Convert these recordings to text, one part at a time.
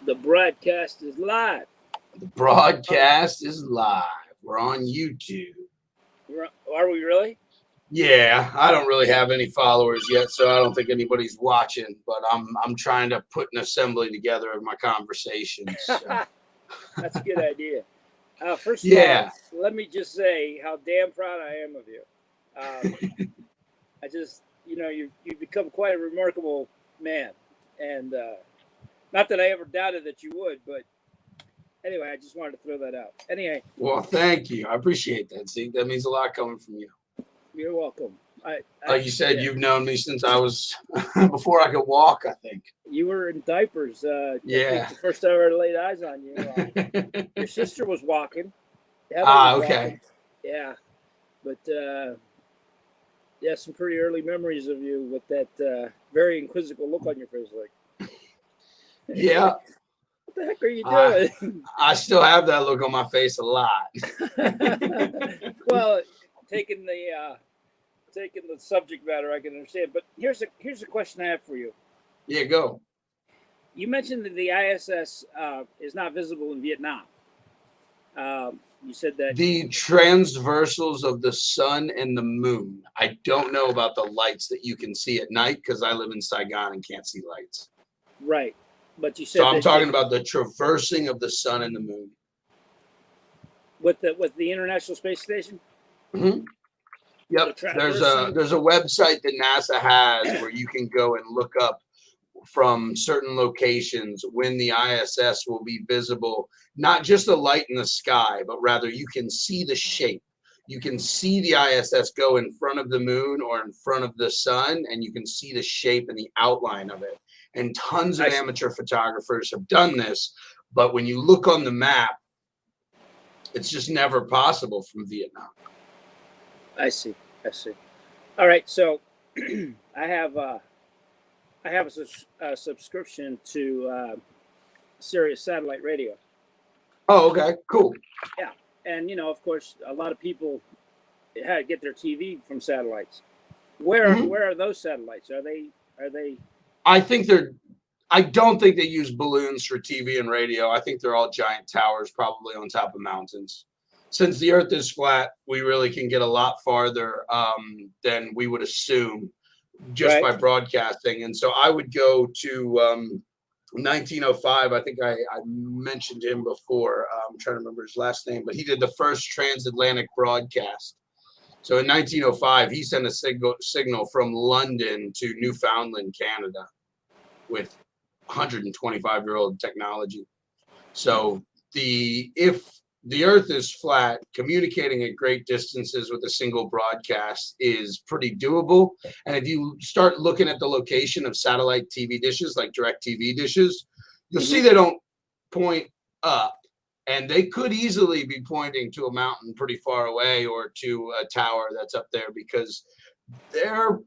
The broadcast is live. The broadcast is live. We're on YouTube. Are we really? Yeah, I don't really have any followers yet, so I don't think anybody's watching. But I'm trying to put an assembly together of my conversations. So. That's a good idea. First of Yeah. all, let me just say how damn proud I am of you. I just, you've become quite a remarkable man, and not that I ever doubted that you would, but anyway, I just wanted to throw that out. Anyway. Well, thank you. I appreciate that. See, that means a lot coming from you. You're welcome. Like you said, you've known me since I was before I could walk, I think. You were in diapers. Yeah. I think the first time I ever laid eyes on you. Your sister was walking. Okay. Walking. Yeah. But, yeah, some pretty early memories of you with that very inquisitive look on your face. Like, yeah. What the heck are you doing? I still have that look on my face a lot. Well, taking the subject matter, I can understand. But here's a question I have for you. Yeah, go. You mentioned that the ISS is not visible in Vietnam. You said that the transversals of the sun and the moon. I don't know about the lights that you can see at night because I live in Saigon and can't see lights. Right, but you said so. I'm talking about the traversing of the sun and the moon with the International Space Station. Mm-hmm. Yep, there's a website that NASA has where you can go and look up from certain locations when the ISS will be visible, not just the light in the sky, but rather you can see the shape. You can see the ISS go in front of the moon or in front of the sun, and you can see the shape and the outline of it. And tons of amateur photographers have done this, but when you look on the map, it's just never possible from Vietnam. I see. All right, so I have a subscription to Sirius Satellite Radio. Oh, okay, cool. Yeah, and of course, a lot of people get their TV from satellites. Where are those satellites? Are they? I don't think they use balloons for TV and radio. I think they're all giant towers, probably on top of mountains. Since the Earth is flat, we really can get a lot farther than we would assume just by broadcasting. And so I would go to 1905. I think I mentioned him before. I'm trying to remember his last name, but he did the first transatlantic broadcast. So in 1905, he sent a signal from London to Newfoundland, Canada, with 125-year-old technology. So if the Earth is flat, communicating at great distances with a single broadcast is pretty doable. And if you start looking at the location of satellite TV dishes, like direct TV dishes, you'll see they don't point up. And they could easily be pointing to a mountain pretty far away or to a tower that's up there, because they're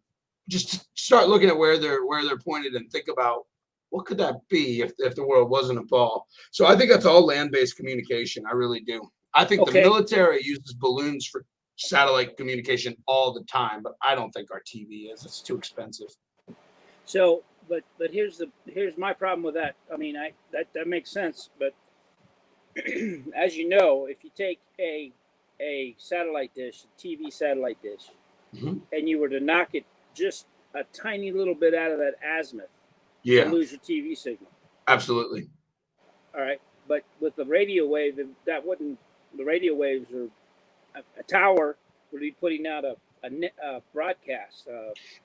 just start looking at where they're pointed and think about what could that be if the world wasn't a ball. So I think that's all land-based communication. I really do. I think the military uses balloons for satellite communication all the time, but I don't think our TV is. It's too expensive. So, but here's my problem with that. I mean, that makes sense, but as you know, if you take a satellite dish, a TV satellite dish, and you were to knock it just a tiny little bit out of that azimuth, you lose your TV signal. Absolutely. All right, but with the radio wave, that wouldn't. The radio waves are a tower would be putting out a broadcast.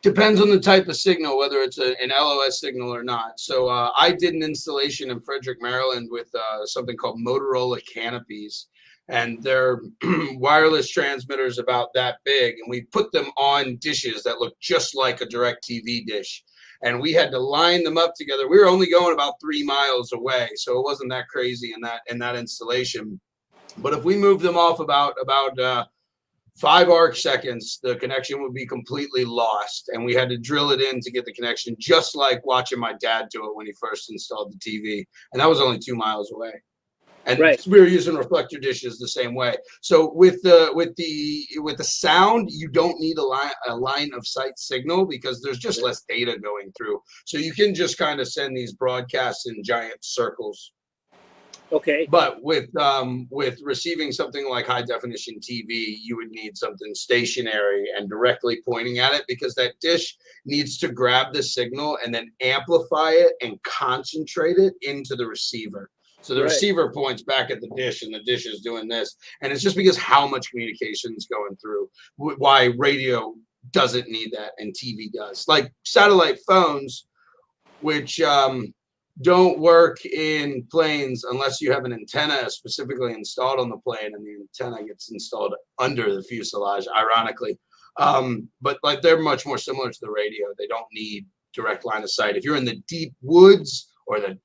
Depends on the type of signal, whether it's an LOS signal or not. So I did an installation in Frederick, Maryland with something called Motorola Canopies, and they're wireless transmitters about that big, and we put them on dishes that look just like a direct TV dish. And we had to line them up together. We were only going about 3 miles away, so it wasn't that crazy in that installation. But if we moved them off about 5 arc seconds, the connection would be completely lost, and we had to drill it in to get the connection, just like watching my dad do it when he first installed the TV, and that was only 2 miles away. And Right. we were using reflector dishes the same way. So with the sound, you don't need a line of sight signal because there's just less data going through. So you can just kind of send these broadcasts in giant circles. Okay. But with receiving something like high definition TV, you would need something stationary and directly pointing at it, because that dish needs to grab the signal and then amplify it and concentrate it into the receiver. So the Right. receiver points back at the dish, and the dish is doing this. And it's just because how much communication is going through, why radio doesn't need that and TV does. Like satellite phones, which don't work in planes unless you have an antenna specifically installed on the plane, and the antenna gets installed under the fuselage, ironically. But like they're much more similar to the radio. They don't need direct line of sight. If you're in the deep woods or the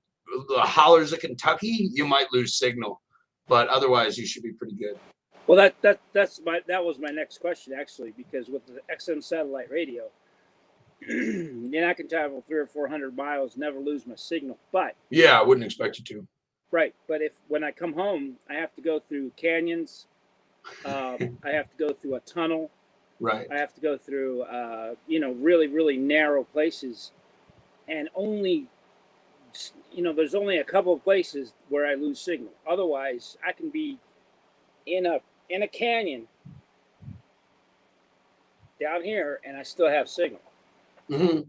hollers of Kentucky, you might lose signal, but otherwise you should be pretty good. Well, that was my next question, actually, because with the XM satellite radio, then I can travel 300 or 400 miles, never lose my signal. But yeah, I wouldn't expect you to. Right, but when I come home, I have to go through canyons. I have to go through a tunnel. Right. I have to go through really, really narrow places, and only there's only a couple of places where I lose signal. Otherwise, I can be in a canyon down here, and I still have signal. Mm-hmm.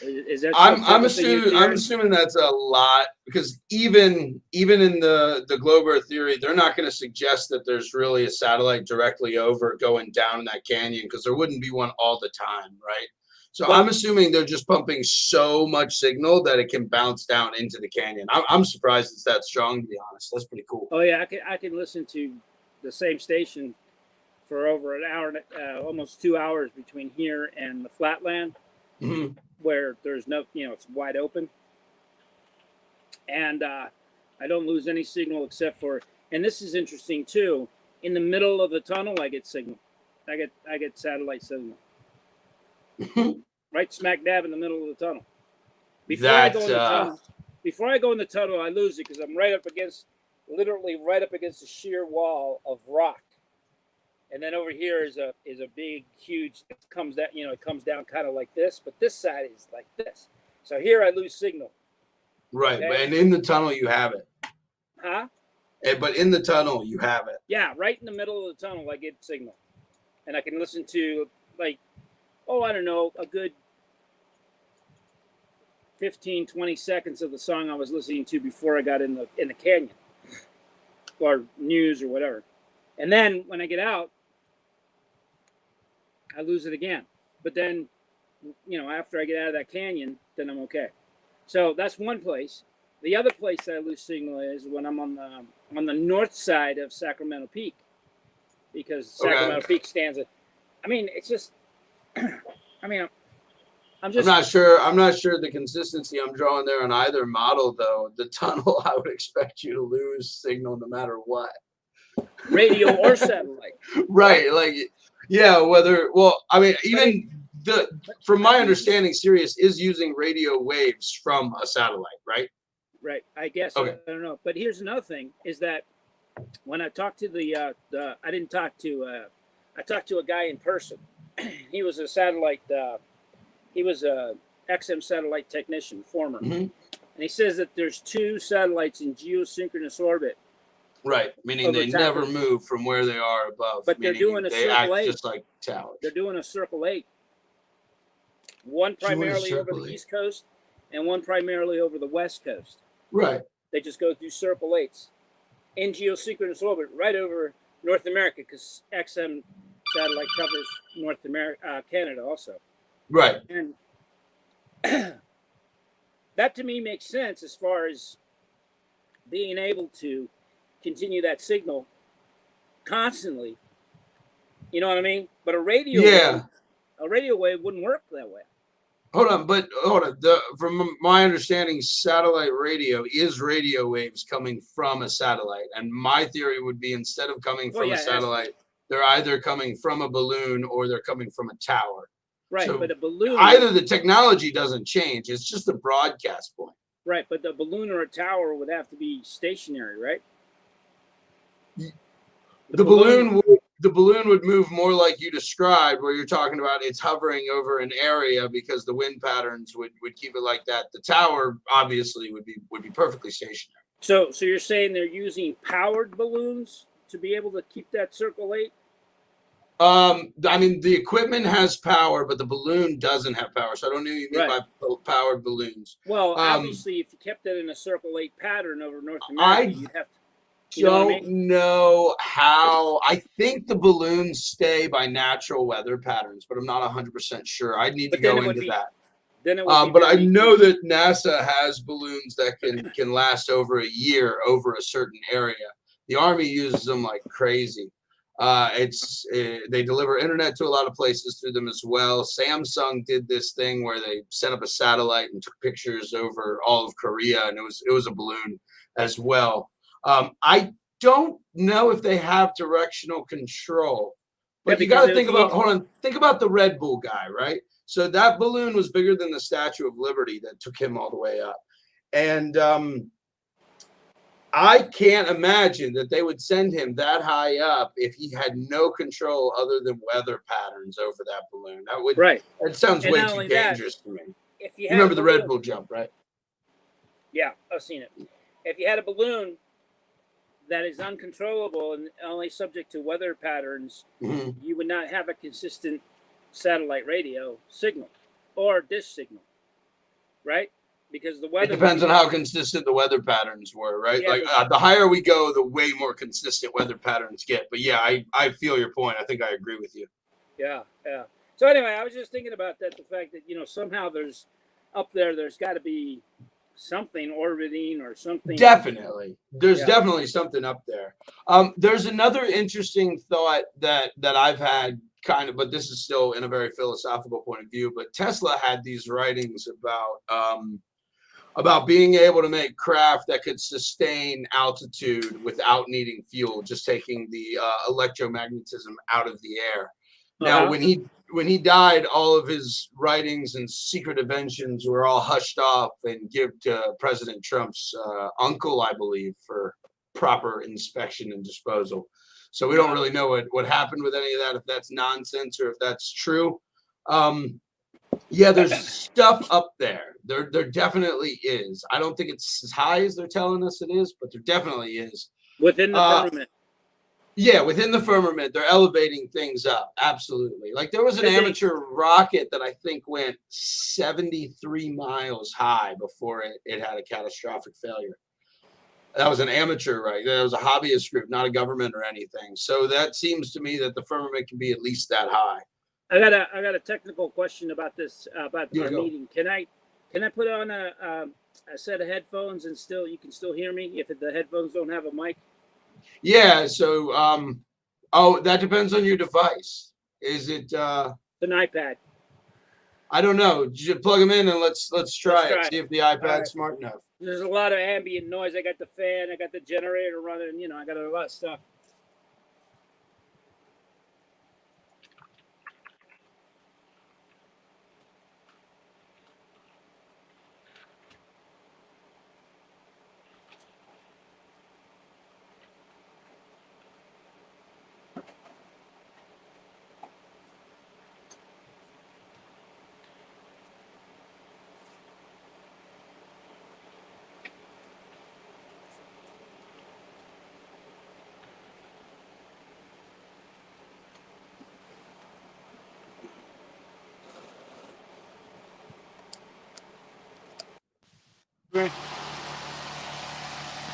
Is that I'm assuming that's a lot, because even in the globe Earth theory, they're not going to suggest that there's really a satellite directly over going down that canyon, because there wouldn't be one all the time, right? So I'm assuming they're just pumping so much signal that it can bounce down into the canyon. I'm surprised it's that strong, to be honest. That's pretty cool. Oh yeah, I can listen to the same station for over an hour, almost 2 hours between here and the flatland, where there's no, it's wide open, and I don't lose any signal except for, and this is interesting too, in the middle of the tunnel I get signal. I get satellite signal. Right smack dab in the middle of the tunnel. Before I go in the tunnel, I lose it because I'm literally right up against the sheer wall of rock. And then over here is a big, huge, it comes down kind of like this, but this side is like this. So here I lose signal. Right, okay? And in the tunnel you have it. Huh? But in the tunnel you have it. Yeah, right in the middle of the tunnel I get signal. And I can listen to, I don't know, a good 15, 20 seconds of the song I was listening to before I got in the canyon, or news or whatever. And then when I get out, I lose it again. But then, after I get out of that canyon, then I'm okay. So that's one place. The other place that I lose signal is when I'm on the north side of Sacramento Peak, because Sacramento Peak stands at, it's just, I'm not sure the consistency I'm drawing there on either model, though. The tunnel, I would expect you to lose signal no matter what. Radio or satellite. Right. From my understanding, Sirius is using radio waves from a satellite, right? Right. I guess. Okay. I don't know. But here's another thing, is that when I talked to I talked to a guy in person. He was a satellite, he was a XM satellite technician, former. Mm-hmm. And he says that there's 2 satellites in geosynchronous orbit. Right, meaning they never move from where they are above. But they're doing a Circle 8. Just like towers. They're doing a Circle 8. One primarily over the East Coast, and one primarily over the West Coast. Right. They just go through Circle 8s in geosynchronous orbit right over North America, because XM satellite covers North America, Canada also. Right. And that to me makes sense as far as being able to continue that signal constantly. You know what I mean? But a radio wave wouldn't work that way. Hold on. From my understanding, satellite radio is radio waves coming from a satellite. And my theory would be, instead of coming from a satellite, they're either coming from a balloon or they're coming from a tower. Right, so but a balloon... Either the technology doesn't change. It's just the broadcast point. Right, but the balloon or a tower would have to be stationary, right? The balloon would move more like you described, where you're talking about it's hovering over an area because the wind patterns would keep it like that. The tower obviously would be perfectly stationary. So you're saying they're using powered balloons to be able to keep that circulate? I mean, the equipment has power, but the balloon doesn't have power. So I don't know what you mean by powered balloons. Well, obviously, if you kept it in a circulate pattern over North America, you'd have to. Don't know how. I think the balloons stay by natural weather patterns, but I'm not 100% sure. I'd need to go into that. Then it would be but I know that NASA has balloons that can last over a year over a certain area. The Army uses them like crazy. They deliver internet to a lot of places through them as well. Samsung did this thing where they set up a satellite and took pictures over all of Korea, and it was a balloon as well. I don't know if they have directional control, but you got to think about the Red Bull guy, right? So that balloon was bigger than the Statue of Liberty that took him all the way up. And I can't imagine that they would send him that high up if he had no control other than weather patterns over that balloon. That sounds way too dangerous to me. You remember the Red Bull jump, right? Yeah, I've seen it. If you had a balloon that is uncontrollable and only subject to weather patterns, you would not have a consistent satellite radio signal or dish signal, right? Because the weather, it depends on how consistent the weather patterns were, right? Yeah, the higher we go, the way more consistent weather patterns get. But yeah, I feel your point. I think I agree with you. Yeah. So anyway, I was just thinking about that, the fact that, somehow there's got to be something orbiting or something. Definitely. There's definitely something up there. There's another interesting thought that I've had kind of, but this is still in a very philosophical point of view, but Tesla had these writings about being able to make craft that could sustain altitude without needing fuel, just taking the electromagnetism out of the air. Now, when he died, all of his writings and secret inventions were all hushed off and given to President Trump's uncle, I believe, for proper inspection and disposal. So we don't really know what happened with any of that, if that's nonsense or if that's true. Yeah, there's stuff up there. There definitely is. I don't think it's as high as they're telling us it is, but there definitely is. Within the firmament. Yeah, within the firmament, they're elevating things up. Absolutely. Like there was an amateur rocket that I think went 73 miles high before it had a catastrophic failure. That was an amateur, right? That was a hobbyist group, not a government or anything. So that seems to me that the firmament can be at least that high. I got a technical question about this about our meeting. Can I put on a set of headphones and you can still hear me if the headphones don't have a mic? Yeah. So that depends on your device. Is it an iPad? I don't know. Just plug them in and let's try it. See if the iPad's smart enough. There's a lot of ambient noise. I got the fan. I got the generator running. I got a lot of stuff.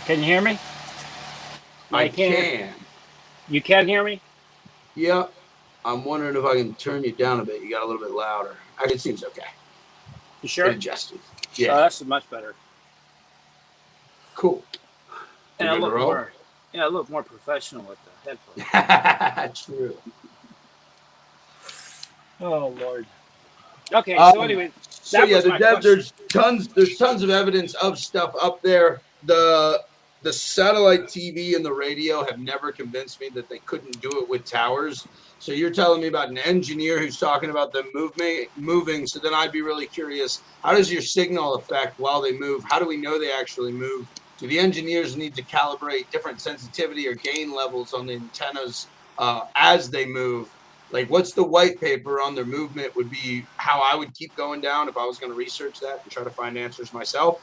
Can you hear me? I can. You can hear me? Yeah. I'm wondering if I can turn you down a bit. You got a little bit louder. Actually, it seems okay. You sure? It adjusted. Yeah. Oh, that's much better. Cool. And I look more professional with the headphones. True. Oh Lord. Okay, so anyway, there's tons of evidence of stuff up there. The satellite TV and the radio have never convinced me that they couldn't do it with towers. So you're telling me about an engineer who's talking about them moving. So then I'd be really curious, how does your signal affect while they move? How do we know they actually move Do the engineers need to calibrate different sensitivity or gain levels on the antennas as they move? Like, what's the white paper on their movement would be how I would keep going down if I was going to research that and try to find answers myself.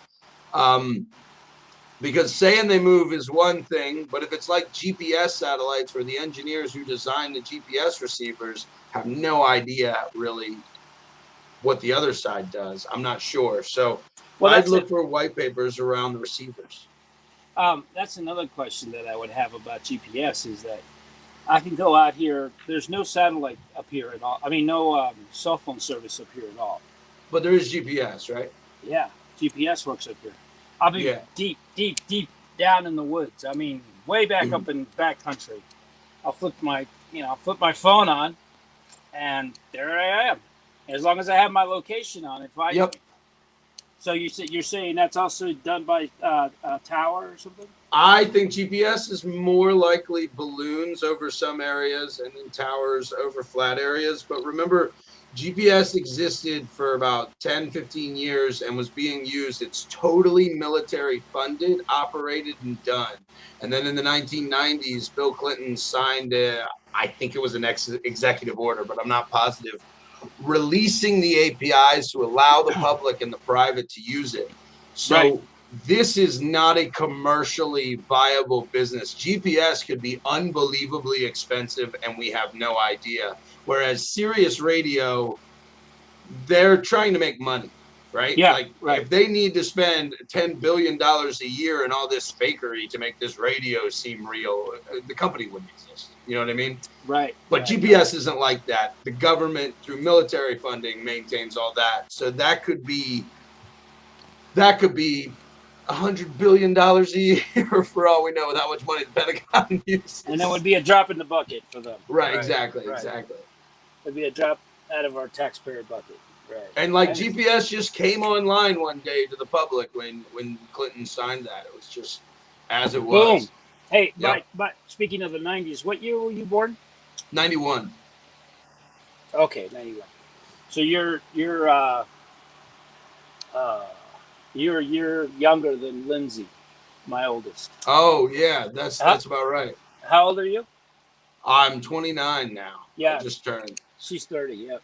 Because saying they move is one thing, but if it's like GPS satellites where the engineers who design the GPS receivers have no idea really what the other side does, I'm not sure. So I'd look for white papers around the receivers. That's another question that I would have about GPS is that I can go out here. There's no satellite up here at all. I mean, no cell phone service up here at all. But there is GPS, right? Yeah, GPS works up here. I mean, deep down in the woods. I mean, way back up in back country. I'll flip my phone on, and there I am. As long as I have my location on it. Yep. So you're saying that's also done by a tower or something? I think GPS is more likely balloons over some areas and then towers over flat areas. But remember, GPS existed for about 10, 15 years and was being used. It's totally military funded, operated, and done. And then in the 1990s, Bill Clinton signed I think it was an executive order, but I'm not positive, releasing the APIs to allow the public and the private to use it. So this is not a commercially viable business. GPS could be unbelievably expensive and we have no idea. Whereas Sirius Radio, they're trying to make money, right? Yeah, if they need to spend $10 billion a year and all this fakery to make this radio seem real, the company wouldn't exist. You know what I mean? Right. But GPS isn't like that. The government, through military funding, maintains all that. So that could be $100 billion a year for all we know with how much money the Pentagon uses. And that would be a drop in the bucket for them. Right. Exactly. It'd be a drop out of our taxpayer bucket. Right. And GPS just came online one day to the public when Clinton signed that. It was just as it was. Boom. Hey, but speaking of the 90s, what year were you born? 91. Okay, 91. So you're younger than Lindsay, my oldest. Oh yeah, that's about right. How old are you? I'm 29 now. Yeah, I just turned. She's 30. Yep.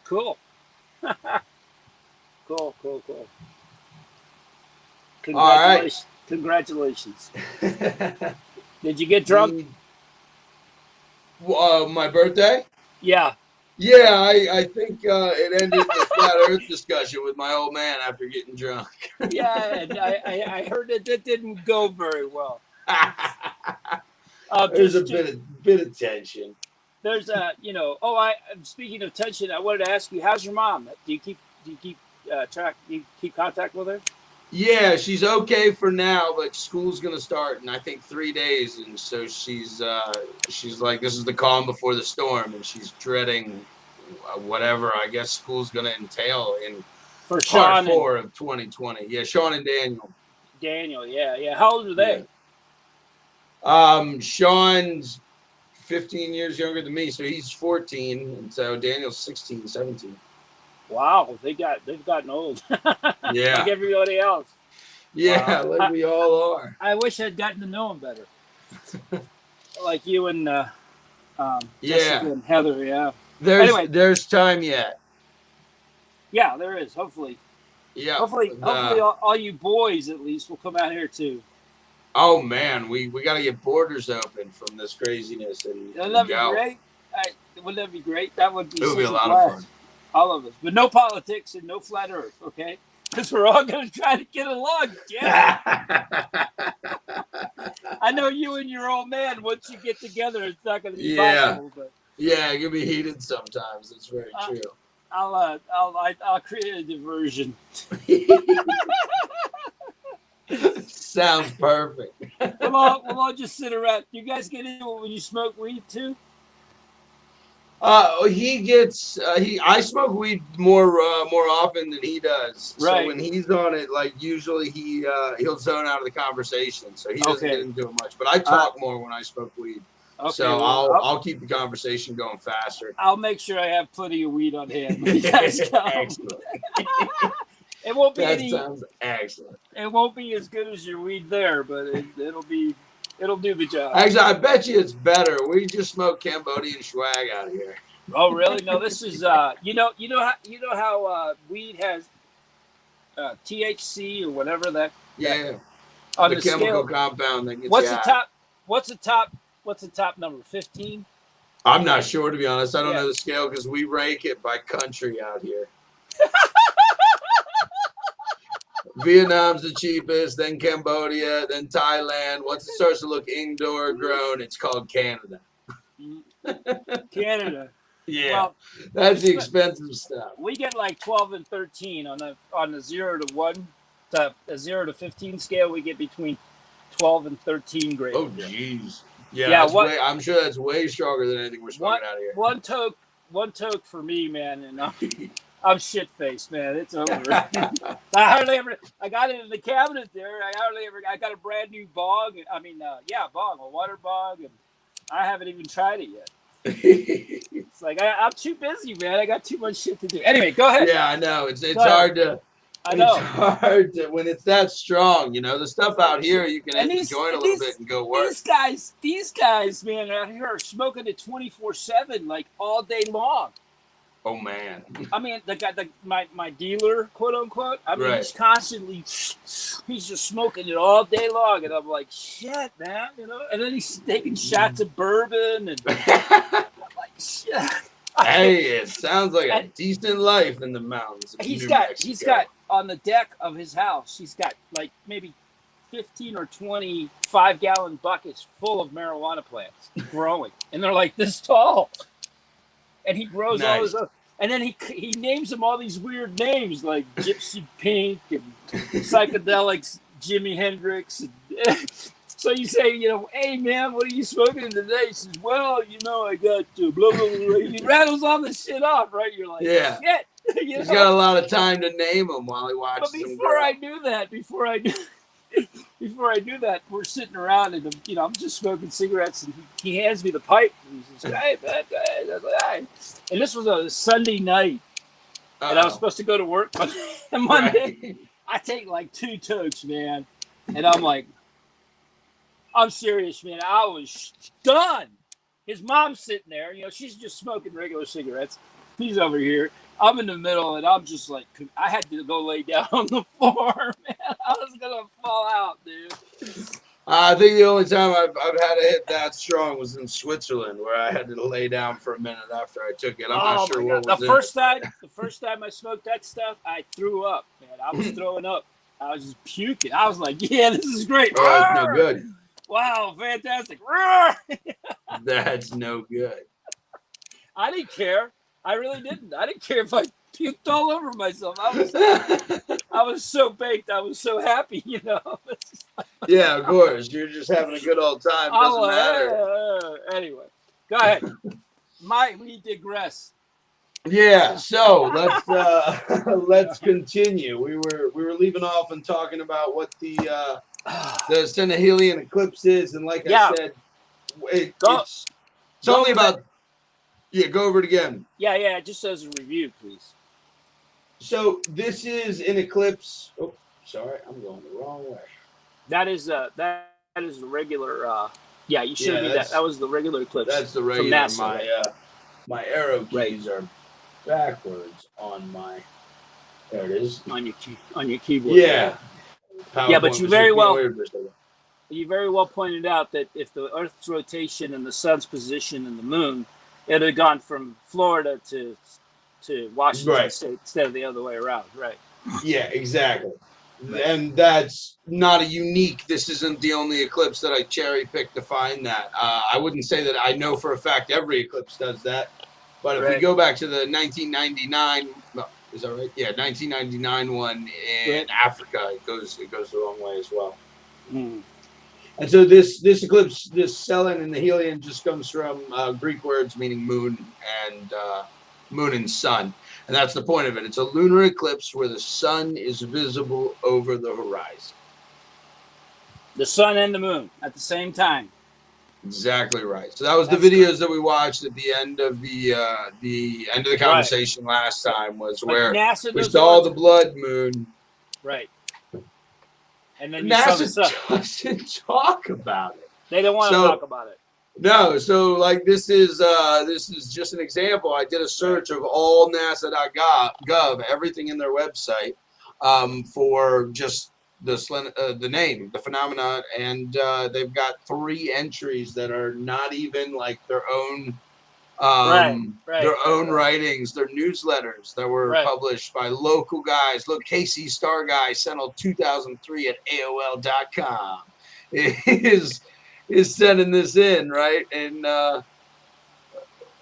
Cool. Cool. Congratulations. All right. Congratulations. Did you get drunk? My birthday? Yeah. Yeah, I think it ended the flat Earth discussion with my old man after getting drunk. Yeah, and I heard that didn't go very well. There's a bit of tension. There's speaking of tension, I wanted to ask you, how's your mom? Do you keep contact with her? Yeah, she's okay for now, but school's gonna start in I think 3 days, and so she's like, this is the calm before the storm, and she's dreading whatever I guess school's gonna entail in for part 4 of 2020. Yeah, Sean and Daniel. Daniel, yeah. How old are they? Yeah. Sean's 15 years younger than me, so he's 14, and so Daniel's 16, 17. Wow, they've gotten old. Yeah, like everybody else. Yeah, wow. Like we all are. I wish I'd gotten to know them better. Like you and Jessica and Heather. Yeah. There's time yet. Yeah, there is. Hopefully. Yeah. Hopefully, all you boys at least will come out here too. Oh man, we got to get borders open from this craziness and wouldn't that be great? Wouldn't that be great? That would be. It would be a lot of fun. All of us, but no politics and no flat Earth, okay? Because we're all going to try to get along. Yeah. I know you and your old man. Once you get together, it's not going to be possible. But yeah, it can be heated sometimes. That's very true. I'll create a diversion. Sounds perfect. We'll all just sit around. You guys get into it when you smoke weed too? I smoke weed more often than he does. Right. So when he's on it, like usually he'll zone out of the conversation, so he doesn't get into it much. But I talk more when I smoke weed. Okay, so I'll keep the conversation going faster. I'll make sure I have plenty of weed on hand when you guys come. Excellent. It won't be That any. sounds excellent. It won't be as good as your weed there, but it'll do the job. Actually, I bet you it's better. We just smoke Cambodian swag out here. Oh, really? No, this is how weed has THC or whatever that Yeah, on the the chemical scale. compound that gets What's you the high. top? What's the top number? 15. I'm not sure, to be honest. I don't Yeah. know the scale because we rank it by country out here. Vietnam's the cheapest, then Cambodia, then Thailand. Once it starts to look indoor grown, it's called Canada. Canada. Yeah, Well, that's the expensive stuff. we get like 12 and 13 on the 0 to 1 to a 0 to 15 scale. We get between 12 and 13 grams. Oh, jeez. Yeah, Yeah, I'm sure that's way stronger than anything we're smoking out here. One toke for me, man, and I'm shit faced, man. It's over. I got it in the cabinet there. I got a brand new bong. Bong, a water bong, and I haven't even tried it yet. It's like I'm too busy, man. I got too much shit to do. Anyway, go ahead. Yeah, I know. It's hard to. I know. It's hard to, when it's that strong, the stuff out here you can hit the joint a little bit and go work. These guys, man, out here are smoking it 24/7, like all day long. Oh man. I mean, the guy, my dealer, quote unquote. I mean, Right. he's constantly, he's just smoking it all day long, and I'm like, shit, man, And then he's taking shots of bourbon, and I'm like, shit. Hey, it sounds like a decent life in the mountains. He's got on the deck of his house. He's got like maybe 15 or 20 5-gallon buckets full of marijuana plants growing, and they're like this tall. And he grows all his own. And then he names them all these weird names like Gypsy Pink and Psychedelics Jimi Hendrix. And so you say, hey man, what are you smoking today? He says, well, I got blah, blah, blah. He rattles all this shit off, right? You're like, yeah. Shit. He's got a lot of time to name them while he watches them. But before I knew that, we're sitting around and I'm just smoking cigarettes, and he hands me the pipe. And he says, "Hey, man, hey." I was like, "Hey." And this was a Sunday night, and I was supposed to go to work on Monday. Right. I take like 2 tokes, man, and I'm like, I'm serious, man. I was done. His mom's sitting there, she's just smoking regular cigarettes. He's over here. I'm in the middle, and I'm just like, I had to go lay down on the floor, man. I was gonna fall out, dude. I think the only time I've had a hit that strong was in Switzerland, where I had to lay down for a minute after I took it. I'm not sure what was the first time I smoked that stuff, I threw up, man. I was throwing up. I was just puking. I was like, yeah, this is great. Oh, that's no good. Wow, fantastic. That's no good. I didn't care. I really didn't. I didn't care if I puked all over myself. I was so baked. I was so happy, Yeah, of course. You're just having a good old time. Doesn't matter. Anyway, go ahead. We digress. Yeah. So let's continue. We were leaving off and talking about what the Cenehalian eclipse is, and like I said, it's only about. Yeah, go over it again. Yeah, just as a review, please. So this is an eclipse. Oh, sorry, I'm going the wrong way. That is the regular. You showed me that. That was the regular eclipse. That's the regular. My arrow keys are backwards on my. There it is. On your keyboard. Yeah. Yeah, but you very well pointed out that if the Earth's rotation and the sun's position and the moon, it had gone from Florida to Washington State instead of the other way around, right? Yeah, exactly. Right. And that's not a unique. This isn't the only eclipse that I cherry picked to find that. I wouldn't say that I know for a fact every eclipse does that, but if we go back to the 1999, is that right? Yeah, 1999 one in Africa, it goes the wrong way as well. Mm. And so this eclipse, this Selene and the Helion, just comes from Greek words meaning moon and sun. And that's the point of it. It's a lunar eclipse where the sun is visible over the horizon. The sun and the moon at the same time. Exactly right. So that was That's the videos that we watched at the end of the conversation last time, was But where NASA we doesn't saw want the to. blood moon. Right. And then you saw the NASA sun. doesn't talk about it. They don't want to talk about it. No, so like this is just an example. I did a search of all NASA.gov, everything in their website, for just the name, the phenomenon, and they've got 3 entries that are not even like their own writings, their newsletters that were published by local guys. Look, KC Star Guy Sentinel 2003 at AOL.com is sending this in, right? And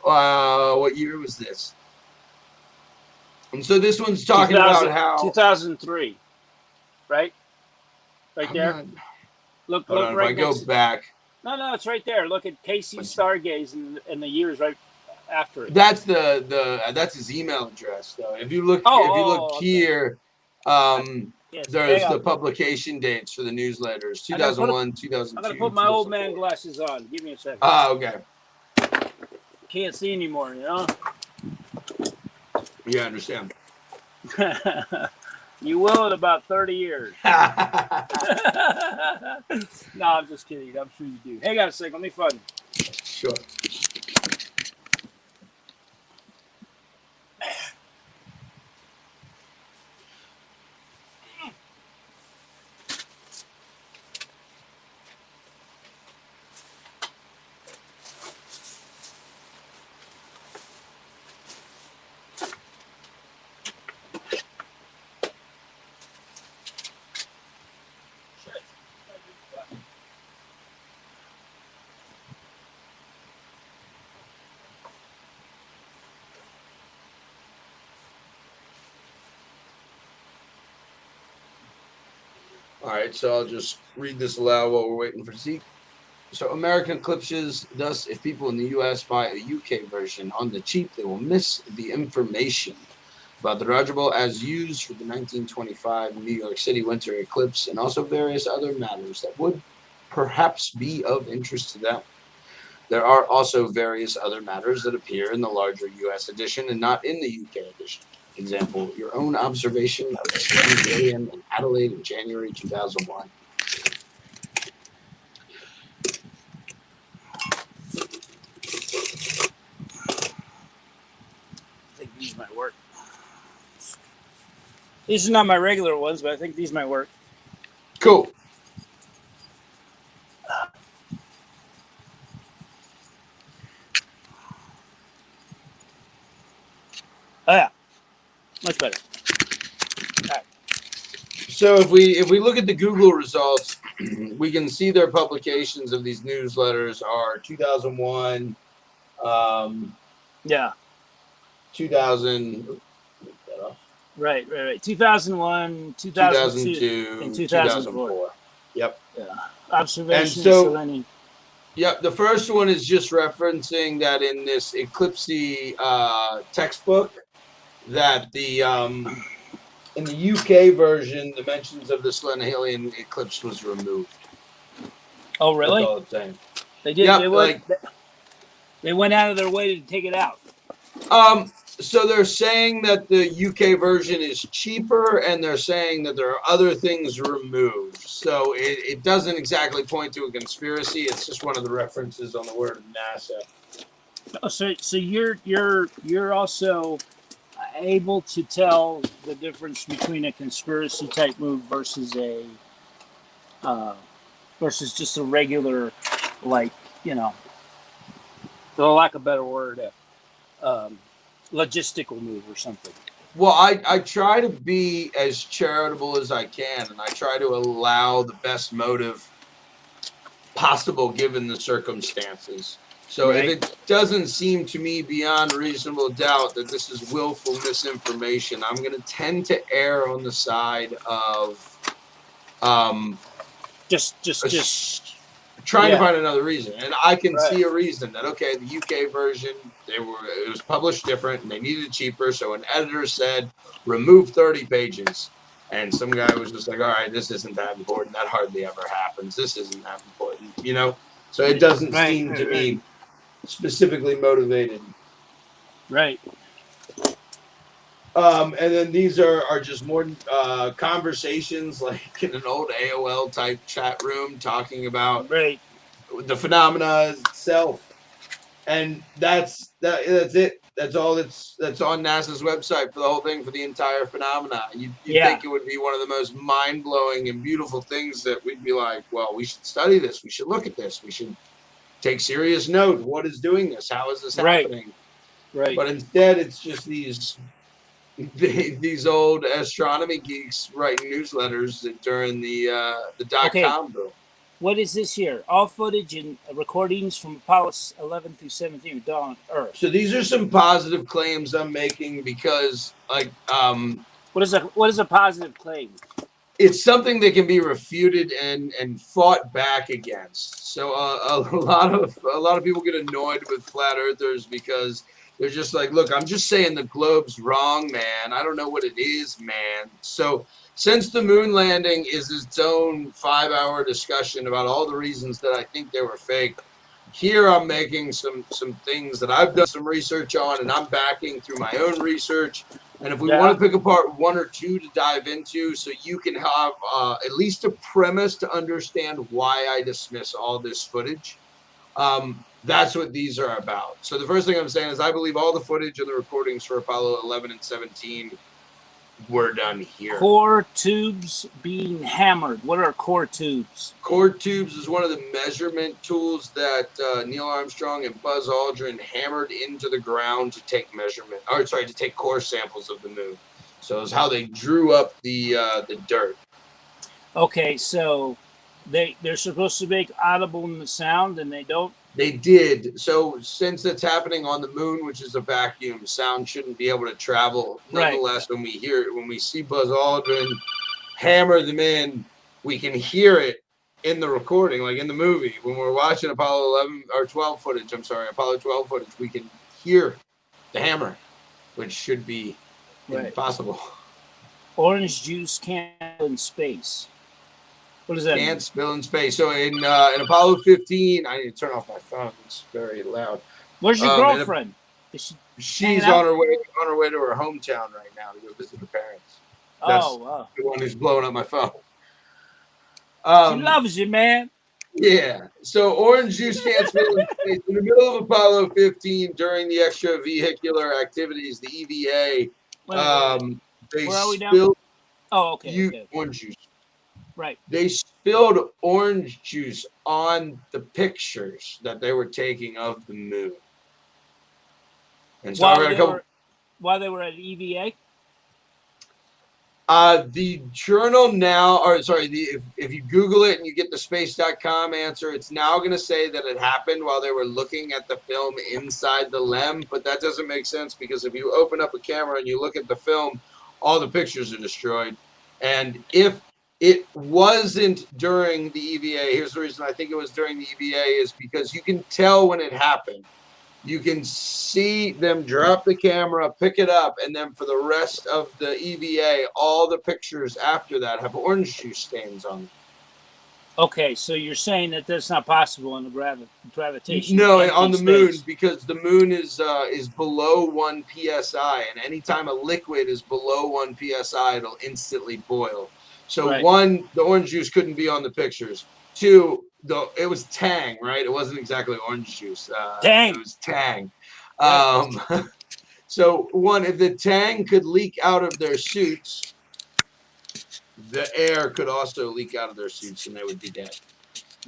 what year was this? And so this one's talking about how 2003, right? Right there. Look hold on, right if I go next. back. No, it's right there. Look at Casey Stargaze and the years right after it. That's that's his email address, though. If you look here, there's the publication dates for the newsletters: 2001, 2002. I'm gonna put my old man glasses on. Give me a second. Okay. Can't see anymore, you know. Yeah, I understand. You will in about 30 years. No, I'm just kidding. I'm sure you do. Hang on a second. Let me find it. Sure. All right, so I'll just read this aloud while we're waiting for Zeke. So American eclipses, thus, if people in the U.S. buy a U.K. version on the cheap, they will miss the information about the dirigible as used for the 1925 New York City winter eclipse, and also various other matters that would perhaps be of interest to them. There are also various other matters that appear in the larger U.S. edition and not in the U.K. edition. Example, your own observation of the strange alien in Adelaide in January 2001. I think these might work. These are not my regular ones, but I think these might work. Cool. Oh yeah, much better. Right. So if we look at the Google results, we can see their publications of these newsletters are 2001. Yeah. 2000. Right. 2001, 2002, and 2004. Yep. Yeah. Observation. And so, yep. The first one is just referencing that in this Eclipsy textbook, that the in the UK version, the mentions of the Slenohelian eclipse was removed. Oh, really? That's all it's saying. They did. Yep, they went out of their way to take it out. So they're saying that the UK version is cheaper, and they're saying that there are other things removed. So it doesn't exactly point to a conspiracy. It's just one of the references on the word of NASA. Oh, so you're also able to tell the difference between a conspiracy type move versus versus just a regular, like, you know, for lack of a better word, logistical move or something. Well, I try to be as charitable as I can, and I try to allow the best motive possible given the circumstances. So if it doesn't seem to me beyond reasonable doubt that this is willful misinformation, I'm going to tend to err on the side of just trying to find another reason. And I can see a reason that, okay, the UK version, it was published different and they needed it cheaper. So an editor said, remove 30 pages. And some guy was just like, all right, this isn't that important. That hardly ever happens. This isn't that important, you know? So it doesn't Right, seem right, to right. be specifically motivated. Right. And then these are just more conversations like in an old AOL type chat room talking about Right. the phenomena itself. And that's it. That's all that's on NASA's website for the whole thing, for the entire phenomena. You'd Yeah. think it would be one of the most mind-blowing and beautiful things that we'd be like, well, we should study this. We should look at this. We should take serious note. What is doing this? How is this Right. happening? Right. But instead, it's just these old astronomy geeks writing newsletters during the Okay. .com boom. What is this here? All footage and recordings from Apollo 11 through 17 dawn on Earth. So these are some positive claims I'm making because, like, What is a positive claim? it's something that can be refuted and fought back against. So a lot of people get annoyed with flat earthers because they're just like, look, I'm just saying the globe's wrong, man. I don't know what it is, man. So since the moon landing is its own 5-hour discussion about all the reasons that I think they were fake, here I'm making some things that I've done some research on, and I'm backing through my own research. And if we want to pick apart one or two to dive into, so you can have at least a premise to understand why I dismiss all this footage, that's what these are about. So the first thing I'm saying is I believe all the footage and the recordings for Apollo 11 and 17 were done here. Core tubes being hammered. What are core tubes? Core tubes is one of the measurement tools that Neil Armstrong and Buzz Aldrin hammered into the ground to take to take core samples of the moon. So it's how they drew up the dirt. Okay, so they're supposed to make audible in the sound, and they don't. They did. So since it's happening on the moon, which is a vacuum, sound shouldn't be able to travel. Nonetheless, when we see Buzz Aldrin hammer them in, we can hear it in the recording, like in the movie. When we're watching Apollo 11 or 12 footage, Apollo 12 footage, we can hear the hammer, which should be impossible. Orange juice can't in space. What does that Can't spill in space. So in Apollo 15, I need to turn off my phone. It's very loud. Where's your girlfriend? She's on her way to her hometown right now to go visit her parents. That's the one who's blowing up my phone. She loves you, man. Yeah. So orange juice can't spill in space. In the middle of Apollo 15, during the extravehicular activities, the EVA, they spilled orange juice. Right. They spilled orange juice on the pictures that they were taking of the moon. And so while they were at EVA? The journal now, if you Google it and you get the space.com answer, it's now going to say that it happened while they were looking at the film inside the LEM, but that doesn't make sense because if you open up a camera and you look at the film, all the pictures are destroyed. And if it wasn't during the EVA, here's the reason I think it was during the EVA, is because you can tell when it happened. You can see them drop the camera, pick it up, and then for the rest of the EVA, all the pictures after that have orange juice stains on them. Okay, so you're saying that that's not possible in the gravitation? No, on the moon, because the moon is below 1 psi, and anytime a liquid is below 1 psi, it'll instantly boil. So one, the orange juice couldn't be on the pictures. Two, it was Tang, right? It wasn't exactly orange juice. Tang. It was Tang. So one, if the Tang could leak out of their suits, the air could also leak out of their suits, and they would be dead.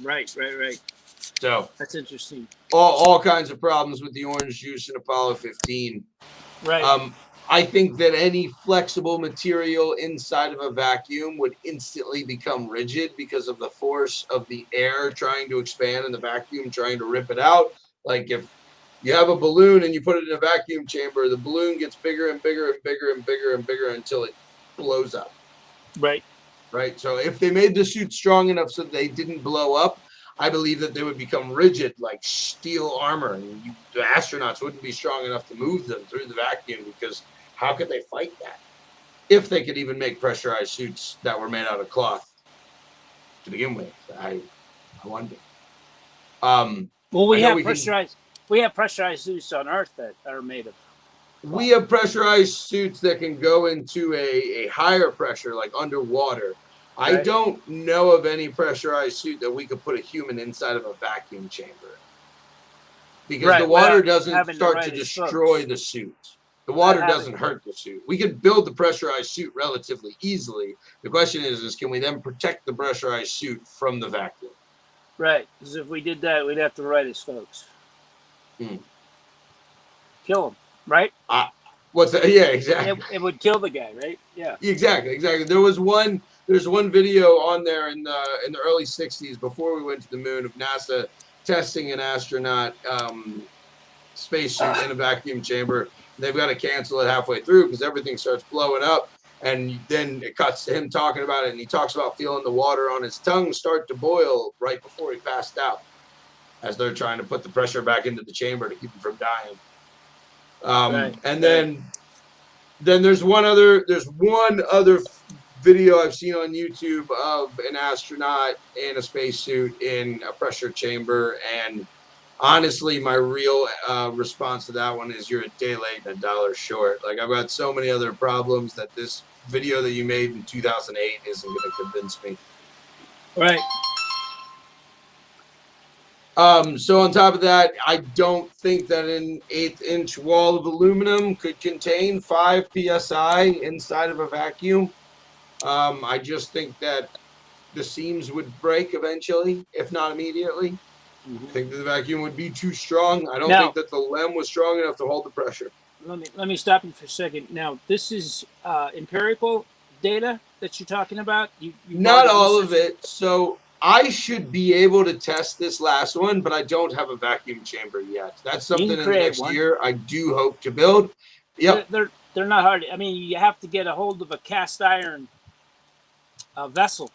Right. So that's interesting. All kinds of problems with the orange juice in Apollo 15. Right. I think that any flexible material inside of a vacuum would instantly become rigid because of the force of the air trying to expand and the vacuum trying to rip it out. Like if you have a balloon and you put it in a vacuum chamber, the balloon gets bigger and bigger and bigger and bigger and bigger until it blows up. Right. So if they made the suit strong enough so they didn't blow up, I believe that they would become rigid like steel armor, and the astronauts wouldn't be strong enough to move them through the vacuum because how could they fight that? If they could even make pressurized suits that were made out of cloth to begin with, I wonder. Well, we I know have we can. pressurized suits on Earth that are made of. We have pressurized suits that can go into a higher pressure, like underwater. I Right. don't know of any pressurized suit that we could put a human inside of a vacuum chamber because the Right. water Without doesn't having to start to ride as destroy spokes. the suit. The Without water having. doesn't hurt the suit. We could build the pressurized suit relatively easily. The question is can we then protect the pressurized suit from the vacuum? Right. Because if we did that, we'd have to ride as folks. Kill him. Right. What's that? Yeah, exactly. It would kill the guy. Right. Yeah. Exactly. There's one video on there in the early 60s before we went to the moon of NASA testing an astronaut spacesuit in a vacuum chamber. They've got to cancel it halfway through because everything starts blowing up. And then it cuts to him talking about it, and he talks about feeling the water on his tongue start to boil right before he passed out, as they're trying to put the pressure back into the chamber to keep him from dying. And then there's one other video I've seen on YouTube of an astronaut in a spacesuit in a pressure chamber, and honestly, my real response to that one is you're a day late and a dollar short. Like, I've got so many other problems that this video that you made in 2008 isn't going to convince me. Right. So on top of that, I don't think that an 1/8-inch wall of aluminum could contain 5 psi inside of a vacuum. I just think that the seams would break eventually, if not immediately. I think that the vacuum would be too strong. I don't think that the LEM was strong enough to hold the pressure. Let me stop you for a second. Now, this is empirical data that you're talking about. Not all of it. So I should be able to test this last one, but I don't have a vacuum chamber yet. That's something in the next year I do hope to build. Yep. They're not hard. I mean, you have to get a hold of a cast iron vessel.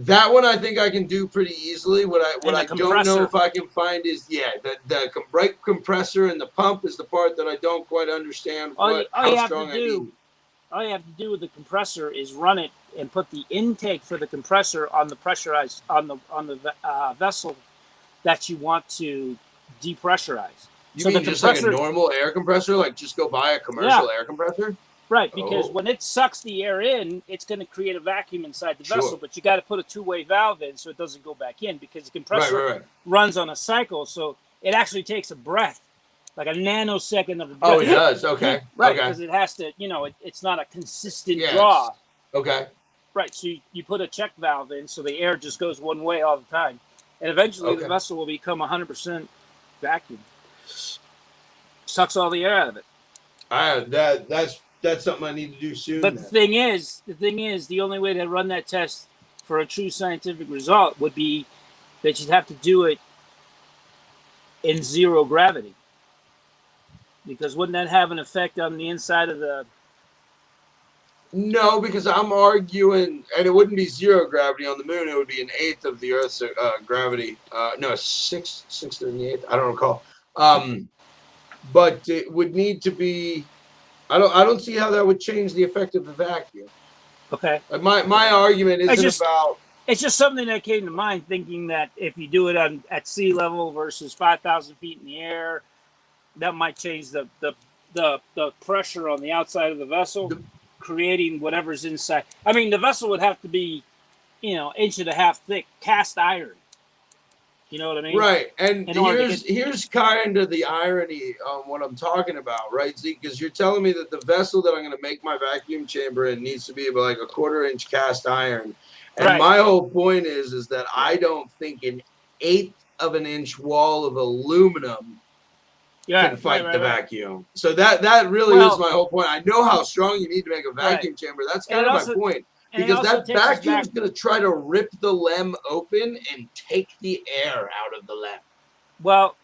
That one I think I can do pretty easily. What I don't know if I can find is the brake compressor and the pump is the part that I don't quite understand how strong I need. All you have to do with the compressor is run it and put the intake for the compressor on the pressurized on the vessel that you want to depressurize. You mean just like a normal air compressor? Like just go buy a commercial air compressor? Right, because when it sucks the air in, it's going to create a vacuum inside the vessel, but you got to put a two-way valve in so it doesn't go back in because the compressor runs on a cycle, so it actually takes a breath, like a nanosecond of a breath. Oh, it does? Okay. Right, because it has to, it's not a consistent draw. Okay. Right, so you put a check valve in so the air just goes one way all the time. And eventually the vessel will become 100% vacuum. Sucks all the air out of it. That's something I need to do soon. But the thing is, the only way to run that test for a true scientific result would be that you'd have to do it in zero gravity. Because wouldn't that have an effect on the inside of the... No, because I'm arguing, and it wouldn't be zero gravity on the moon. It would be 1/8 of the Earth's gravity. No, 6/8. I don't recall. But it would need to be... I don't see how that would change the effect of the vacuum. Okay. My argument isn't about... It's just something that came to mind, thinking that if you do it at sea level versus 5,000 feet in the air, that might change the pressure on the outside of the vessel, creating whatever's inside. I mean, the vessel would have to be, 1.5 inch thick, cast iron. You know what I mean? Right. And here's kind of the irony on what I'm talking about, right, Zeke? Because you're telling me that the vessel that I'm going to make my vacuum chamber in needs to be like a 1/4 inch cast iron. And my whole point is that I don't think an 1/8 of an inch wall of aluminum can fight the vacuum. So that really is my whole point. I know how strong you need to make a vacuum chamber. That's kind of my point. Because that vacuum is going to try to rip the LEM open and take the air out of the LEM. Well,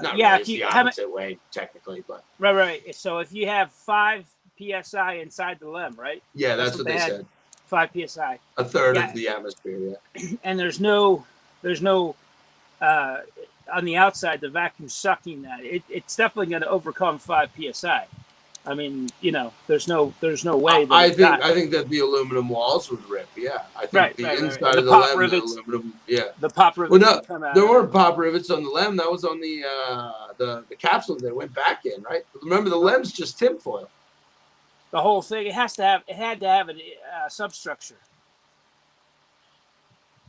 not really, it's the opposite way, technically, but right. So if you have 5 psi inside the LEM, right? Yeah, that's what they said. 5 psi. A third of the atmosphere. Yeah. And there's no on the outside the vacuum sucking that. It's definitely going to overcome 5 psi. I mean, you know, there's no way that I it's not. think that the aluminum walls would rip. Yeah, I think Right, the right, right, right. inside And the of the pop lem, the rivets, aluminum. Yeah. the pop Well, rivets no, would come out there of weren't it. pop rivets on the lem. That was on the capsule that went back in, right? Remember, the lem's just tinfoil. The whole thing. It had to have a substructure.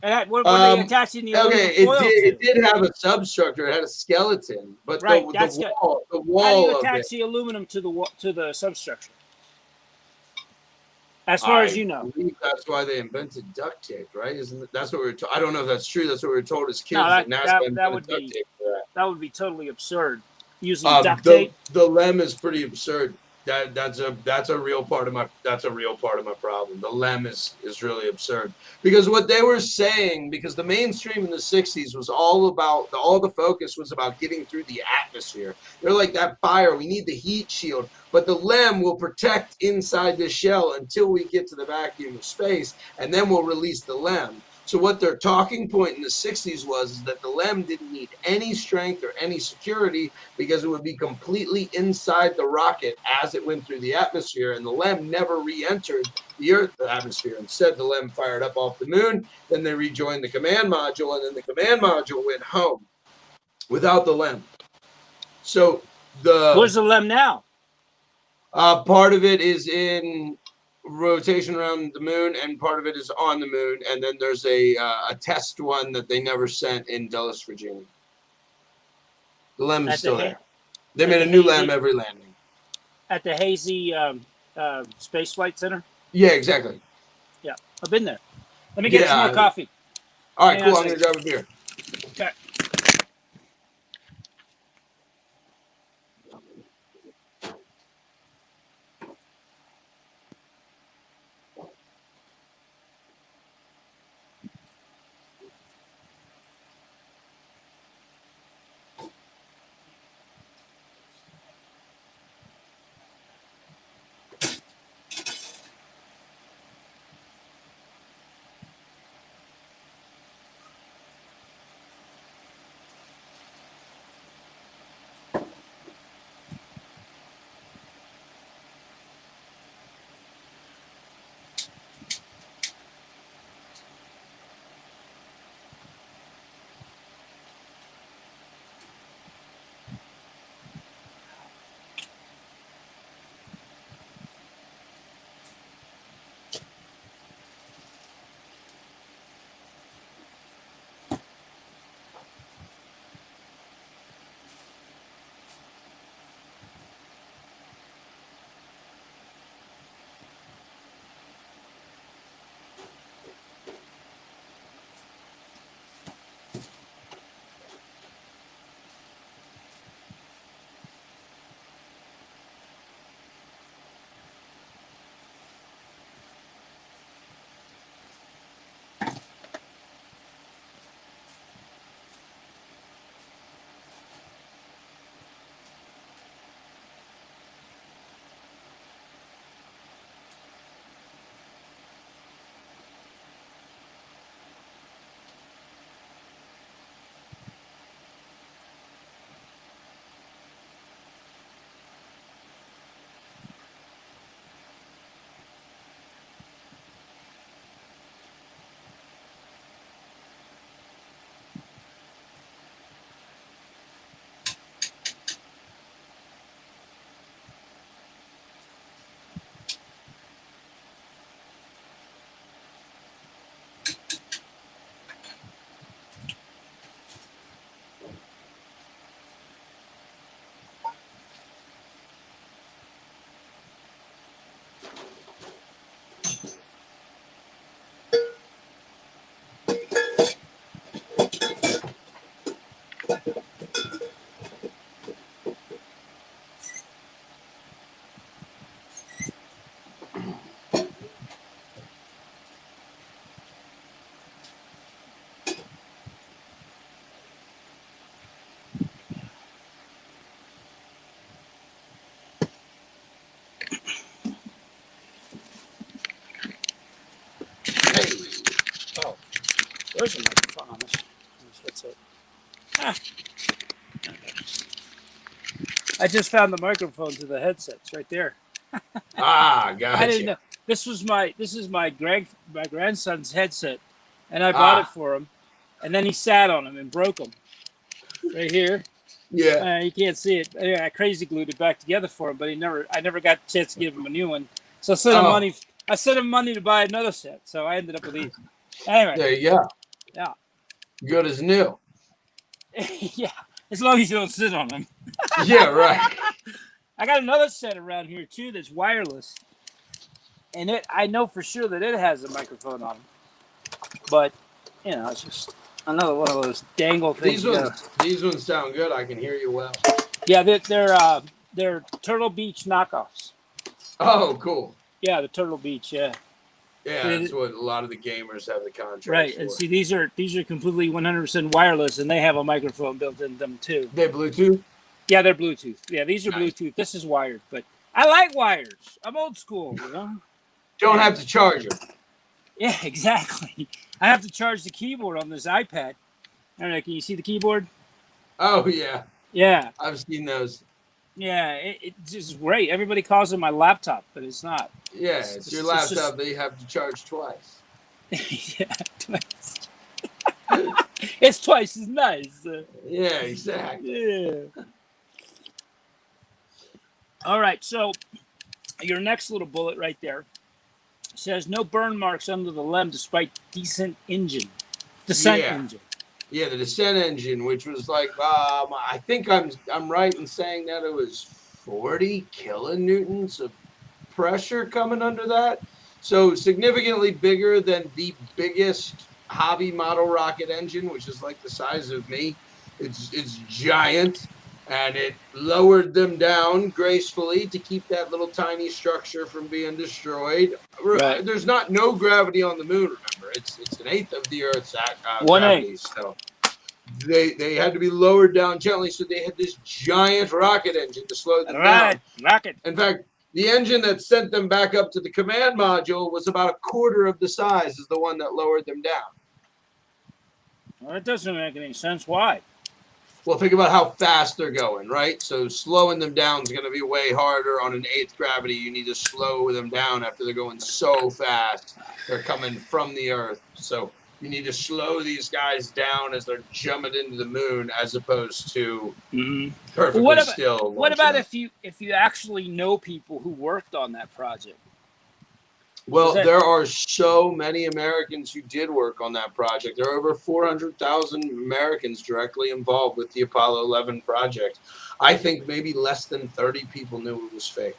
What are they attaching the aluminum Okay, foil it to? did have a substructure. It had a skeleton, but Right. the How do you wall of it. attach the aluminum to the substructure? As far as I you know. believe that's why they invented duct tape, right? Isn't it, that's what we were told? I don't know if that's true. That's what we were told as No, kids that NASA that invented would duct be tape for that. totally absurd. Using duct tape. The lem is pretty absurd. That's a real part of my problem. The lem is really absurd because what they were saying, because the mainstream in the 60s was all the focus was about getting through the atmosphere. They're like, that fire, we need the heat shield, but the lem will protect inside the shell until we get to the vacuum of space, and then we'll release the lem. So what their talking point in the 60s was is that the lem didn't need any strength or any security because it would be completely inside the rocket as it went through the atmosphere, and the lem never re-entered the Earth atmosphere. Instead, the lem fired up off the moon, then they rejoined the command module, and then the command module went home without the lem. So Where's the lem now? part of it is in rotation around the moon, and part of it is on the moon, and then there's a test one that they never sent in Dulles, Virginia. The lem is still there. They made a new lem every landing. At the Hazy Space Flight Center? Yeah, exactly. Yeah, I've been there. Let me get some more coffee. All right, cool. I'm going to grab a beer. Okay. Oh, there's a microphone on this headset. Ah. Okay. I just found the microphone to the headsets right there. Ah, gotcha. I didn't know this is my grandson's headset, and I bought it for him, and then he sat on him and broke them right here. Yeah. You can't see it. I crazy glued it back together for him, but I never got a chance to give him a new one. So I sent him money to buy another set. So I ended up with these. Anyway. There you go. Yeah. Good as new. Yeah. As long as you don't sit on them. Yeah, right. I got another set around here too that's wireless. And I know for sure that it has a microphone on it. But, it's just another one of those dangle things. These ones sound good. I can hear you well. Yeah, they're Turtle Beach knockoffs. Oh, cool. Yeah, the Turtle Beach, yeah. Yeah, that's what a lot of the gamers have the contract right, for. And see, these are completely 100% wireless, and they have a microphone built in them too. They Bluetooth? Yeah, they're Bluetooth. Yeah, these are nice. Bluetooth. This is wired, but I like wires. I'm old school, Don't have to charge them. Yeah, exactly. I have to charge the keyboard on this iPad. I don't know, can you see the keyboard? Oh, yeah. Yeah. I've seen those. Yeah, it's just great. Everybody calls it my laptop, but it's not. Yeah, it's your laptop that you have to charge twice. Yeah, twice. It's twice as nice. Yeah, exactly. Yeah. All right, so your next little bullet right there says no burn marks under the lem despite descent engine. Engine. Yeah, the descent engine, which was like, I think I'm right in saying that it was 40 kilonewtons of pressure coming under that. So significantly bigger than the biggest hobby model rocket engine, which is like the size of me. It's giant, and it lowered them down gracefully to keep that little tiny structure from being destroyed. Right. There's no gravity on the moon, remember. It's an eighth of the Earth's gravity. So they had to be lowered down gently, so they had this giant rocket engine to slow them down. Rocket. In fact, the engine that sent them back up to the command module was about a quarter of the size as the one that lowered them down. Well, that doesn't make any sense. Why? Well, think about how fast they're going, right? So slowing them down is going to be way harder on an eighth gravity. You need to slow them down after they're going so fast. They're coming from the Earth. So you need to slow these guys down as they're jumping into the moon, as opposed to perfectly still. What about if you actually know people who worked on that project? Well, there are so many Americans who did work on that project. There are over 400,000 Americans directly involved with the Apollo 11 project. I think maybe less than 30 people knew it was fake.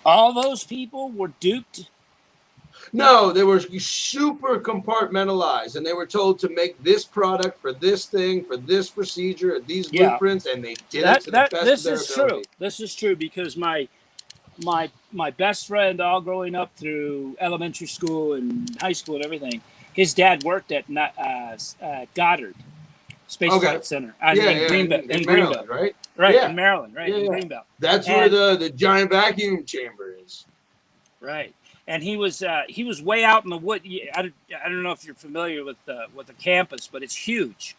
All those people were duped? No, they were super compartmentalized, and they were told to make this product for this thing, for this procedure, these blueprints, and they did it to the best of their ability. This is true because my best friend, all growing up through elementary school and high school and everything, his dad worked at Goddard Space Flight Center in Greenbelt, right? Right, in Maryland, right, in Greenbelt. That's where the giant vacuum chamber is. Right, and he was way out in the wood. I don't know if you're familiar with the campus, but it's huge.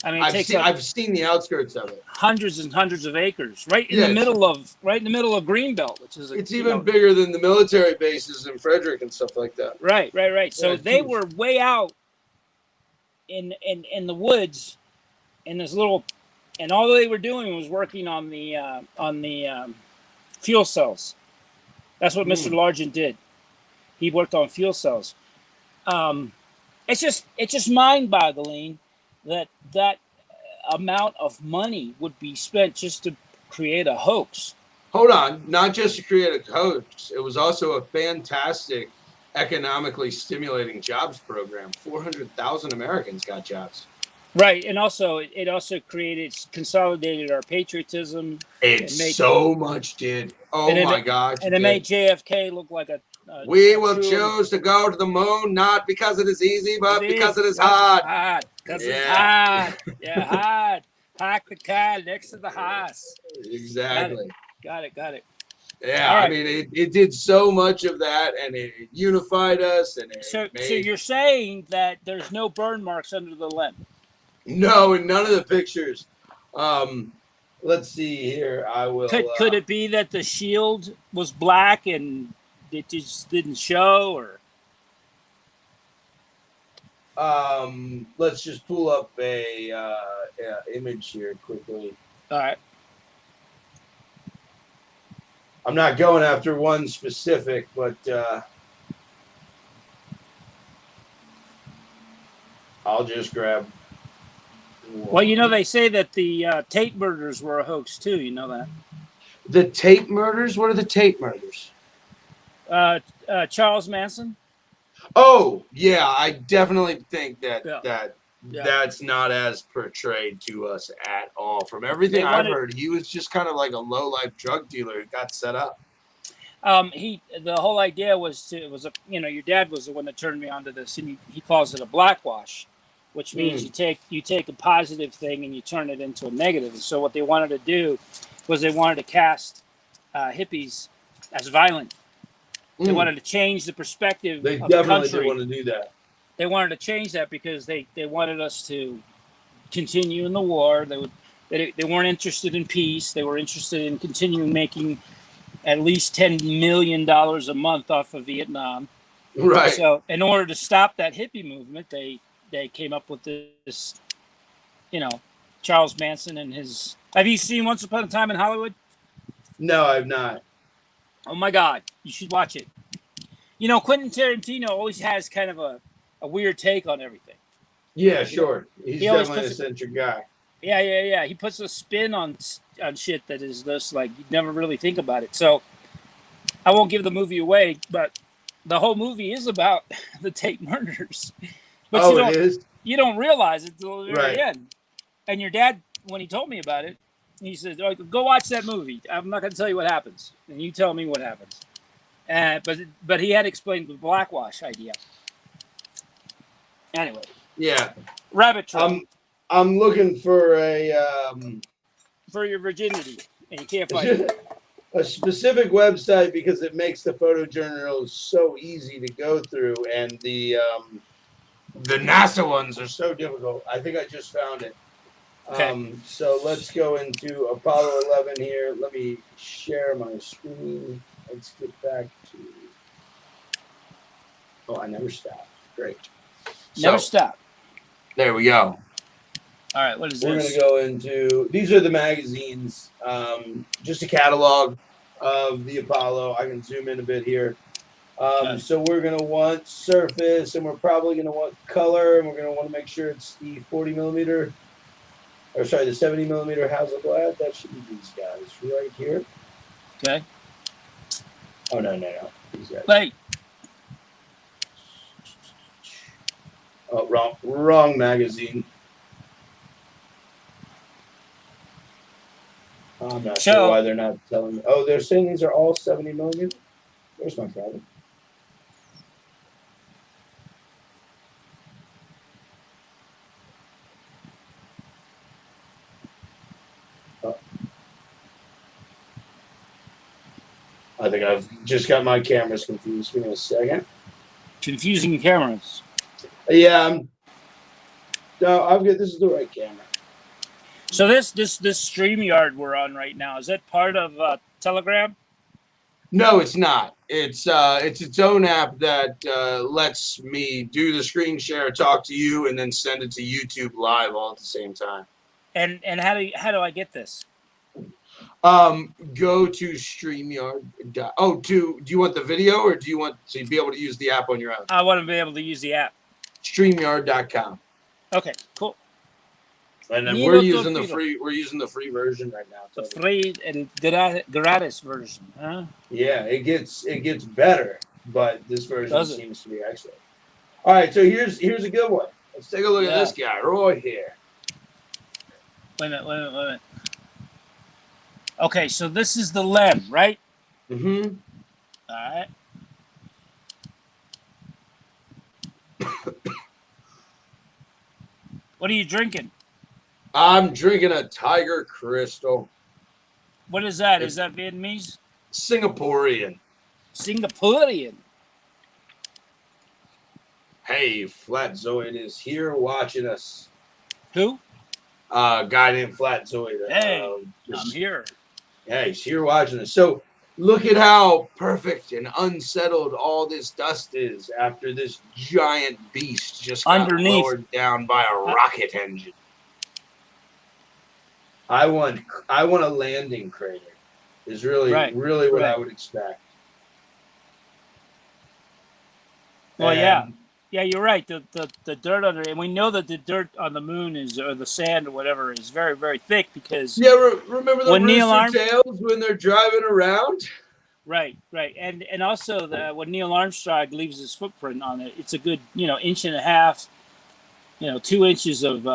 I mean, I've seen the outskirts of it. Hundreds and hundreds of acres, right in the middle of Greenbelt, which is it's even bigger than the military bases in Frederick and stuff like that. Right. So they were way out in the woods, in this little, and all they were doing was working on the fuel cells. That's what Mr. Largent did. He worked on fuel cells. It's just mind-boggling that amount of money would be spent just to create a hoax. Hold on, not just to create a hoax. It was also a fantastic economically stimulating jobs program. 400,000 Americans got jobs. Right, and also it also consolidated our patriotism. So much did. Oh my gosh! And it made JFK look like a. We will choose to go to the moon not because it is easy, but because it is hard. Because it's hard. Yeah, hard. Park the car next to the house. Exactly. Got it. Yeah, right. I mean, it did so much of that, and it unified us. And so you're saying that there's no burn marks under the lem? No, in none of the pictures. let's see here. I will. Could it be that the shield was black and it just didn't show, or? Let's just pull up a image here quickly. All right. I'm not going after one specific, but I'll just grab one. Well, you know, they say that the Tate murders were a hoax too. You know that? The Tate murders? What are the Tate murders? Charles Manson. Oh, yeah, I definitely think that Yeah. that's not as portrayed to us at all. From everything I've heard, he was just kind of like a low-life drug dealer who got set up. The whole idea was your dad was the one that turned me onto this, and he calls it a blackwash, which means you take a positive thing and you turn it into a negative. And so what they wanted to do was they wanted to cast hippies as violent. They wanted to change the perspective of the country. They definitely did want to do that. They wanted to change that because they wanted us to continue in the war. They weren't interested in peace. They were interested in continuing making at least $10 million a month off of Vietnam. Right. So in order to stop that hippie movement, they came up with this, Charles Manson and his... Have you seen Once Upon a Time in Hollywood? No, I've not. Oh my God, you should watch it. Quentin Tarantino always has kind of a weird take on everything. Yeah, sure. He's definitely an eccentric guy. Yeah. He puts a spin on shit that is just like you'd never really think about it. So I won't give the movie away, but the whole movie is about the Tate murders. But it is? You don't realize it until the very end. And your dad, when he told me about it, he said, "Oh, go watch that movie. I'm not going to tell you what happens, and you tell me what happens." But he had explained the blackwash idea. Anyway. Yeah. Rabbit trail. I'm looking for a for your virginity, and you can't find it. A specific website because it makes the photojournals so easy to go through, and the NASA ones are so difficult. I think I just found it. Okay. So let's go into Apollo 11 here. Let me share my screen. Let's get back to. Oh, I never stopped. Great. Never stop. There we go. All right, what is this? We're going to go into, these are the magazines, just a catalog of the Apollo. I can zoom in a bit here. So we're going to want surface, and we're probably going to want color, and we're going to want to make sure it's the 40 millimeter, or sorry, the 70 millimeter Hasselblad. That should be these guys right here. Okay. Oh, no. These guys. Wait. Oh, wrong magazine. I'm not sure why they're not telling me. Oh, they're saying these are all 70 millimeter? Where's my problem? Oh. I think I've just got my cameras confused. Give me a second. Confusing cameras. Yeah, I've got, this is the right camera. So this StreamYard we're on right now, is that part of Telegram? No, it's not. It's its own app that lets me do the screen share, talk to you, and then send it to YouTube live all at the same time. And how do I get this? Go to StreamYard. Do you want the video, or do you want to be able to use the app on your own? I want to be able to use the app. StreamYard.com. Okay, cool. And then we're using the free version right now. The free and gratis version, huh? Yeah, it gets better, but this version seems to be excellent. All right, so here's a good one. Let's take a look at this guy right here. Wait a minute. Okay, so this is the lem, right? Mm-hmm. All right. What are you drinking? I'm drinking a Tiger Crystal. What is that? Is that Vietnamese? Singaporean. Singaporean. Hey, Flatzoid is here watching us. Who? guy named Flat Zoid. Hey, I'm here. Yeah, he's here watching us. So look at how perfect and unsettled all this dust is after this giant beast just got Underneath. lowered down by a rocket engine. I want a landing crater. Is really what I would expect. Well, yeah, you're right. The dirt under, and we know that the dirt on the moon is, or the sand or whatever, is very, very thick because remember the rooster tails when they're driving around? Right, and also when Neil Armstrong leaves his footprint on it, it's a good inch and a half, 2 inches of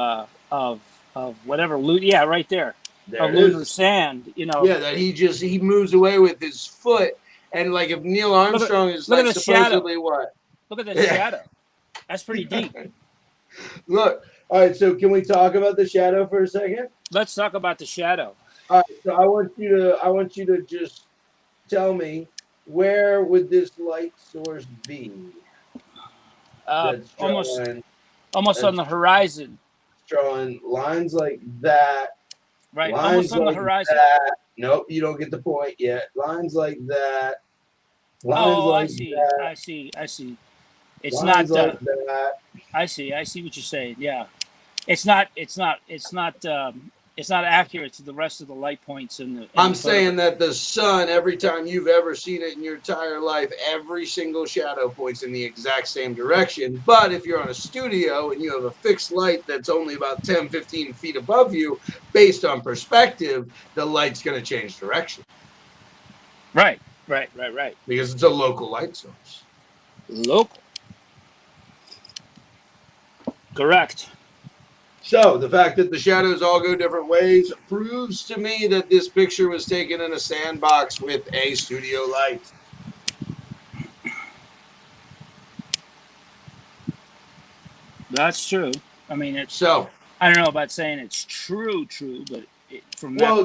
whatever right there of lunar sand. That he moves away with his foot, and like if Neil Armstrong is like supposedly shadow. what? Look at the shadow. That's pretty deep. Look, all right. So can we talk about the shadow for a second? Let's talk about the shadow. All right. So I want you to just tell me, where would this light source be? Almost on the horizon. Drawing lines like that. Right, lines almost on like the horizon. That. Nope, you don't get the point yet. Lines like that. Lines I see. It's lines not. Like that. I see what you're saying. Yeah, it's not accurate to the rest of the light points in the. I'm saying that the sun, every time you've ever seen it in your entire life, every single shadow points in the exact same direction. But if you're on a studio and you have a fixed light that's only about 10, 15 feet above you, based on perspective, the light's going to change direction. Right. Because it's a local light source. Local. Correct. So the fact that the shadows all go different ways proves to me that this picture was taken in a sandbox with a studio light. That's true. I mean, I don't know about saying it's true, but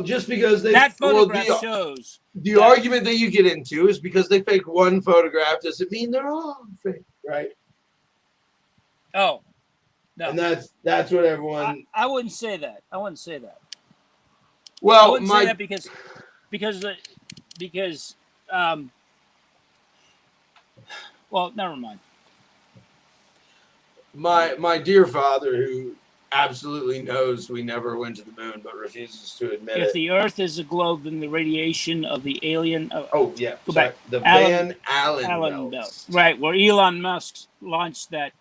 just because that photograph shows the argument that you get into is because they fake one photograph doesn't mean they're all fake, right? Oh. No. And that's what everyone. I wouldn't say that. Well, I wouldn't say that because well, never mind. My dear father, who absolutely knows we never went to the moon but refuses to admit it. If the Earth is a globe, then the radiation of the alien. The Van Allen belt. Right, where Elon Musk launched that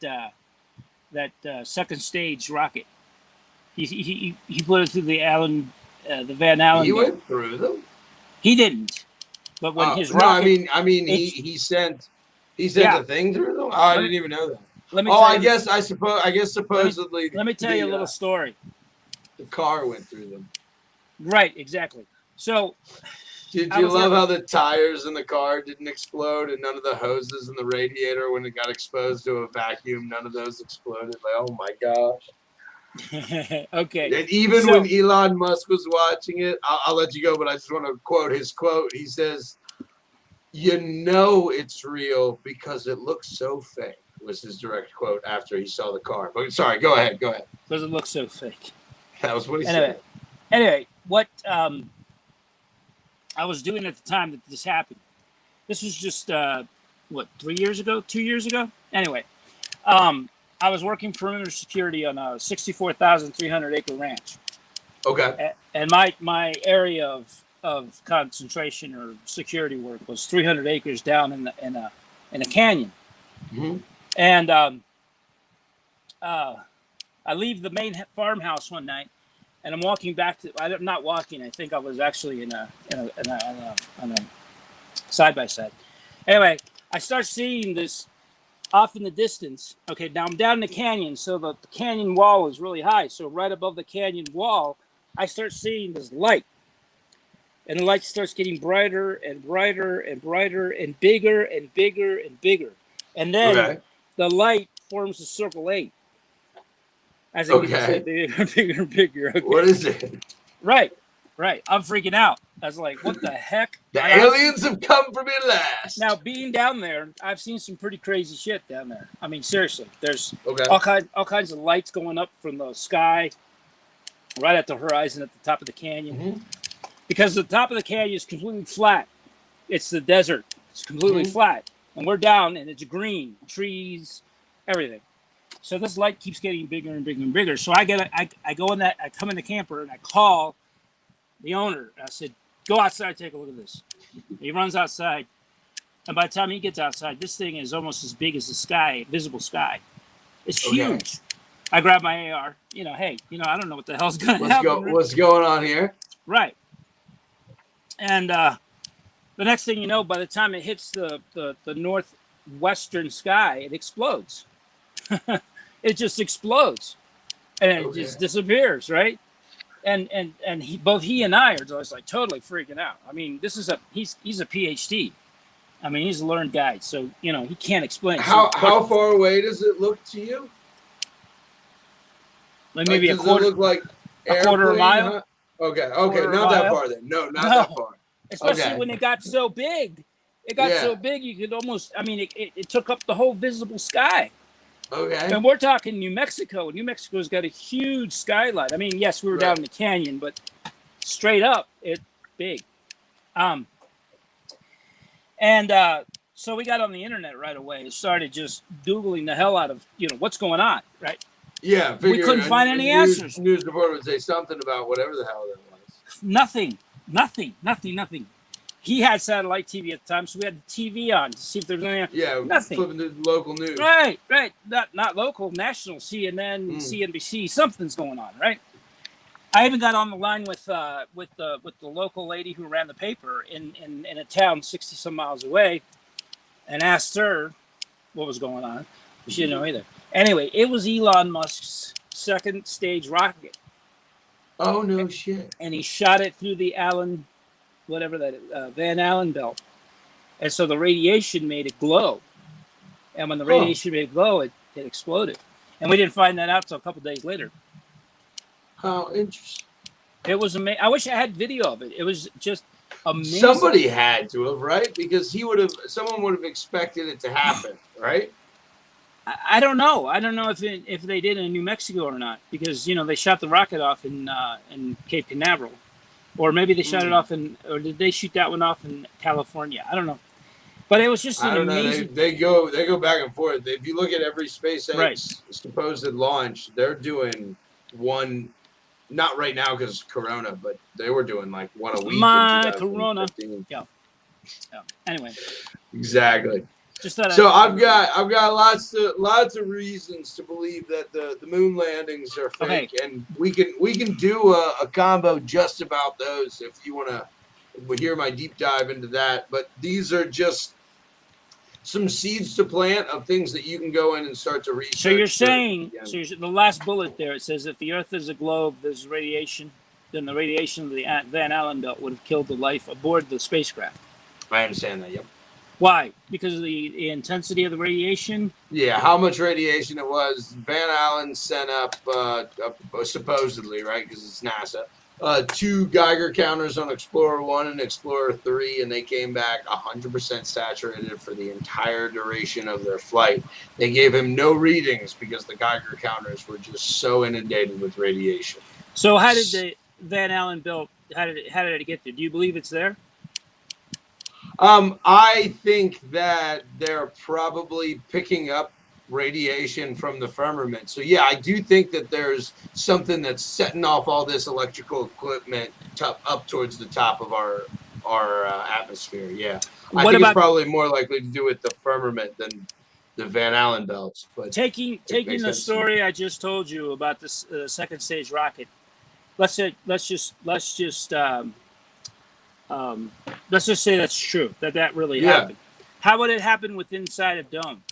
second stage rocket. He put it through the Van Allen. He went through them. He didn't. But when his rocket, he sent a thing through them. Oh, I didn't even know that. I guess supposedly. Let me tell you a little story. The car went through them. Right, exactly. So. Did you love how the tires in the car didn't explode and none of the hoses in the radiator, when it got exposed to a vacuum, none of those exploded? Like, oh my gosh. Okay. And even when Elon Musk was watching it, I'll let you go, but I just want to quote his quote. He says, it's real because it looks so fake, was his direct quote after he saw the car. But sorry, go ahead. Because it looks so fake. That was what he said. Anyway, what I was doing at the time that this happened. This was just 2 years ago. Anyway, I was working perimeter security on a 64,300 acre ranch. Okay. And my area of concentration or security work was 300 acres down in a canyon. Mm-hmm. And I leave the main farmhouse one night. And I'm walking back I'm not walking. I think I was actually in a side by side. Anyway, I start seeing this off in the distance. Okay, now I'm down in the canyon, so the canyon wall is really high. So right above the canyon wall, I start seeing this light, and the light starts getting brighter and brighter and brighter and bigger and bigger and bigger, and then the light forms a circle 8. As it gets bigger and bigger. Okay. What is it? Right. I'm freaking out. I was like, what the heck? The aliens have come for me last. Now, being down there, I've seen some pretty crazy shit down there. I mean, seriously. There's all kinds of lights going up from the sky. right at the horizon at the top of the canyon. Mm-hmm. Because the top of the canyon is completely flat. It's the desert. It's completely Mm-hmm. flat. And we're down and it's green, trees, everything. So this light keeps getting bigger and bigger and bigger. So I go in that, I come in the camper and I call the owner. I said, go outside, take a look at this. He runs outside. And by the time he gets outside, this thing is almost as big as the sky, visible sky. It's huge. I grab my AR. Hey, I don't know what the hell's going to happen. What's going on here? Right. And the next thing you know, by the time it hits the northwestern sky, it explodes. It just explodes. And it just disappears, right? And both he and I are just like totally freaking out. I mean, he's a PhD. I mean, he's a learned guy, so he can't explain. How far away does it look to you? Like maybe does it look like a quarter of a mile? Huh? Okay, not that far then. No, not that far. Especially when it got so big. It got so big you could almost. I mean, it took up the whole visible sky. Okay. And we're talking New Mexico. New Mexico's got a huge skyline. I mean, yes, we were down in the canyon, but straight up, it's big. So we got on the internet right away and started just Googling the hell out of, what's going on, right? Yeah. We couldn't find any answers. News report would say something about whatever the hell that was. Nothing. He had satellite TV at the time, so we had the TV on to see if there was any. Yeah, nothing. Flipping the local news. Right. Not local, national, CNN, CNBC. Something's going on, right? I even got on the line with the local lady who ran the paper in a town 60 some miles away, and asked her what was going on. She didn't know either. Anyway, it was Elon Musk's second stage rocket. Oh no shit! And he shot it through the Van Allen belt, and so the radiation made it glow. And when the radiation made it glow, it exploded. And we didn't find that out till a couple days later. How interesting! It was amazing. I wish I had video of it. It was just amazing. Somebody had to have, right? Because someone would have expected it to happen, right? I don't know. I don't know if they did in New Mexico or not, because they shot the rocket off in Cape Canaveral, or maybe they shot it off or did they shoot that one off in California? I don't know. But it was just an amazing. They go back and forth. If you look at every SpaceX supposed launch, they're doing one. Not right now because Corona, but they were doing like one a week. Corona. Yeah. Anyway. Exactly. Just that. So I've got lots of reasons to believe that the moon landings are fake, and we can do a combo just about those if you want to hear my deep dive into that. But these are just some seeds to plant of things that you can go in and start to research. So you're saying, the last bullet there, it says if the Earth is a globe, there's radiation, then the radiation of the Van Allen belt would have killed the life aboard the spacecraft. I understand that, yep. Why? Because of the intensity of the radiation? Yeah, how much radiation it was. Van Allen sent up, supposedly, right, because it's NASA, 2 Geiger counters on Explorer 1 and Explorer 3, and they came back 100% saturated for the entire duration of their flight. They gave him no readings because the Geiger counters were just so inundated with radiation. So how did the Van Allen belt, how did it get there? Do you believe it's there? I think that they're probably picking up radiation from the firmament. So yeah, I do think that there's something that's setting off all this electrical equipment up towards the top of our atmosphere. Yeah, I think it's probably more likely to do with the firmament than the Van Allen belts. But taking the story I just told you about this second stage rocket, let's just say that's true, that really happened. How would it happen with inside a dome?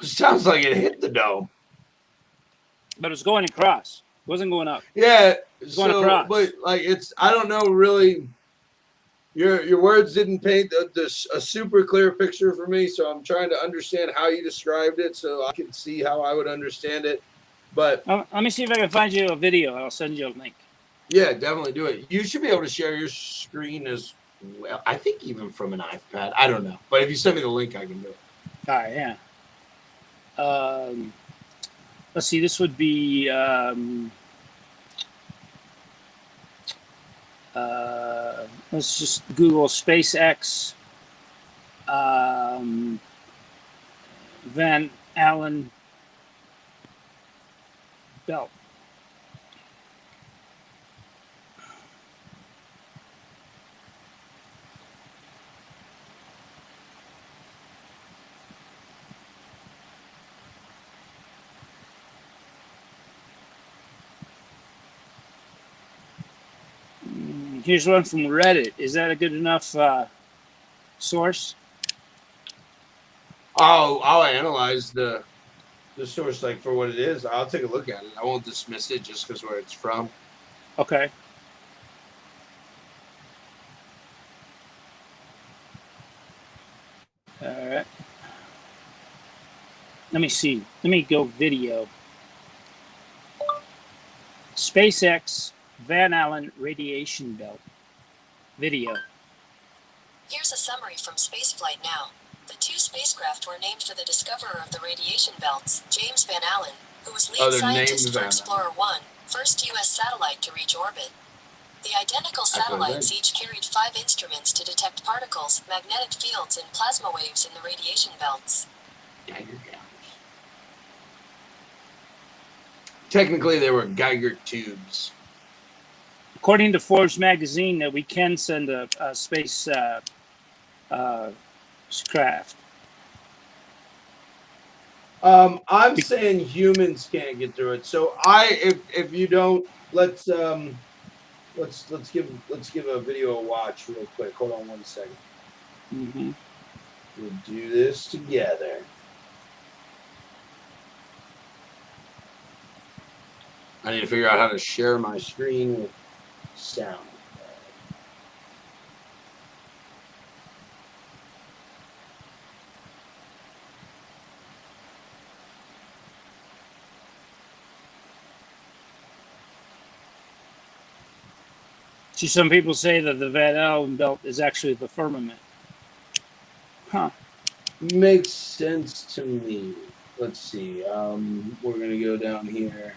It sounds like it hit the dome. But it was going across. It wasn't going up. Yeah. It was going across. But like I don't know really. Your words didn't paint a super clear picture for me, so I'm trying to understand how you described it so I can see how I would understand it. But let me see if I can find you a video. I'll send you a link. Yeah, definitely do it. You should be able to share your screen as well. I think even from an iPad. I don't know. But if you send me the link, I can do it. All right, yeah. Let's see. This would be let's just Google SpaceX Van Allen belt. Here's one from Reddit. Is that a good enough source? I'll analyze the source like for what it is. I'll take a look at it. I won't dismiss it just because where it's from. Okay. All right. Let me see. Let me go video. SpaceX Van Allen radiation belt. Video. Here's a summary from Spaceflight Now. The two spacecraft were named for the discoverer of the radiation belts, James Van Allen, who was lead scientist for Explorer 1, first U.S. satellite to reach orbit. The identical satellites each carried 5 instruments to detect particles, magnetic fields, and plasma waves in the radiation belts. Technically, they were Geiger tubes. According to Forbes magazine, that we can send a space craft. I'm saying humans can't get through it. So if you don't, let's give a video a watch real quick. Hold on 1 second. Mm-hmm. We'll do this together. I need to figure out how to share my screen with sound. See, some people say that the Van Allen belt is actually the firmament. Huh. Makes sense to me. Let's see. We're gonna go down here.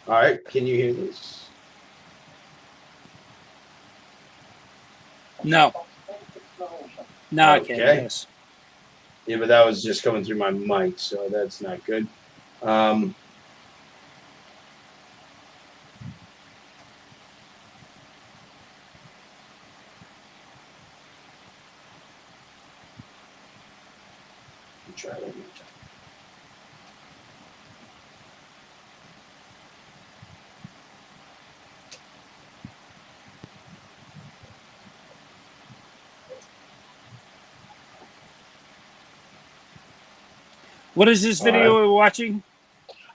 All right. Can you hear this? No. No, I can't. Yes. Yeah, but that was just coming through my mic, so that's not good. Try that one more time. What is this video we're watching?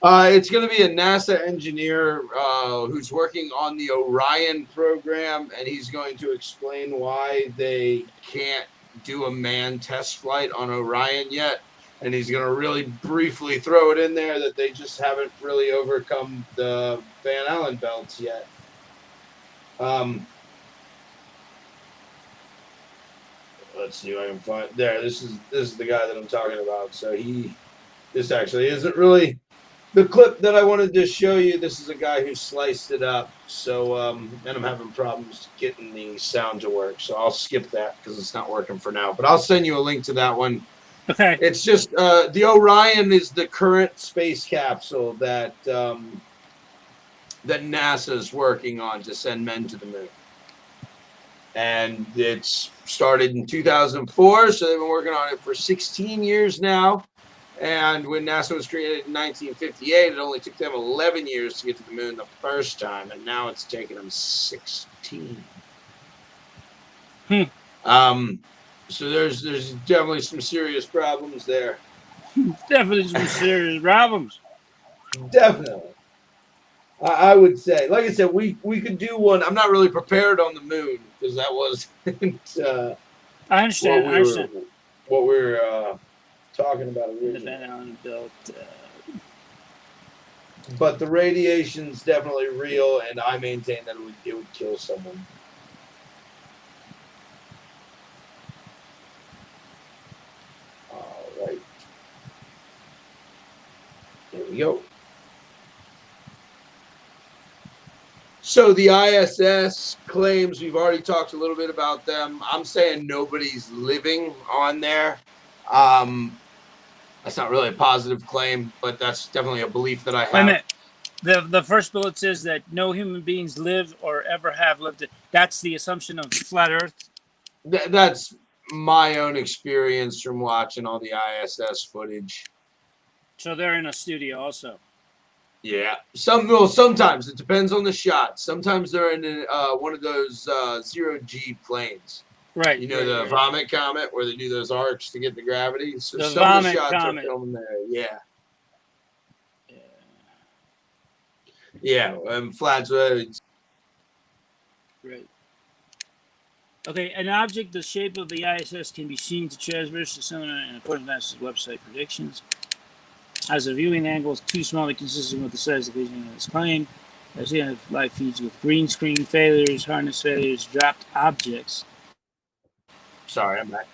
It's going to be a NASA engineer who's working on the Orion program, and he's going to explain why they can't do a manned test flight on Orion yet. And he's going to really briefly throw it in there that they just haven't really overcome the Van Allen belts yet. Let's see if I can find there. This is the guy that I'm talking about. So this actually isn't really the clip that I wanted to show you. This is a guy who sliced it up. So and I'm having problems getting the sound to work. So I'll skip that because it's not working for now. But I'll send you a link to that one. Okay. It's just the Orion is the current space capsule that NASA is working on to send men to the moon. And it's started in 2004, so they've been working on it for 16 years now. And when NASA was created in 1958, it only took them 11 years to get to the moon the first time, and now it's taken them 16. So there's definitely some serious problems there. Definitely some serious problems. Definitely. I would say, like I said, we could do one. I'm not really prepared on the moon because that wasn't I understand. what we were talking about originally. The Van Allen belt. But the radiation's definitely real, and I maintain that it would kill someone. All right. There we we go. So the ISS claims, we've already talked a little bit about them. I'm saying nobody's living on there. That's not really a positive claim, but that's definitely a belief that I have. Wait a minute. The first bullet says that no human beings live or ever have lived. That's the assumption of flat Earth. That's my own experience from watching all the ISS footage. So they're in a studio also. Yeah, sometimes it depends on the shot. Sometimes they're in one of those 0G planes. Right. You know, the vomit comet where they do those arcs to get the gravity. So The some of the vomit shots comet. are filmed there. Yeah. Yeah, flats. Right. Okay, an object the shape of the ISS can be seen to traverse the sun, and according to NASA's website predictions, as a viewing angle is too small to consistent with the size of the vision of its claim. I've seen live feeds with green screen failures, harness failures, dropped objects. Sorry, I'm back.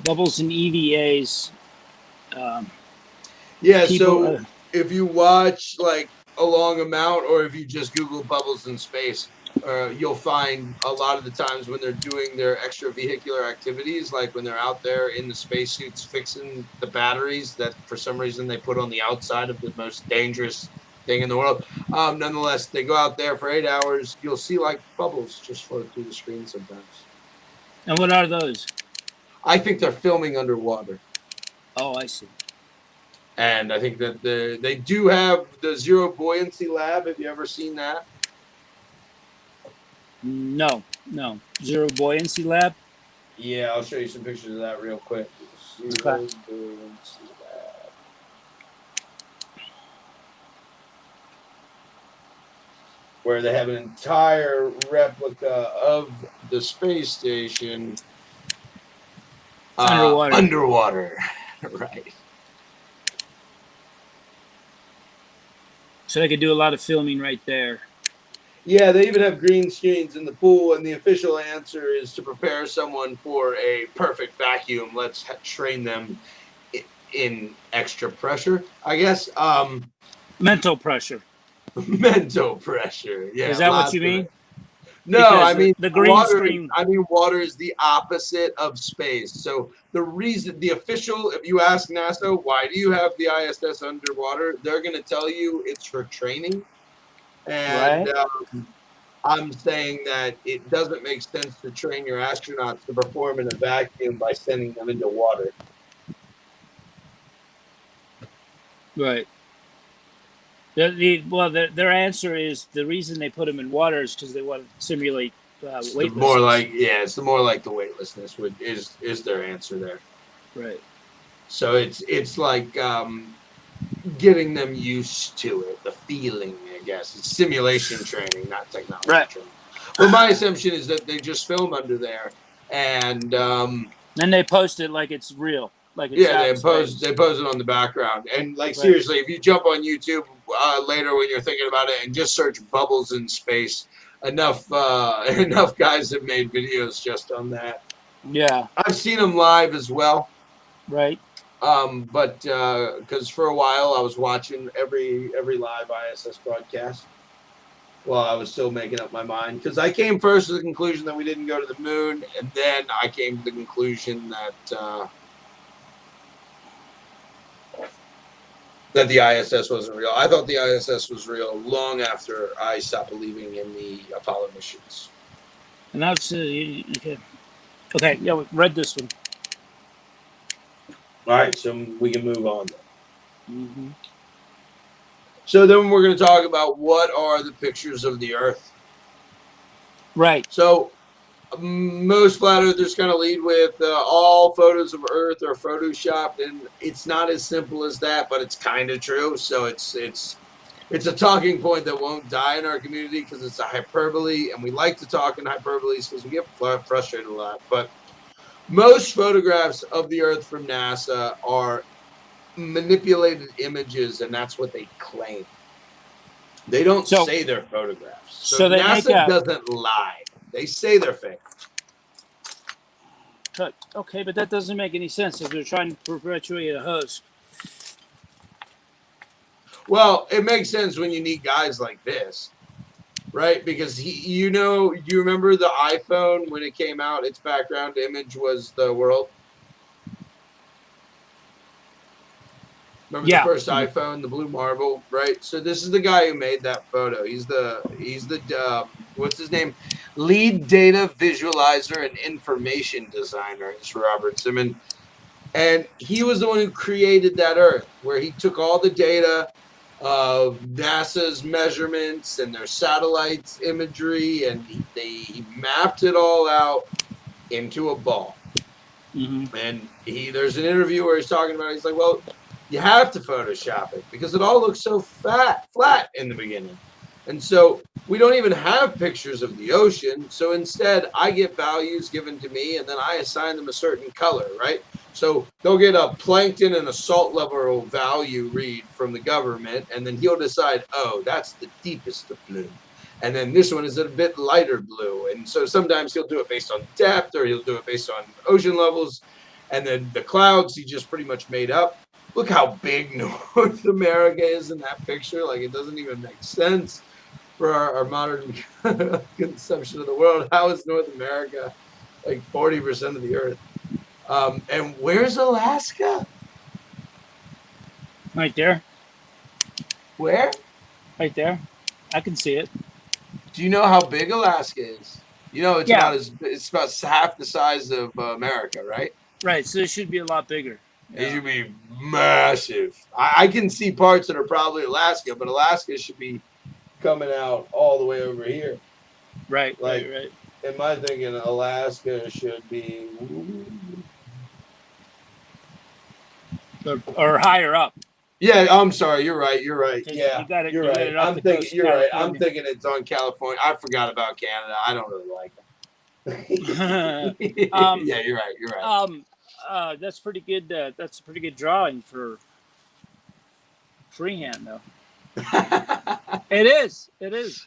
Bubbles and EVAs. Yeah, so if you watch like a long amount, or if you just Google bubbles in space, you'll find a lot of the times when they're doing their extravehicular activities, like when they're out there in the spacesuits fixing the batteries that for some reason they put on the outside of the most dangerous thing in the world. Nonetheless, they go out there for 8 hours. You'll see like bubbles just float through the screen sometimes. And what are those? I think they're filming underwater. Oh, I see. And I think that they do have the Zero Buoyancy Lab. Have you ever seen that? No. Zero Buoyancy Lab? Yeah, I'll show you some pictures of that real quick. Zero Buoyancy Lab. Where they have an entire replica of the space station underwater. Right. So they could do a lot of filming right there. Yeah, they even have green screens in the pool, and the official answer is to prepare someone for a perfect vacuum. Let's train them in extra pressure, I guess. Mental pressure. Mental pressure. Yeah. Is that what you mean? No, because I mean the green water. screen. I mean water is the opposite of space. So the reason, the official, if you ask NASA, why do you have the ISS underwater? They're going to tell you it's for training. And I'm saying that it doesn't make sense to train your astronauts to perform in a vacuum by sending them into water. Right. Their answer is the reason they put them in water is because they want to simulate weightlessness. It's more like the weightlessness is their answer there. Right. So it's like getting them used to it, the feeling, I guess. It's simulation training, not technology training. But my assumption is that they just film under there, and then they post it like it's real. Like it's they pose it on the background. And like seriously, if you jump on YouTube later when you're thinking about it and just search bubbles in space, enough guys have made videos just on that. Yeah. I've seen them live as well. Right. But because for a while I was watching every live ISS broadcast while I was still making up my mind, because I came first to the conclusion that we didn't go to the moon, and then I came to the conclusion that the ISS wasn't real. I thought the ISS was real long after I stopped believing in the Apollo missions. And that's okay. Okay, yeah, we read this one. All right, so we can move on then. Mm-hmm. So then we're going to talk about what are the pictures of the Earth. Right. So most flat earthers kind of lead with all photos of Earth are photoshopped, and it's not as simple as that, but it's kind of true. So it's a talking point that won't die in our community because it's a hyperbole, and we like to talk in hyperboles because we get frustrated a lot. But most photographs of the Earth from NASA are manipulated images, and that's what they claim. They don't say they're photographs. So NASA doesn't lie. They say they're fake. Okay, but that doesn't make any sense if they're trying to perpetuate a hoax. Well, it makes sense when you need guys like this, right? Because you remember the iPhone when it came out, its background image was the world. Remember the first iPhone, the blue marble, right? So this is the guy who made that photo. He's the what's his name? Lead data visualizer and information designer. It's Robert Simon. And he was the one who created that Earth, where he took all the data of NASA's measurements and their satellites imagery, and he mapped it all out into a ball. Mm-hmm. And there's an interview where he's talking about it. He's like, well, you have to Photoshop it because it all looks so flat in the beginning. And so we don't even have pictures of the ocean. So instead, I get values given to me, and then I assign them a certain color, right? So they'll get a plankton and a salt level value read from the government, and then he'll decide, oh, that's the deepest of blue. And then this one is a bit lighter blue. And so sometimes he'll do it based on depth, or he'll do it based on ocean levels. And then the clouds he just pretty much made up. Look how big North America is in that picture. Like, it doesn't even make sense for our modern conception of the world. How is North America like 40% of the earth? And where's Alaska? Right there. Where? Right there. I can see it. Do you know how big Alaska is? You know, it's about half the size of America, right? Right. So it should be a lot bigger. It should be massive. I can see parts that are probably Alaska, but Alaska should be coming out all the way over here. Right, like, right. In my thinking, Alaska should be or higher up. Yeah, I'm sorry. You're right. Yeah, you're right. I'm thinking. You're right. I'm thinking it's on California. I forgot about Canada. I don't really like them. Yeah, you're right. You're right. That's pretty good. That's a pretty good drawing for freehand, though. It is. It is.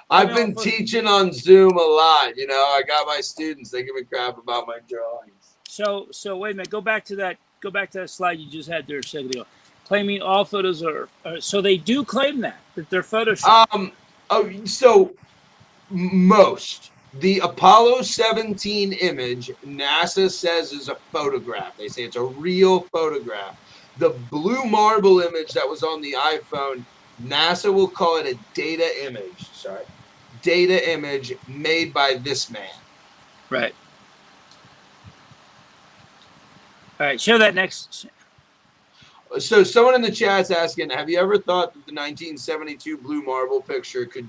I've been teaching on Zoom a lot. You know, I got my students. They give me crap about my drawings. So wait a minute. Go back to that slide you just had there a second ago. Claiming all photos are so they do claim that they're photoshopped. So most. The Apollo 17 image, NASA says is a photograph. They say it's a real photograph. The blue marble image that was on the iPhone, NASA will call it a data image. Data image made by this man. Right. All right, show that next. So someone in the chat's asking, have you ever thought that the 1972 blue marble picture could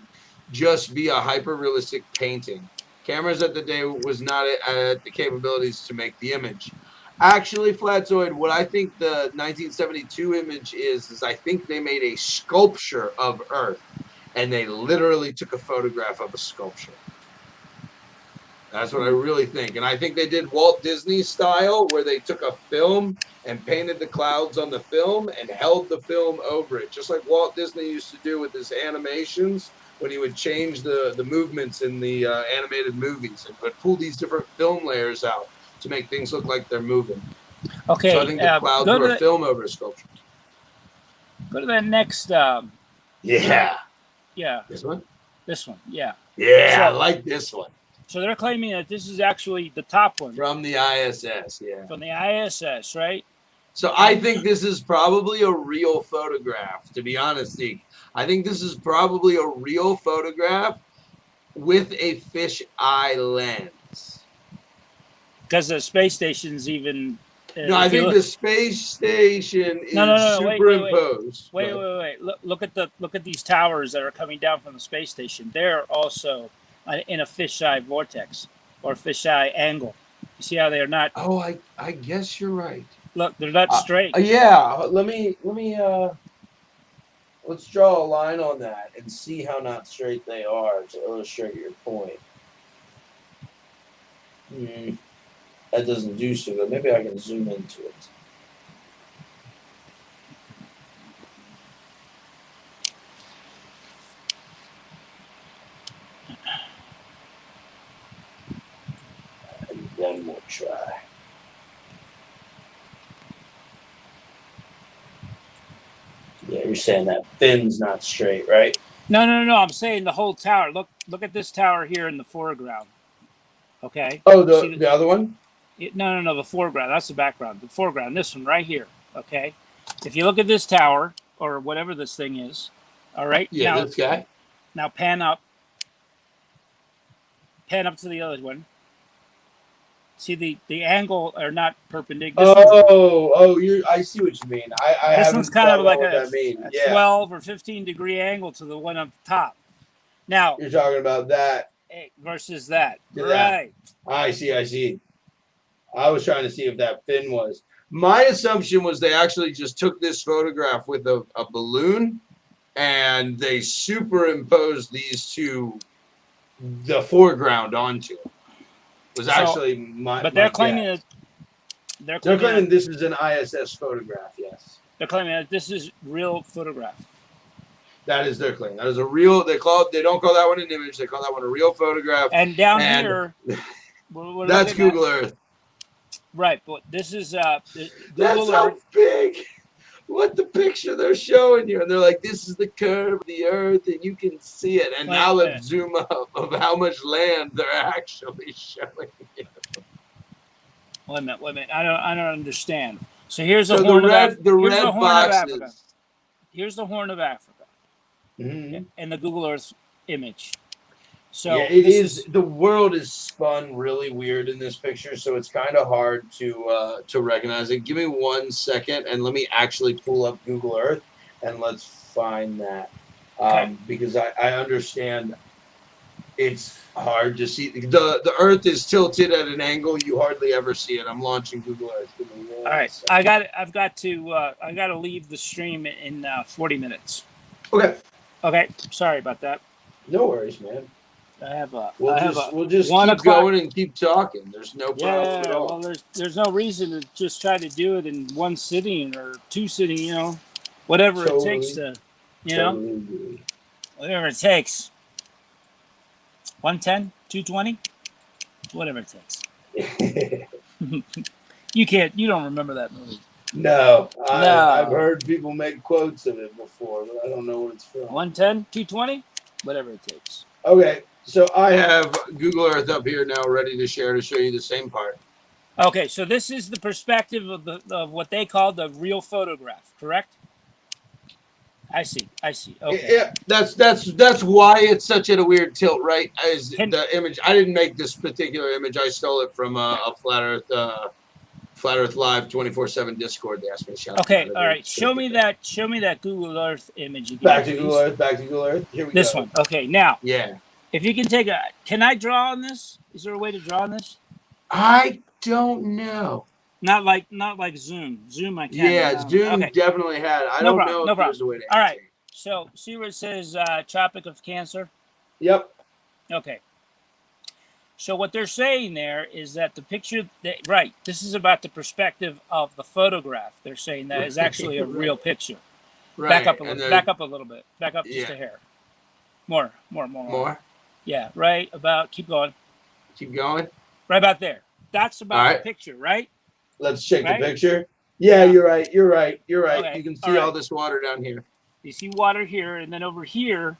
just be a hyper-realistic painting? Cameras at the day was not at the capabilities to make the image. Actually, Flatzoid, what I think the 1972 image is I think they made a sculpture of Earth, and they literally took a photograph of a sculpture. That's what I really think. And I think they did Walt Disney style, where they took a film and painted the clouds on the film and held the film over it, just like Walt Disney used to do with his animations when he would change the movements in the animated movies and would pull these different film layers out to make things look like they're moving. Okay. So I think the clouds were a film over a sculpture. Go to that next. Yeah. This one? This one, yeah. Yeah, so, I like this one. So they're claiming that this is actually the top one. From the ISS, yeah. From the ISS, right? So I think this is probably a real photograph, to be honest, Zeke. I think this is probably a real photograph with a fisheye lens. Because the space station's even... no, I think the space station is superimposed. Wait. Look at these towers that are coming down from the space station. They're also in a fisheye vortex or fisheye angle. You see how they are not? Oh, I guess you're right. Look, they're not straight. Yeah, let me let's draw a line on that and see how not straight they are to illustrate your point. That doesn't do so good. Maybe I can zoom into it. And one more try. You're saying that fin's not straight, right? No. I'm saying the whole tower. Look at this tower here in the foreground. Okay. Oh, the other one? No. The foreground. That's the background. The foreground. This one right here. Okay. If you look at this tower or whatever this thing is, all right. Yeah, now, this guy. Now pan up. Pan up to the other one. See the angle are not perpendicular. I see what you mean. I This haven't one's kind thought of about like what a that means. 12 or 15 degree angle to the one up top. Now You're talking about that versus that. to Right. that. I see. I was trying to see if that fin was. My assumption was they actually just took this photograph with a balloon and they superimposed these two, the foreground onto it. Was actually my. But they're my claiming guess. that They're claiming this is an ISS photograph. Yes. They're claiming that this is real photograph. That is their claim. That is a real. They don't call that one an image. They call that one a real photograph. And down here, we're that's Google Earth. Right, but this is Google That's how Earth. big. What the picture they're showing you, and they're like, "This is the curve of the Earth, and you can see it." And now let's zoom up of how much land they're actually showing you. Wait a minute. I don't understand. So here's the horn red of boxes. Africa. Here's the Horn of Africa, and the Google Earth image. So yeah, it is. The world is spun really weird in this picture, so it's kind of hard to recognize it. Give me 1 second, and let me actually pull up Google Earth, and let's find that. Because I understand it's hard to see. The Earth is tilted at an angle you hardly ever see it. I'm launching Google Earth. All right, second. I've got to leave the stream in 40 minutes. Okay. Okay. Sorry about that. No worries, man. We'll just keep going and keep talking. There's no problem at all. Well, there's no reason to just try to do it in one sitting or two sitting, whatever it takes to, whatever it takes. 110, 220, whatever it takes. You don't remember that movie. No. I've heard people make quotes of it before, but I don't know what it's from. 110, 220, whatever it takes. Okay. So I have Google Earth up here now ready to share to show you the same part. Okay, so this is the perspective of what they call the real photograph, correct? I see. Okay. Yeah, that's why it's such a weird tilt, right? The image. I didn't make this particular image. I stole it from a Flat Earth Live 24/7 Discord. They asked me to shout. Okay, all right. Show me that Google Earth image again. Back to Google Earth. Here we go. This one. Okay, now. Yeah. If you can can I draw on this? Is there a way to draw on this? I don't know. Not like Zoom. Zoom I can. Yeah, Zoom definitely had. I don't know if there's a way to. All right. So see where it says Tropic of Cancer? Yep. Okay. So what they're saying there is that the picture this is about the perspective of the photograph. They're saying that is actually a real picture. Right. Back up a little bit. Back up just a hair. More. Yeah, right about. Keep going. Right about there. That's about the picture, right? Let's check the picture. Yeah, you're right. Okay. You can see all this water down here. You see water here, and then over here,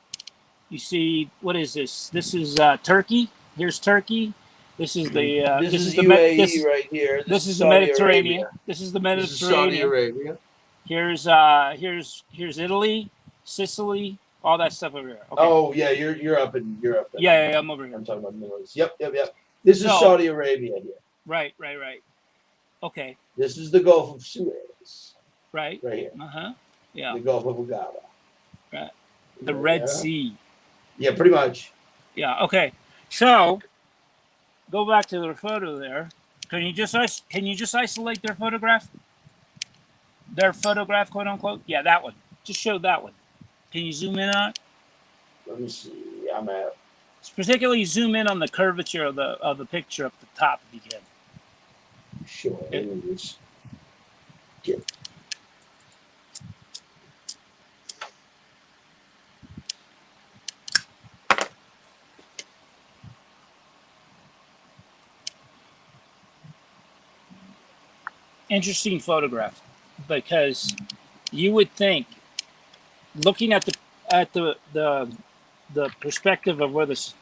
you see, what is this? This is Turkey. Here's Turkey. This is the this is the UAE right here. This is the Mediterranean. Arabia. This is the Mediterranean. This is Saudi Arabia. Here's Italy, Sicily, all that stuff over here. Okay. Oh yeah, you're up in Europe. Yeah, I'm over here. I'm talking about the Middle East. Yep. This is Saudi Arabia here. Right. Okay. This is the Gulf of Suez. Right. Right here. Yeah. The Gulf of Uganda. Right. The Red Sea. Yeah, pretty much. Yeah. Okay. So, go back to their photo there. Can you just isolate their photograph? Their photograph, quote unquote. Yeah, that one. Just show that one. Can you zoom in on it? Let me see. I'm at. Particularly zoom in on the curvature of the picture up the top if you can. Sure. Let me just get. Interesting photograph, because you would think looking at the perspective of where this.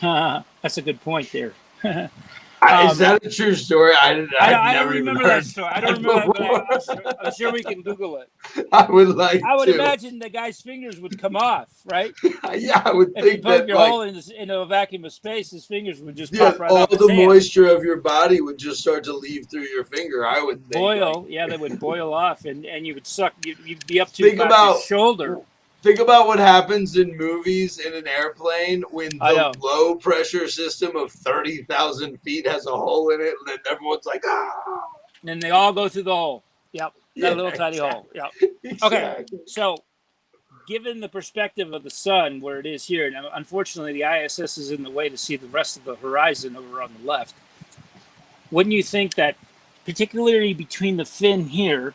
That's a good point there. Is that a true story? I don't never remember even that heard story. I don't remember that, but I'm sure we can Google it. I would like I would to. imagine the guy's fingers would come off, right? Yeah, I would If you think poke that your like hole into a vacuum of space, his fingers would just yeah, pop right all off his the hand. moisture of your body would just start to leave through your finger. I would think. Boil, Like, yeah, they would boil off, and you would suck. You'd be up to think about your about shoulder. think about what happens in movies in an airplane when I the know. low pressure system of 30,000 feet has a hole in it, and everyone's like, ah. And they all go through the hole. Yep, that little tiny hole. Yep. Okay, Exactly. so given the perspective of the sun where it is here, now unfortunately the ISS is in the way to see the rest of the horizon over on the left. Wouldn't you think that, particularly between the fin here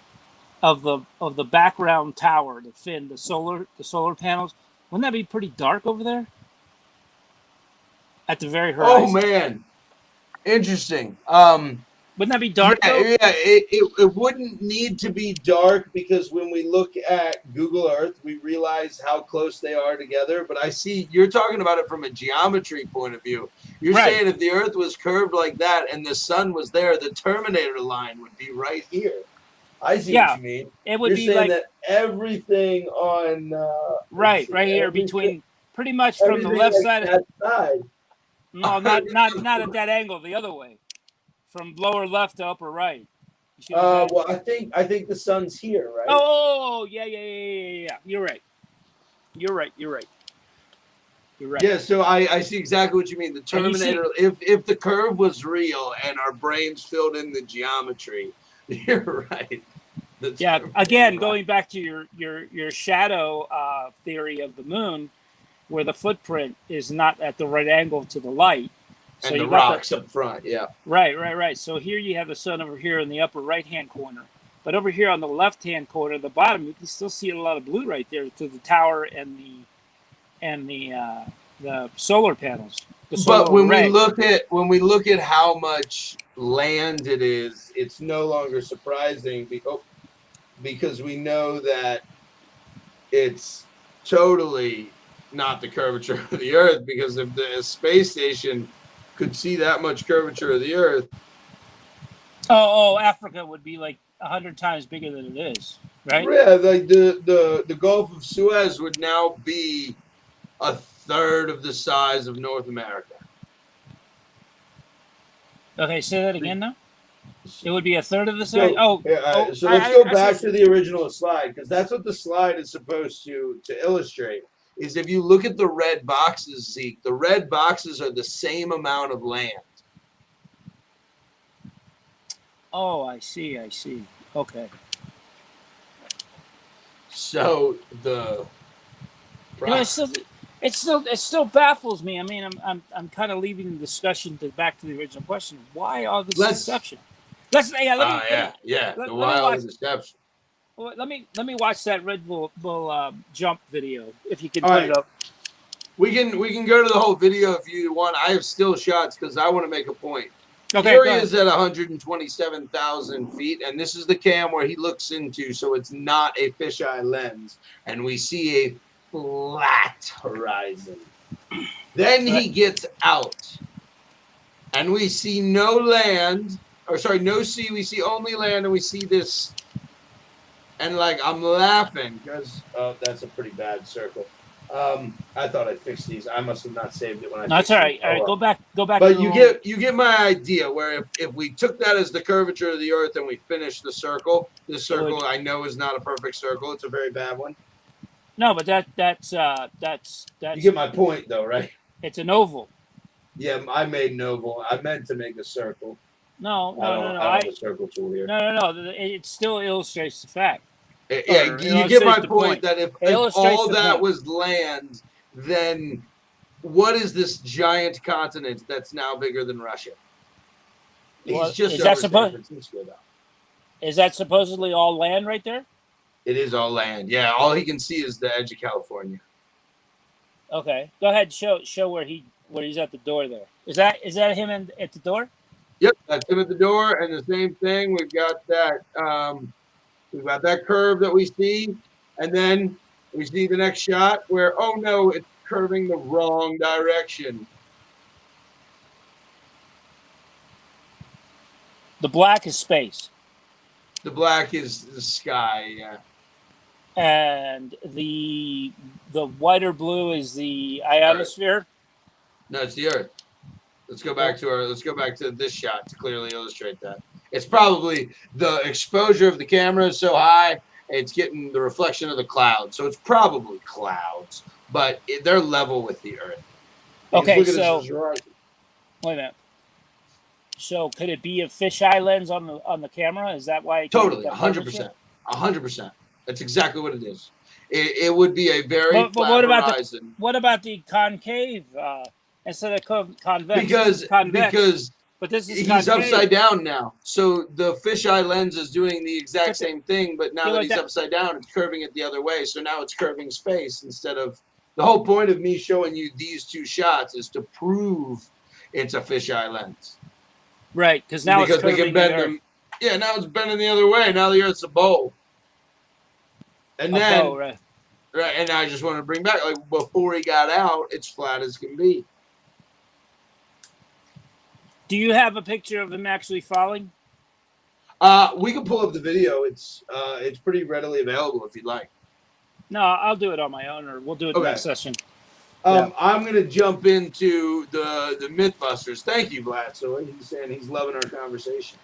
of the background tower, the fin, the solar panels, wouldn't that be pretty dark over there at the very Oh horizon? man, interesting. Wouldn't that be dark Yeah, though? yeah. It wouldn't need to be dark because when we look at Google Earth, we realize how close they are together. But I see you're talking about it from a geometry point of view. You're Right. saying if the Earth was curved like that and the sun was there, the Terminator line would be right here. I see Yeah, what you mean. it would You're be saying like that everything on right here between pretty much from the everything left like side. that side. No, not at that angle. The other way, from lower left to upper right. You see what I'm saying? Well, I think the sun's here, right? Oh, yeah. You're right. Yeah, so I see exactly what you mean. The Terminator, if the curve was real and our brains filled in the geometry, you're right. Yeah, again, going back to your shadow theory of the moon, where the footprint is not at the right angle to the light. So and you the got rocks up front, yeah. Right. So here you have the sun over here in the upper right-hand corner. But over here on the left-hand corner, the bottom, you can still see a lot of blue right there to the tower and the solar panels. But when we look at how much land it is, it's no longer surprising because we know that it's totally not the curvature of the Earth. Because if the space station could see that much curvature of the Earth, Africa would be like 100 times bigger than it is, right? Yeah, like the Gulf of Suez would now be a third of the size of North America. Okay, say that again now. It would be a third of the size. So let's go back to the original slide, because that's what the slide is supposed to illustrate. Is if you look at the red boxes, Zeke, the red boxes are the same amount of land. Oh, I see. Okay. So it still baffles me. I mean, I'm kind of leaving the discussion back to the original question. Why all this deception? Let me watch that Red Bull jump video if you can put it up. We can go to the whole video if you want. I have still shots because I want to make a point. Okay, Here he is at 127,000 feet, and this is the cam where he looks into, so it's not a fisheye lens, and we see a flat horizon. Then he gets out, and we see no sea. We see only land, and we see this, and like I'm laughing because that's a pretty bad circle. I thought I fixed these. I must have not saved it when I. That's all right. All right, go back. But you get my idea. Where if we took that as the curvature of the Earth and we finished the circle, this circle I know is not a perfect circle. It's a very bad one. No, but that's. You get my point, though, right? It's an oval. Yeah, I made an oval. I meant to make a circle. No. I have a circle tool here. No. It still illustrates the fact. Yeah, you get my point that if all that was land, then what is this giant continent that's now bigger than Russia? Well, He's just over San Francisco, though. Is that supposedly all land right there? It is all land. Yeah, all he can see is the edge of California. Okay, go ahead. Show where he's at the door there. Is that him at the door? Yep, that's him at the door, and the same thing. We've got that. We've got that curve that we see, and then we see the next shot where, oh no, it's curving the wrong direction. The black is space. The black is the sky, yeah. And the white or blue is the ionosphere. No, it's the Earth. Let's go back to this shot to clearly illustrate that. It's probably the exposure of the camera is so high, it's getting the reflection of the clouds. So it's probably clouds, but they're level with the Earth. Okay, so wait a minute. So could it be a fisheye lens on the camera? Is that why? Totally, 100%, 100%. That's exactly what it is. It would be a very flat horizon. What about the concave instead of convex? Because but this is he's concave. upside down now. So the fisheye lens is doing the exact same thing, but now that he's upside down, it's curving it the other way. So now it's curving space instead of. The whole point of me showing you these two shots is to prove it's a fisheye lens. Right, because now it's curving we can bend them. Yeah, now it's bending the other way. Now the Earth's a bowl. And then, right, and I just want to bring back, like, before he got out, it's flat as can be. Do you have a picture of him actually falling? We can pull up the video. It's pretty readily available if you'd like. No, I'll do it on my own, or we'll do it next session. I'm going to jump into the Mythbusters. Thank you, Vlad. So he's saying he's loving our conversation.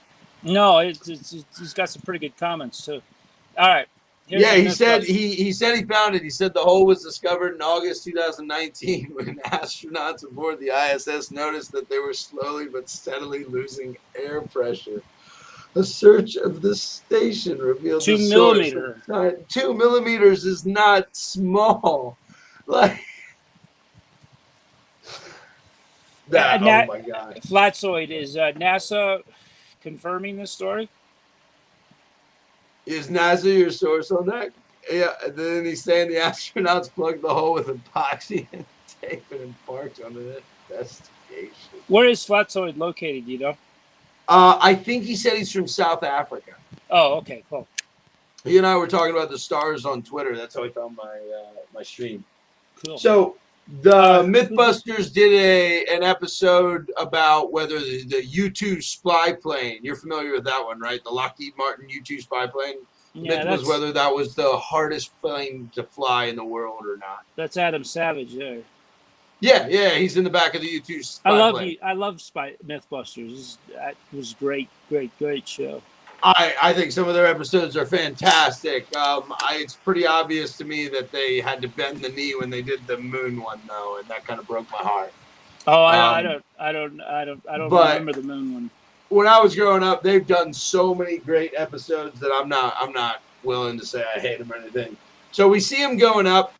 No, he's got some pretty good comments too. All right. He said he found it. He said the hole was discovered in August 2019 when astronauts aboard the ISS noticed that they were slowly but steadily losing air pressure. A search of the station revealed 2 millimeters. 2 millimeters is not small. Like that. Oh my God. Flatzoid, is NASA confirming this story? Is NASA your source on that? Yeah. And then he's saying the astronauts plugged the hole with epoxy and tape and embarked on an investigation. Where is Flatzoid located? Do you know? I think he said he's from South Africa. Oh, okay, cool. He and I were talking about the stars on Twitter. That's how I found my stream. Cool. So the Mythbusters did an episode about whether the U-2 spy plane. You're familiar with that one, right? The Lockheed Martin U-2 spy plane. Yeah, Myth was whether that was the hardest plane to fly in the world or not. That's Adam Savage there. Yeah, he's in the back of the U-2 spy plane. I love Mythbusters. It was great show. I think some of their episodes are fantastic. It's pretty obvious to me that they had to bend the knee when they did the moon one, though, and that kind of broke my heart. Oh, I don't remember the moon one. When I was growing up, they've done so many great episodes that I'm not willing to say I hate them or anything. So we see him going up.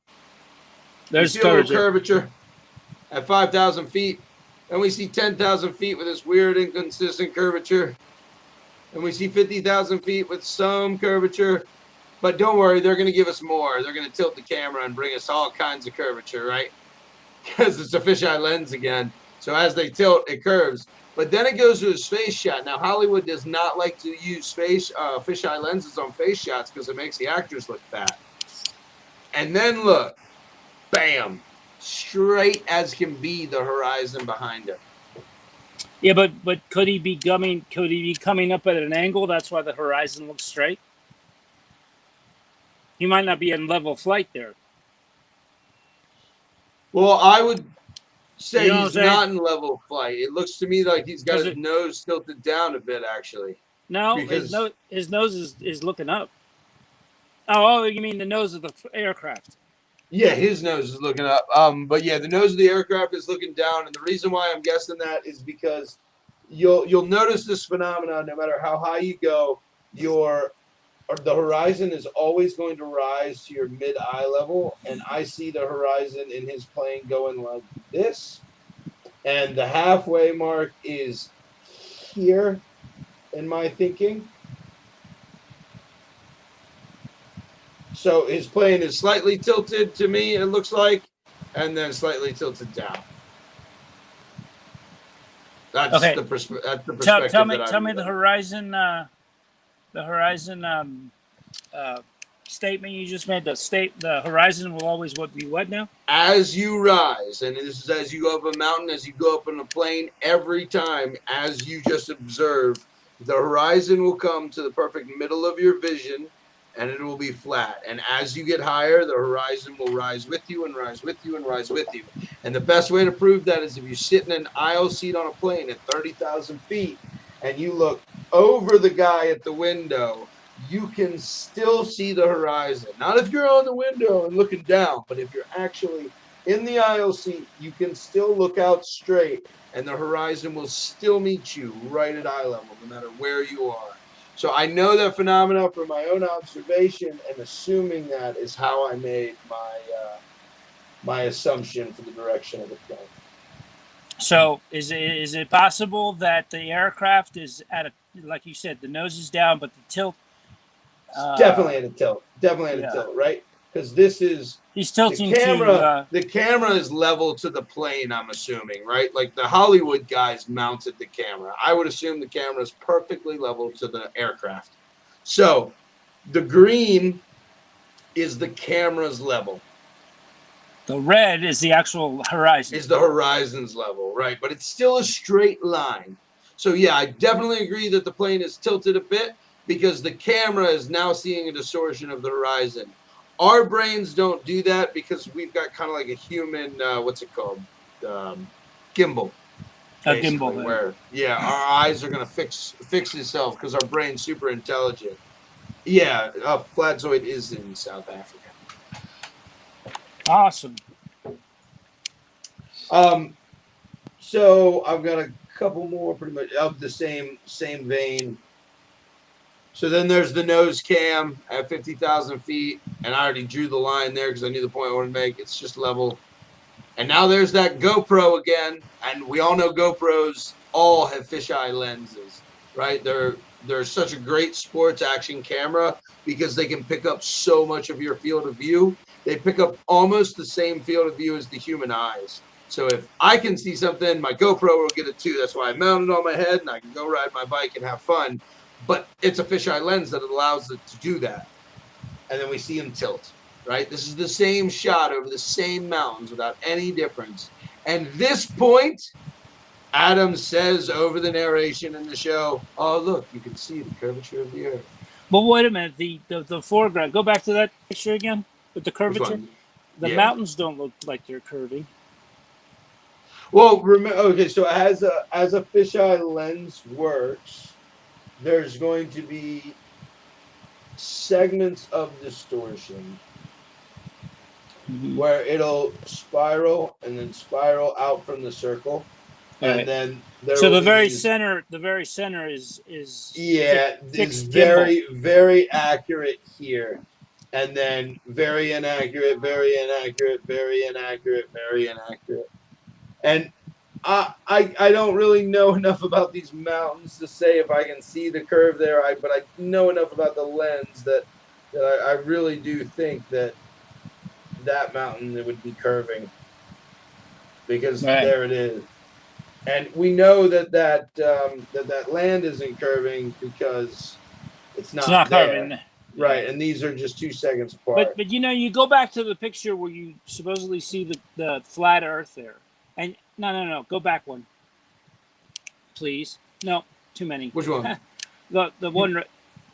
There's a little curvature at 5,000 feet, and we see 10,000 feet with this weird inconsistent curvature. And we see 50,000 feet with some curvature. But don't worry, they're going to give us more. They're going to tilt the camera and bring us all kinds of curvature, right? Because it's a fisheye lens again. So as they tilt, it curves. But then it goes to a space shot. Now, Hollywood does not like to use fisheye lenses on face shots because it makes the actors look fat. And then look, bam, straight as can be the horizon behind him. Yeah, but could he be coming up at an angle? That's why the horizon looks straight. He might not be in level flight there. Well, I would say he's not in level flight. It looks to me like he's got his nose tilted down a bit, actually. No, his nose is looking up. Oh, you mean the nose of the aircraft? Yeah, his nose is looking up. But yeah, the nose of the aircraft is looking down, and the reason why I'm guessing that is because you'll notice this phenomenon. No matter how high you go, the horizon is always going to rise to your mid-eye level, and I see the horizon in his plane going like this, and the halfway mark is here in my thinking. So his plane is slightly tilted to me, it looks like, and then slightly tilted down. That's Okay. the perspective Tell me that I the horizon statement you just made. The horizon will always be what now? As you rise, and this is as you go up a mountain, as you go up on a plane, every time as you just observe, the horizon will come to the perfect middle of your vision and it will be flat. And as you get higher, the horizon will rise with you and rise with you and rise with you. And the best way to prove that is if you sit in an aisle seat on a plane at 30,000 feet and you look over the guy at the window, you can still see the horizon. Not if you're on the window and looking down, but if you're actually in the aisle seat, you can still look out straight and the horizon will still meet you right at eye level, no matter where you are. So I know that phenomena from my own observation, and assuming that is how I made my assumption for the direction of the plane. So is it possible that the aircraft is at a, like you said, the nose is down, but the tilt? Definitely at a tilt. Definitely at a tilt, right? Because this is he's tilting the camera. to. The camera is level to the plane. I'm assuming, right? Like the Hollywood guys mounted the camera. I would assume the camera is perfectly level to the aircraft. So the green is the camera's level. The red is the actual horizon. Is the horizon's level, right? But it's still a straight line. So yeah, I definitely agree that the plane is tilted a bit because the camera is now seeing a distortion of the horizon. Our brains don't do that because we've got kind of like a human, what's it called? Gimbal. A gimbal. Where, yeah, our eyes are going to fix itself because our brain's super intelligent. Yeah, Flatzoid is in South Africa. Awesome. So I've got a couple more pretty much of the same vein. So then there's the nose cam at 50,000 feet, and I already drew the line there because I knew the point I wanted to make. It's just level. And now there's that GoPro again, and we all know GoPros all have fisheye lenses, right? They're such a great sports action camera because they can pick up so much of your field of view. They pick up almost the same field of view as the human eyes. So if I can see something, my GoPro will get it too. That's why I mount it on my head and I can go ride my bike and have fun. But it's a fisheye lens that allows it to do that. And then we see him tilt, right? This is the same shot over the same mountains without any difference. And this point, Adam says over the narration in the show, oh, look, you can see the curvature of the earth. But wait a minute, the foreground, go back to that picture again with the curvature. The mountains don't look like they're curving. Well, remember, okay, so as a fisheye lens works, there's going to be segments of distortion where it'll spiral and then spiral out from the circle, and then so the very center is is very very accurate here, and then very inaccurate, very inaccurate, very inaccurate, very inaccurate. And I don't really know enough about these mountains to say if I can see the curve there. But I know enough about the lens that I really do think that mountain it would be curving because there it is. And we know that land isn't curving because it's not there. Curving. Right, and these are just 2 seconds apart. But you go back to the picture where you supposedly see the flat Earth there. And no, go back one, please. No, too many. Which one? the one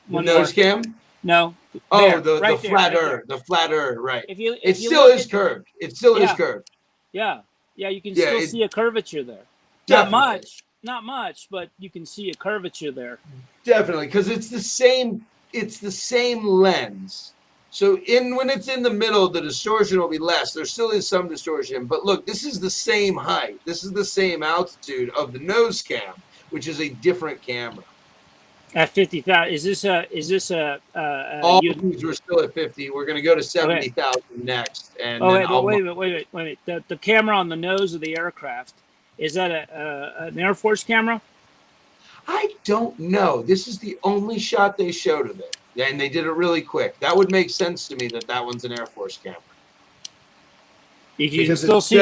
nose cam. No. Oh, the flat Earth, the flat Earth, right? It still is curved. It still is curved. Yeah, you can still see a curvature there. Definitely. Not much, but you can see a curvature there. Definitely, because it's the same. It's the same lens. So when it's in the middle, the distortion will be less. There still is some distortion, but look, this is the same height. This is the same altitude of the nose cam, which is a different camera. At 50,000, is this a? All these were still at 50. We're going to go to 70,000 next. And wait a minute. The camera on the nose of the aircraft, is that an Air Force camera? I don't know. This is the only shot they showed of it. And they did it really quick. That would make sense to me that one's an Air Force camera. You can still see.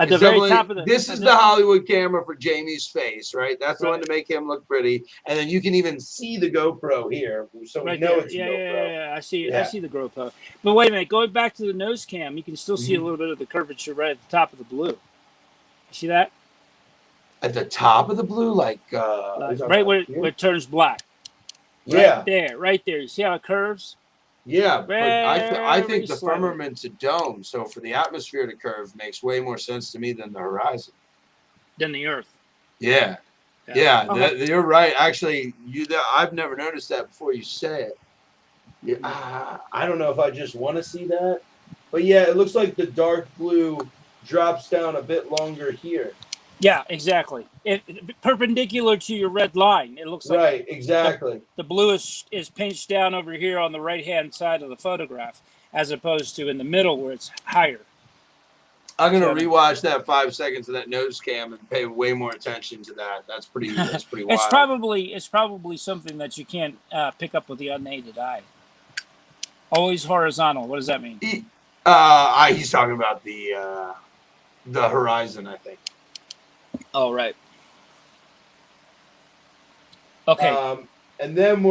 At the very top of the. This is the Hollywood camera for Jamie's face, right? That's the one to make him look pretty. And then you can even see the GoPro here, so we know it's a GoPro. Yeah. I see the GoPro. But wait a minute, going back to the nose cam, you can still see a little bit of the curvature right at the top of the blue. You see that? At the top of the blue, right where it turns black. Yeah. Right there. You see how it curves? Yeah, but I think the slightly. firmament's a dome, so for the atmosphere to curve makes way more sense to me than the horizon. Than the Earth. Yeah. You're right. Actually, I've never noticed that before you say it. Yeah, I don't know if I just want to see that, but yeah, it looks like the dark blue drops down a bit longer here. Yeah, exactly. Perpendicular to your red line. It looks like right. Exactly. The blue is pinched down over here on the right-hand side of the photograph, as opposed to in the middle where it's higher. I'm gonna rewatch that 5 seconds of that nose cam and pay way more attention to that. That's pretty wild. It's probably something that you can't pick up with the unaided eye. Always horizontal. What does that mean? He's talking about the horizon, I think. Oh, right. Okay. And then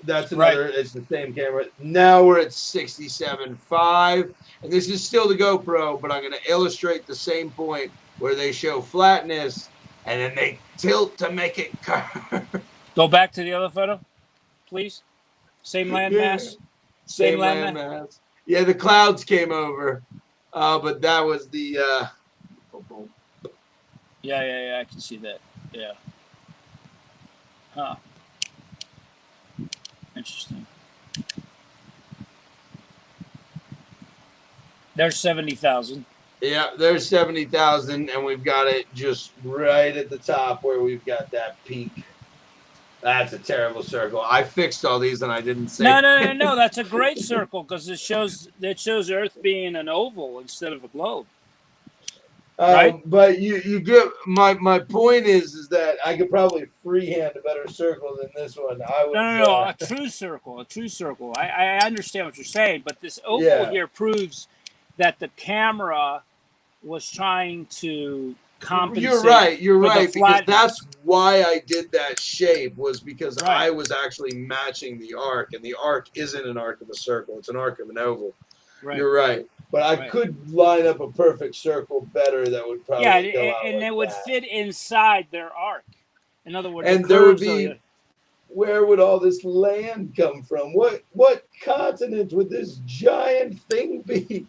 that's another, it's the same camera. Now we're at 67.5, and this is still the GoPro, but I'm going to illustrate the same point where they show flatness, and then they tilt to make it curve. Go back to the other photo, please. Same landmass. Same landmass. Yeah, the clouds came over, but that was the... Yeah, I can see that. Yeah. Huh. Interesting. There's 70,000. Yeah, there's 70,000, and we've got it just right at the top where we've got that peak. That's a terrible circle. I fixed all these, and I didn't say. No. That's a great circle because it shows Earth being an oval instead of a globe. Right? But you get my point is that I could probably freehand a better circle than this one. No, a true circle. I understand what you're saying, but this oval here proves that the camera was trying to compensate. You're right, because that's why I did that shape, was because I was actually matching the arc, and the arc isn't an arc of a circle, it's an arc of an oval. Right. You're right. But I could line up a perfect circle better that would probably go out and like it would fit inside their arc. In other words, and there would be, where would all this land come from? What continent would this giant thing be?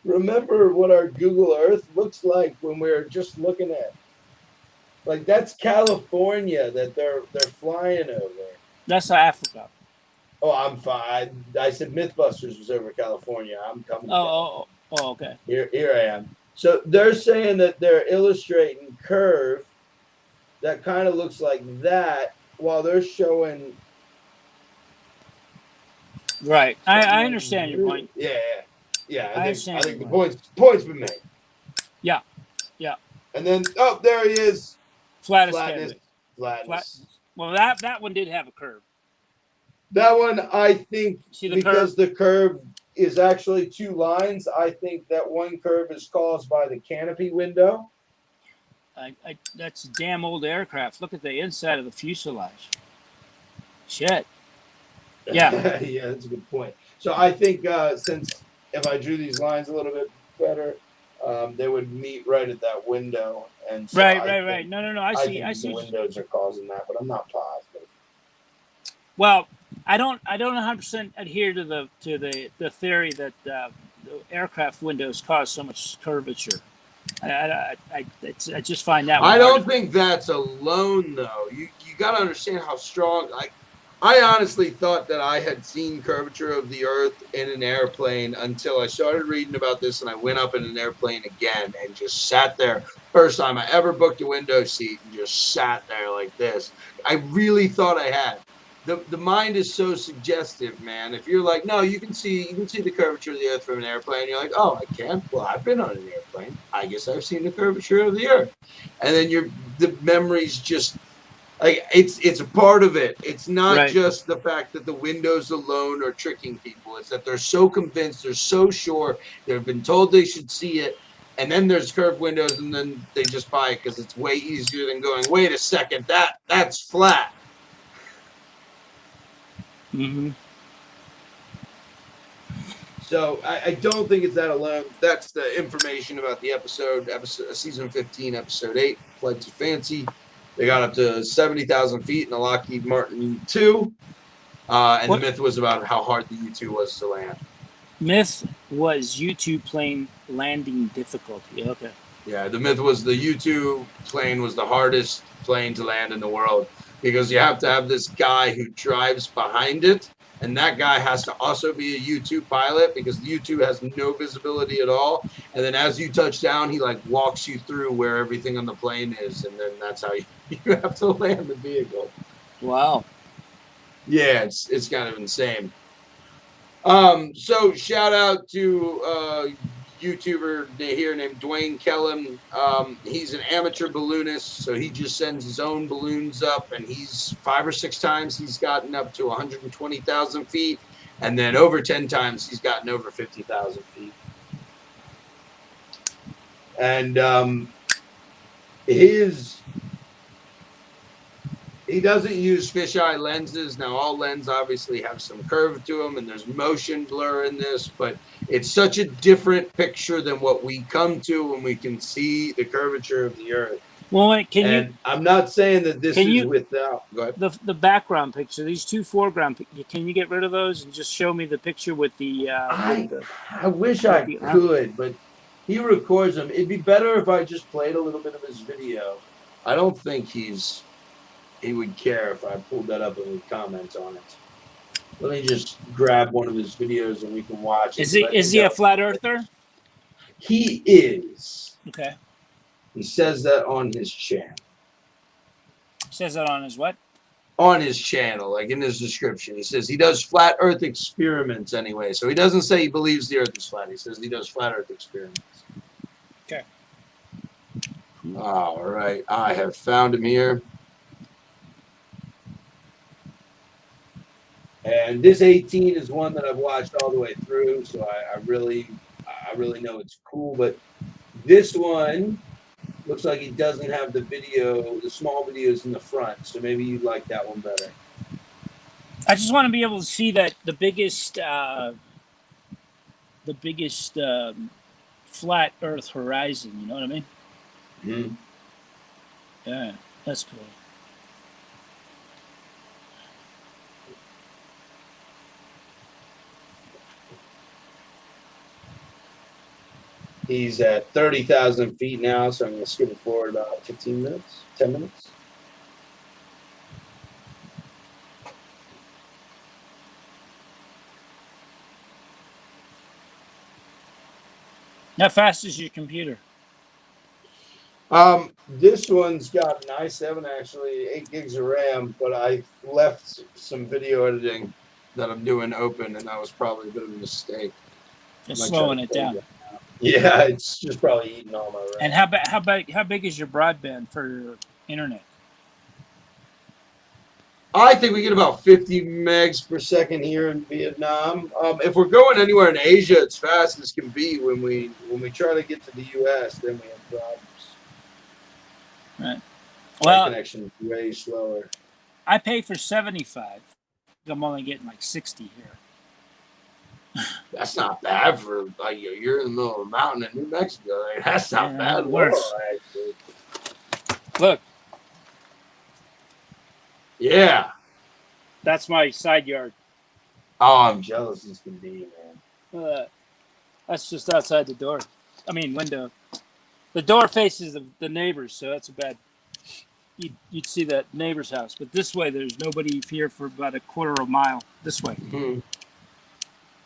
Remember what our Google Earth looks like when we're just looking at. Like, that's California that they're flying over. That's Africa. Oh, I'm fine. I said Mythbusters was over California. I'm coming. Oh, okay. Here I am. So they're saying that they're illustrating curve that kind of looks like that, while they're showing. Right. I understand your point. Yeah. I think the point's been made. Yeah. And then there he is. Flatness. Well, that one did have a curve. That one, I think, because curve? the curve is actually two lines, I think that one curve is caused by the canopy window. That's a damn old aircraft. Look at the inside of the fuselage. Shit. Yeah. Yeah, that's a good point. So I think since if I drew these lines a little bit better, they would meet right at that window. And so right. No. I see. The windows are causing that, but I'm not positive. Well, I don't 100% adhere to the theory that the aircraft windows cause so much curvature. I just find that. I don't think that's alone, though. You got to understand how strong. I honestly thought that I had seen curvature of the Earth in an airplane until I started reading about this, and I went up in an airplane again and just sat there. First time I ever booked a window seat and just sat there like this. I really thought I had. The mind is so suggestive, man. If you're like, no, you can see the curvature of the Earth from an airplane. You're like, oh, I can. Well, I've been on an airplane. I guess I've seen the curvature of the Earth. And then the memories just like it's a part of it. It's not just the fact that the windows alone are tricking people. It's that they're so convinced, they're so sure, they've been told they should see it, And then there's curved windows, and then they just buy it because it's way easier than going, wait a second, that's flat. Mm-hmm. So I don't think it's that alone. That's the information about the episode season 15, episode 8, Flights of Fancy. They got up to 70,000 feet in a Lockheed Martin U-2. And the myth was about how hard the U-2 was to land. Myth was U-2 plane landing difficulty. Okay. Yeah, the myth was the U-2 plane was the hardest plane to land in the world because you have to have this guy who drives behind it, and that guy has to also be a U-2 pilot because the U-2 has no visibility at all. And then as you touch down, he like walks you through where everything on the plane is, and then that's how you have to land the vehicle. Wow. Yeah, it's kind of insane. So shout out to YouTuber here named Dwayne Kellum. He's an amateur balloonist, so he just sends his own balloons up, and he's 5 or 6 times he's gotten up to 120,000 feet, and then over 10 times he's gotten over 50,000 feet. And he doesn't use fisheye lenses. Now, all lenses obviously have some curve to them, and there's motion blur in this, but it's such a different picture than what we come to when we can see the curvature of the Earth. Well, I'm not saying that this is without. Go ahead. The background picture, these 2 foreground. Can you get rid of those and just show me the picture with the? I wish I could, but he records them. It'd be better if I just played a little bit of his video. I don't think he would care if I pulled that up and would comment on it. Let me just grab one of his videos and we can watch it. Is he a flat earther? He is. Okay. He says that on his channel. Says that on his what? On his channel, like in his description. He says he does flat earth experiments anyway. So he doesn't say he believes the earth is flat. He says he does flat earth experiments. Okay. All right. I have found him here. And this 18 is one that I've watched all the way through, so I really know it's cool. But this one looks like he doesn't have the small videos in the front, so maybe you'd like that one better. I just want to be able to see that the biggest flat Earth horizon. You know what I mean? Mm-hmm. Yeah, that's cool. He's at 30,000 feet now, so I'm going to skip it forward about 15 minutes, 10 minutes. How fast is your computer? This one's got an i7, actually, 8 gigs of RAM, but I left some video editing that I'm doing open, and that was probably a bit of a mistake. Just slowing it down. Yeah, it's just probably eating all my RAM. And how big is your broadband for your internet? I think we get about 50 megs per second here in Vietnam. If we're going anywhere in Asia, it's fast as can be. When we try to get to the U.S., then we have problems. Right. Well, my connection is way slower. I pay for 75. I'm only getting like 60 here. That's not bad for you're in the middle of a mountain in New Mexico. Like, that's not bad. Worse. Look. Yeah. That's my side yard. Oh, I'm jealous as can be, man. That's just outside the door. I mean, window. The door faces the neighbors, so that's a bad. You'd see that neighbor's house, but this way there's nobody here for about a quarter of a mile this way. Mm-hmm.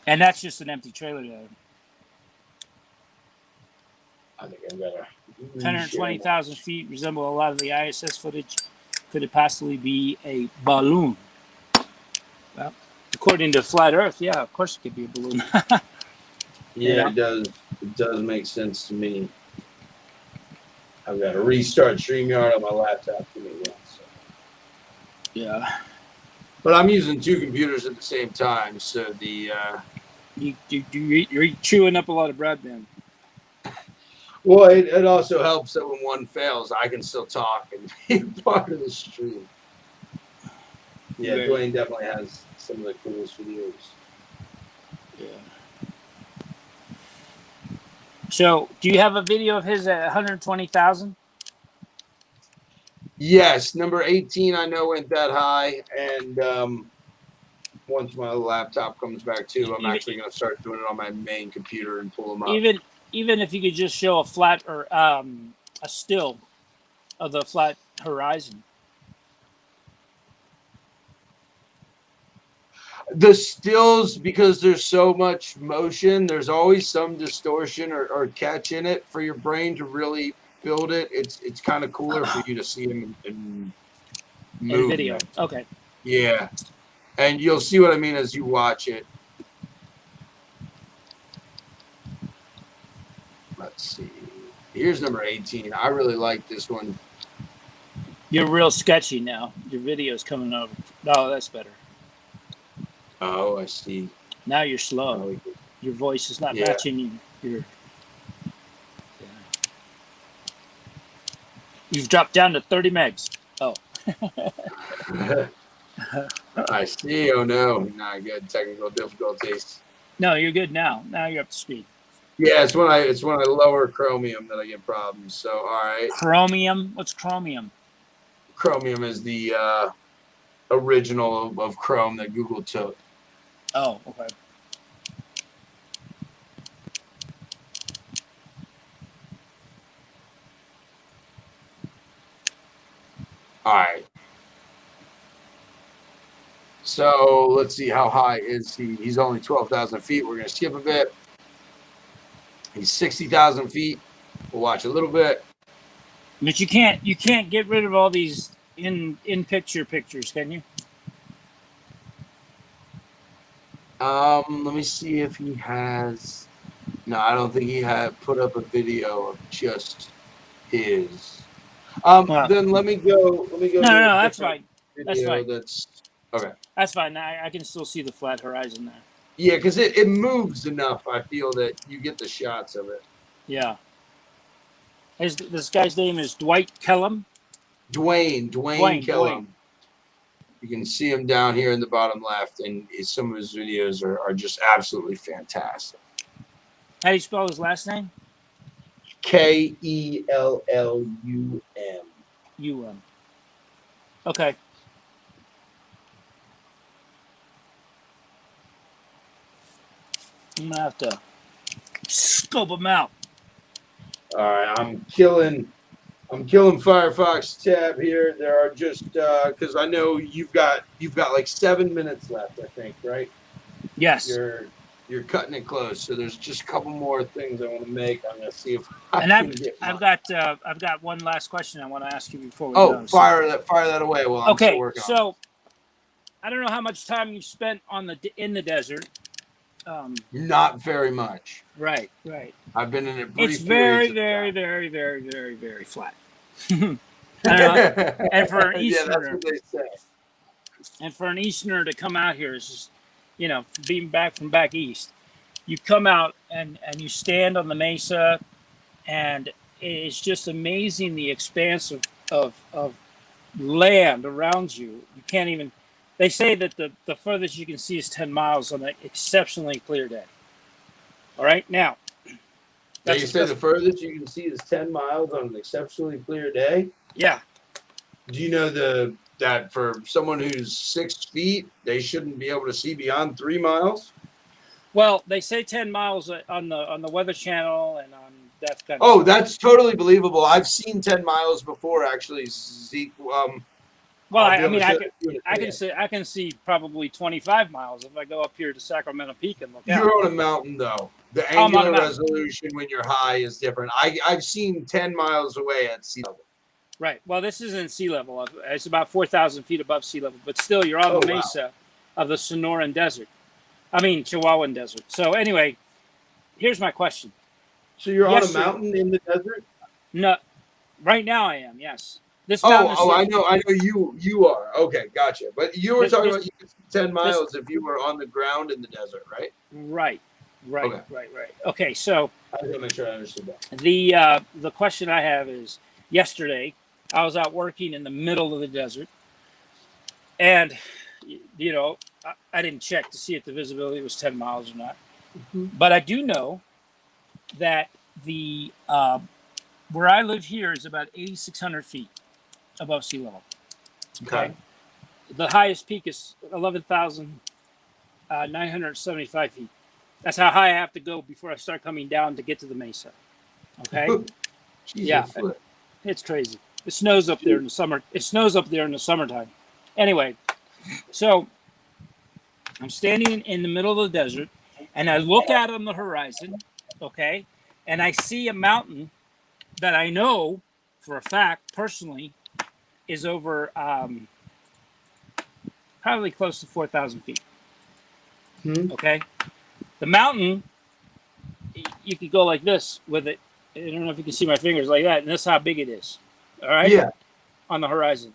And that's just an empty trailer there. I think I'm better. 120,000 feet resemble a lot of the ISS footage. Could it possibly be a balloon? Well, according to Flat Earth, yeah, of course it could be a balloon. Yeah, it does. It does make sense to me. I've got to restart StreamYard on my laptop for me once. So. Yeah. But I'm using 2 computers at the same time, so the you're chewing up a lot of broadband. Well, it also helps that when one fails, I can still talk and be part of the stream. Yeah, Right. Dwayne definitely has some of the coolest videos. Yeah. So, do you have a video of his at 120,000? Yes, number 18 I know went that high, and once my laptop comes back too, I'm actually going to start doing it on my main computer and pull them up. Even if you could just show a flat or a still of the flat horizon. The stills, because there's so much motion, there's always some distortion or catch in it for your brain to really build it. It's kind of cooler for you to see them in Video. movement. Okay. Yeah, and you'll see what I mean as you watch it. Let's see. Here's number 18. I really like this one. You're real sketchy now. Your video's coming over. Oh, that's better. Oh, I see. Now you're slow. Oh, your voice is not matching your. Yeah. You've dropped down to 30 megs. Oh. I see. Oh no, not good. Technical difficulties. No, you're good now. Now you're up to speed. Yeah, it's when I lower Chromium that I get problems. So all right. Chromium? What's Chromium? Chromium is the original of Chrome that Google took. Oh, okay. All right. So let's see, how high is he? He's only 12,000 feet. We're going to skip a bit. He's 60,000 feet. We'll watch a little bit. But you can't get rid of all these in picture pictures, can you? Let me see if he has. No, I don't think he had put up a video of just his. Then let me go. No, that's fine. That's fine. That's okay. That's fine. I can still see the flat horizon there. Yeah, because it moves enough. I feel that you get the shots of it. Yeah. This guy's name is Dwight Kellum. Dwayne Kellum. You can see him down here in the bottom left, and some of his videos are just absolutely fantastic. How do you spell his last name? Kellum. Okay. I'm gonna have to scope him out. All right, I'm killing Firefox tab here. There are just because I know you've got like 7 minutes left, I think, right? Yes. You're cutting it close, so there's just a couple more things I want to make. I'm gonna see if I've got one last question I want to ask you before we go. Fire that away while I'm still working on it. So I don't know how much time you've spent in the desert. Not very much. Right. I've been in it. It's very, very, very, very, very, very flat. And for an Easterner, that's what they say. And for an Easterner to come out here is just, being back from back east, you come out and you stand on the mesa, and it's just amazing the expanse of land around you. You can't even. They say that the furthest you can see is 10 miles on an exceptionally clear day. All right, now. You say the furthest you can see is 10 miles on an exceptionally clear day? Yeah. Do you know that for someone who's 6 feet, they shouldn't be able to see beyond 3 miles? Well, they say 10 miles on the Weather Channel and on that kind of stuff. That's totally believable. I've seen 10 miles before, actually, Zeke. Well, I can see probably 25 miles if I go up here to Sacramento Peak and look out. You're on a mountain, though. The angular resolution when you're high is different. I've seen 10 miles away at sea level. Right. Well, this isn't sea level. It's about 4,000 feet above sea level. But still, you're on the mesa of the Chihuahuan Desert. So anyway, here's my question. So you're on a mountain in the desert? No. Right now I am, yes. I know you are. Okay, gotcha. But you were talking about you could see 10 miles if you were on the ground in the desert, right? Right. Right, Okay. right. Okay, so I just want to make sure I understood that. the question I have is, yesterday I was out working in the middle of the desert, and you know, I didn't check to see if the visibility was 10 miles or not, but I do know that the where I live here is about 8,600 feet above sea level. Okay. The highest peak is 11,975 feet. That's how high I have to go before I start coming down to get to the mesa. Okay. Jeez, Yeah, it's crazy. It snows up there in the summer. It snows up there in the summertime. Anyway, so I'm standing in the middle of the desert, and I look out on the horizon, okay, and I see a mountain that I know for a fact, personally, is over probably close to 4,000 feet. Okay, the mountain, you could go like this with it. I don't know if you can see my fingers like that, and that's how big it is. All right, Yeah. on the horizon.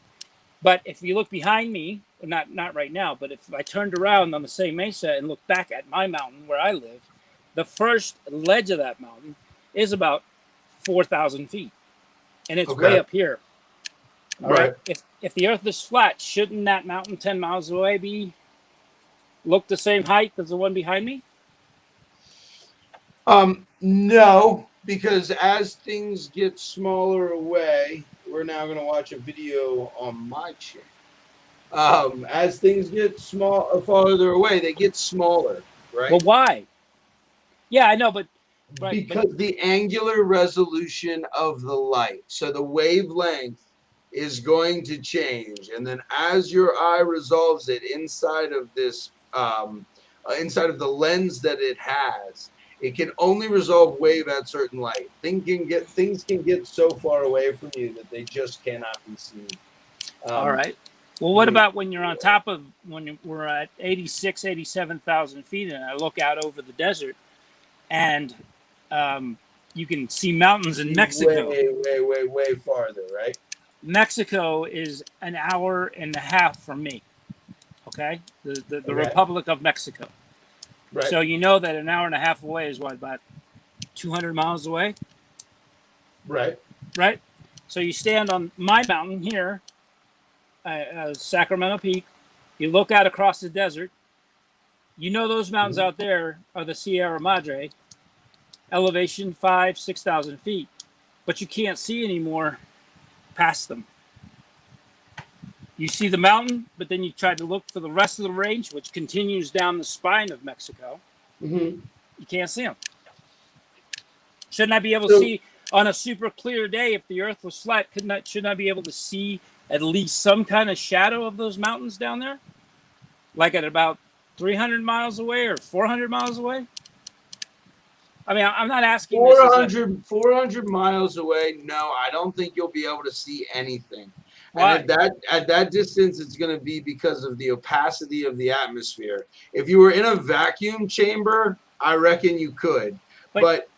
But if you look behind me, not right now, but if I turned around on the same mesa and looked back at my mountain where I live, the first ledge of that mountain is about 4,000 feet, and it's way up here. All right. If the Earth is flat, shouldn't that mountain 10 miles away look the same height as the one behind me? No, because as things get smaller away, we're now going to watch a video on my channel. As things get farther away, they get smaller, right? Well, why? Yeah, I know, but because the angular resolution of the light, so the wavelength is going to change, and then as your eye resolves it inside of this, inside of the lens that it has, it can only resolve wave at certain light. Things can get so far away from you that they just cannot be seen. All right. Well, what about when you're on top of, when we're at 86, 87,000 feet, and I look out over the desert, and you can see mountains in Mexico. Way farther, right? Mexico is an hour and a half from me. Okay, the Republic of Mexico. Right. So you know that an hour and a half away is what, about 200 miles away? Right. Right. So you stand on my mountain here, Sacramento Peak. You look out across the desert. You know those mountains out there are the Sierra Madre, elevation 6,000 feet, but you can't see anymore past them. You see the mountain, but then you try to look for the rest of the range, which continues down the spine of Mexico. You can't see them. Shouldn't I be able to see on a super clear day, if the Earth was flat? Shouldn't I be able to see at least some kind of shadow of those mountains down there? Like at about 300 miles away or 400 miles away? I mean, I'm not asking 400 miles away. No, I don't think you'll be able to see anything. Why? And at that distance, it's going to be because of the opacity of the atmosphere. If you were in a vacuum chamber, I reckon you could. But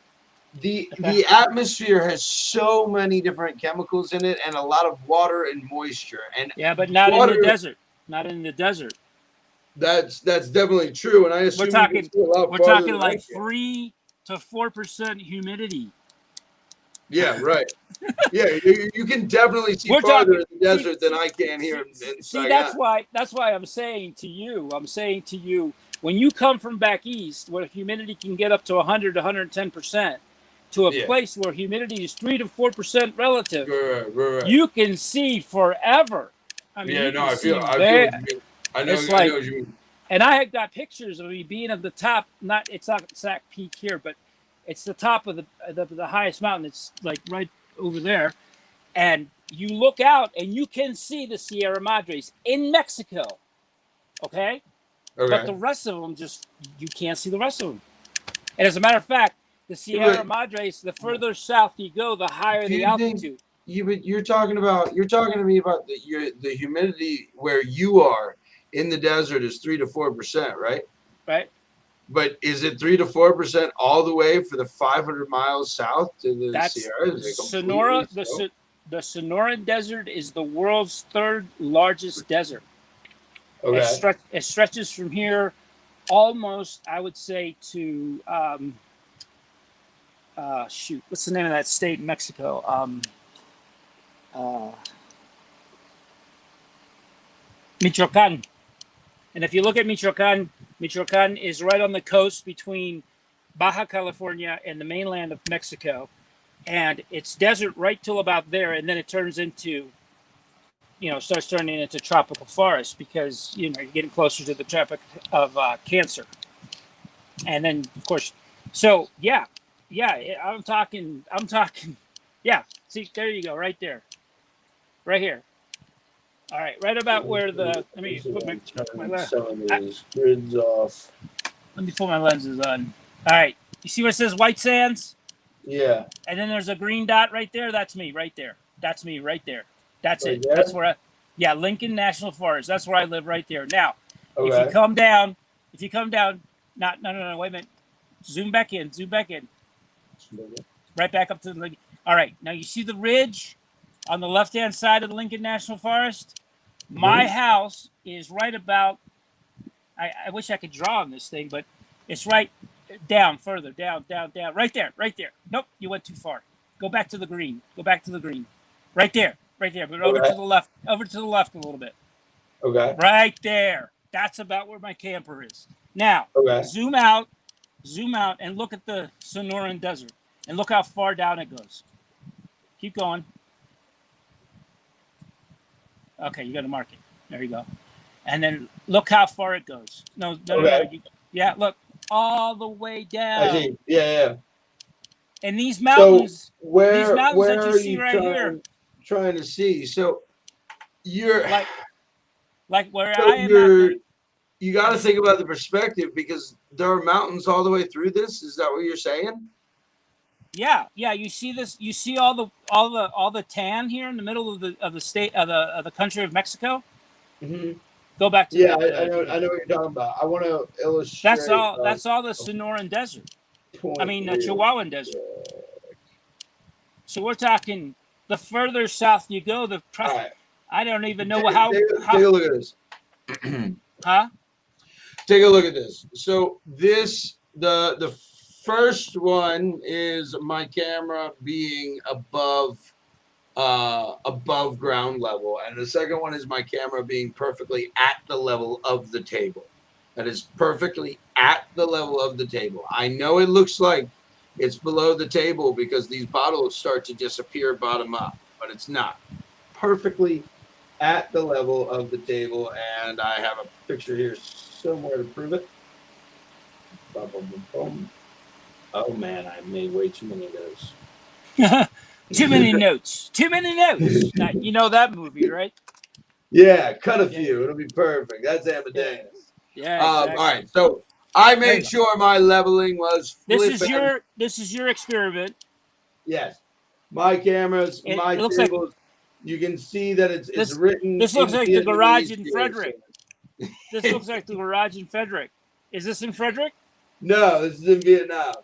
the atmosphere has so many different chemicals in it, and a lot of water and moisture. And yeah, but not in the desert. Not in the desert. That's definitely true. And I assume we're talking like 3 to 4% humidity. Yeah, right. Yeah, you can definitely see farther in the desert than I can here in See, that's why I'm saying to you, when you come from back east, where humidity can get up to 100 to 110%, to a place where humidity is 3 to 4% relative, right. you can see forever. I mean, I feel what you mean. I know what you mean. And I have got pictures of me being at the top. It's not Sac Peak here, but it's the top of the highest mountain. It's like right over there, and you look out and you can see the Sierra Madres in Mexico. Okay. But the rest of them, you can't see the rest of them. And as a matter of fact, the Sierra Madres, the further south you go, the higher the altitude. You're talking to me about the humidity where you are in the desert is 3 to 4%, right? Right. But is it 3 to 4% all the way for the 500 miles south to the Sierra? Sonora. The Sonoran Desert is the world's third largest desert. Okay. It stretches from here almost, I would say, to shoot, what's the name of that state in Mexico? Michoacan. And if you look at Michoacan, Michoacan is right on the coast between Baja California and the mainland of Mexico. And it's desert right till about there, and then it turns into, starts turning into tropical forest because, you're getting closer to the Tropic of Cancer. And then, of course, so yeah, I'm talking, yeah. See, there you go, right there, right here. All right, right about where the. Let me put my grids off. Let me put my lenses on. All right, you see where it says White Sands? Yeah. And then there's a green dot right there. That's me right there. That's me right there. That's right it. There? That's where yeah, Lincoln National Forest. That's where I live right there. Now, Okay. if you come down, no, wait a minute. Zoom back in. Right back up to the Lincoln. All right. Now you see the ridge on the left-hand side of the Lincoln National Forest? My house is right about, I wish I could draw on this thing, but it's right down, further, down. Right there. Nope, you went too far. Go back to the green. Right there. But over to the left a little bit. Okay. Right there. That's about where my camper is. Now, zoom out, and look at the Sonoran Desert. And look how far down it goes. Keep going. Okay, you got to mark it. There you go. And then look how far it goes. No. Yeah, look, all the way down. I see. Yeah. And these mountains, so where that you see right here, trying to see. So you're like where I am. You got to think about the perspective because there are mountains all the way through this. Is that what you're saying? Yeah. You see this. You see all the tan here in the middle of the state of the country of Mexico. Mm-hmm. Go back to I know what you're talking about. I want to illustrate. That's all the Sonoran Desert. I mean, the Chihuahuan Desert. So we're talking the further south you go, I don't even know how. Take a look at this. Huh? Take a look at this. So the first one is my camera being above ground level, and the second one is my camera being perfectly at the level of the table. That is perfectly at the level of the table. I know it looks like it's below the table because these bottles start to disappear bottom up, but it's not. Perfectly at the level of the table, and I have a picture here somewhere to prove it. Boom, boom, boom, boom. Oh man, I made way too many of those. Too many notes. Now, you know that movie, right? Yeah, cut a few. It'll be perfect. That's Amadeus. Yeah. Exactly. All right. So I made sure my leveling was flipping. This is your experiment. Yes. My cameras, my tables. You can see that it's written. This looks like the garage in Frederick. This looks like the garage in Frederick. Is this in Frederick? No, this is in Vietnam.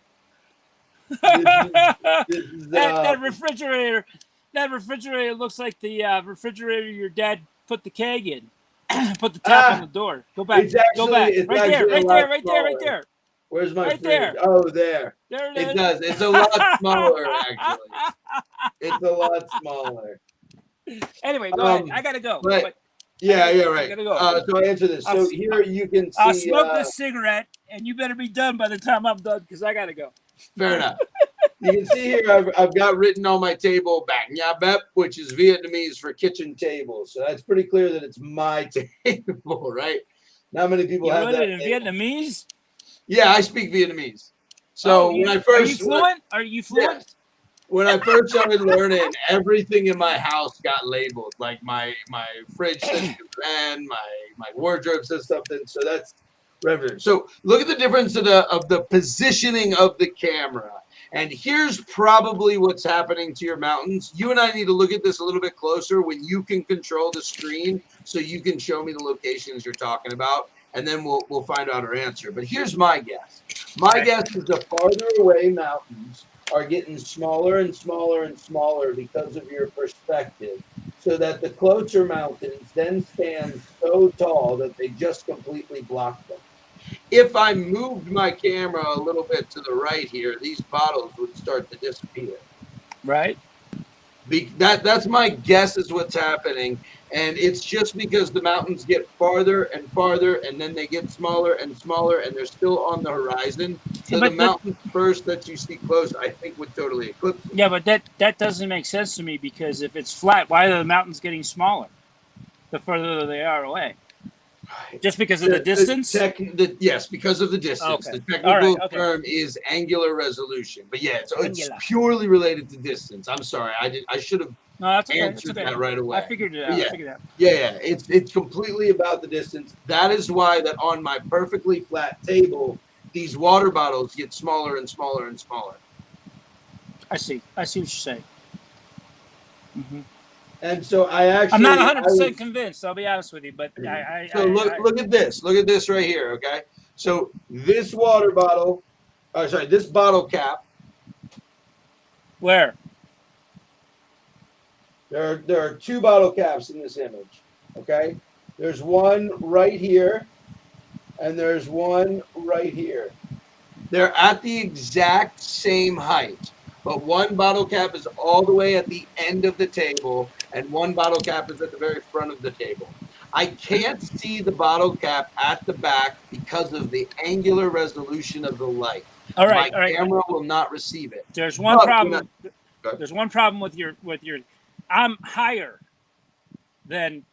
That refrigerator. That refrigerator looks like the refrigerator your dad put the keg in. Put the top on the door. Go back. Go back. Right there. Where's my fridge? there? Oh, there. There it is. It does. It's a lot smaller, actually. It's a lot smaller. Anyway, go ahead. I gotta go. Right. Right. I gotta go. So I answer this. So here you can see. I'll smoke this cigarette, and you better be done by the time I'm done, because I gotta go. Fair enough. You can see here I've got written on my table Bang Nha Bep, which is Vietnamese for kitchen table. So that's pretty clear that it's my table, right? Not many people have that. In Vietnamese? Yeah, I speak Vietnamese. So when I first Are you fluent? Yes. When I first started learning, everything in my house got labeled. Like my fridge says Japan, my wardrobe says something. So that's reverend. So look at the difference of the positioning of the camera. And here's probably what's happening to your mountains. You and I need to look at this a little bit closer when you can control the screen so you can show me the locations you're talking about, and then we'll find out our answer. But here's my guess. My guess is the farther away mountains are getting smaller and smaller and smaller because of your perspective, so that the closer mountains then stand so tall that they just completely block them. if I moved my camera a little bit to the right here, these bottles would start to disappear. Right. That's my guess is what's happening, and it's just because the mountains get farther and farther, and then they get smaller and smaller, and they're still on the horizon. So the mountains first that you see close, I think, would totally eclipse them. Yeah, but that doesn't make sense to me, because if it's flat, why are the mountains getting smaller the further they are away? Just because of the distance? Yes, because of the distance. Okay. The technical Okay. term is angular resolution. But yeah, it's purely related to distance. I'm sorry. I should have answered that right away. I figured it out. Yeah. It's completely about the distance. That is why that on my perfectly flat table, these water bottles get smaller and smaller and smaller. I see what you're saying. Mm-hmm. And so I'm not 100% convinced. I'll be honest with you, but look at this. Look at this right here. Okay, so this water bottle, this bottle cap. Where? There are two bottle caps in this image. Okay, there's one right here, and there's one right here. They're at the exact same height. But one bottle cap is all the way at the end of the table, and one bottle cap is at the very front of the table. I can't see the bottle cap at the back because of the angular resolution of the light. My camera will not receive it. There's one problem. There's one problem with your. I'm higher than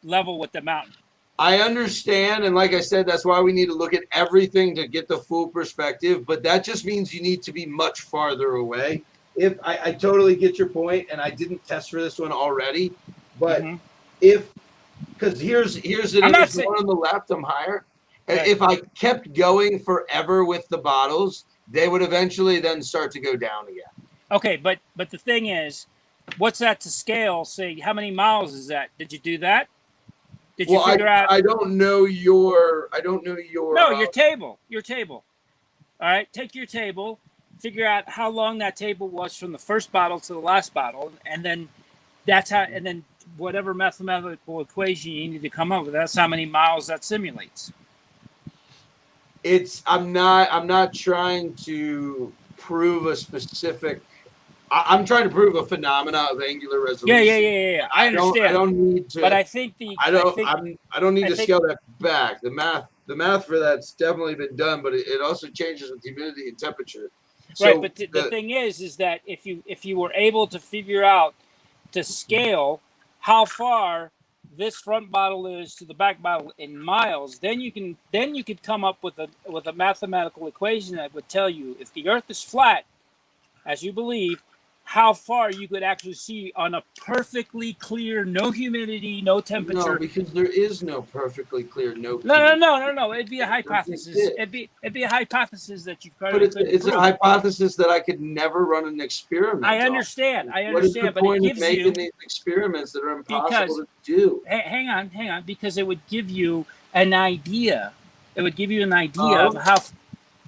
level with the mountain. I understand, and like I said, that's why we need to look at everything to get the full perspective, but that just means you need to be much farther away. If I totally get your point, and I didn't test for this one already, but because here's the one on the left, I'm higher. Right. If I kept going forever with the bottles, they would eventually then start to go down again. Okay, but the thing is, what's that to scale? Say, how many miles is that? Did you do that? Did you figure out? I don't know your. No, your table. Your table. All right, take your table. Figure out how long that table was from the first bottle to the last bottle, and then that's how. And then whatever mathematical equation you need to come up with, that's how many miles that simulates. I'm not trying to prove a specific. I'm trying to prove a phenomena of angular resolution. Yeah. I understand. I don't need to. But I think I don't need to scale that back. The math for that's definitely been done, but it also changes with humidity and temperature. Right, but the thing is that if you were able to figure out to scale how far this front bottle is to the back bottle in miles, then you could come up with a mathematical equation that would tell you if the Earth is flat, as you believe, how far you could actually see on a perfectly clear, no humidity, no temperature. No, because there is no perfectly clear, no. No. It'd be a hypothesis. It'd be a hypothesis that you probably. But it's a hypothesis that I could never run an experiment. I understand. What is the point of making these experiments that are impossible to do? Hang on, because it would give you an idea. It would give you an idea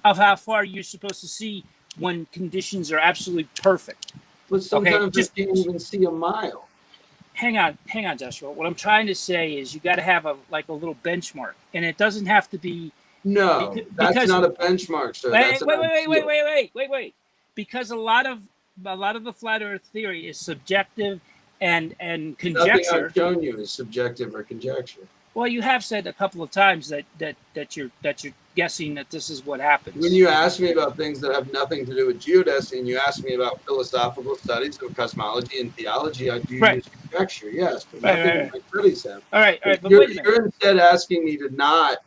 of how far you're supposed to see when conditions are absolutely perfect. But sometimes you can't even see a mile. Hang on, Joshua. What I'm trying to say is you got to have a little benchmark, and it doesn't have to be. No, that's not a benchmark, sir. Wait. Because a lot of the flat Earth theory is subjective and conjecture. Nothing I've shown you is subjective or conjecture. Well, you have said a couple of times that you're guessing that this is what happens. When you ask me about things that have nothing to do with geodesy, and you ask me about philosophical studies of cosmology and theology, I do use conjecture, yes, but nothing in my studies have. All right, but you're instead asking me to not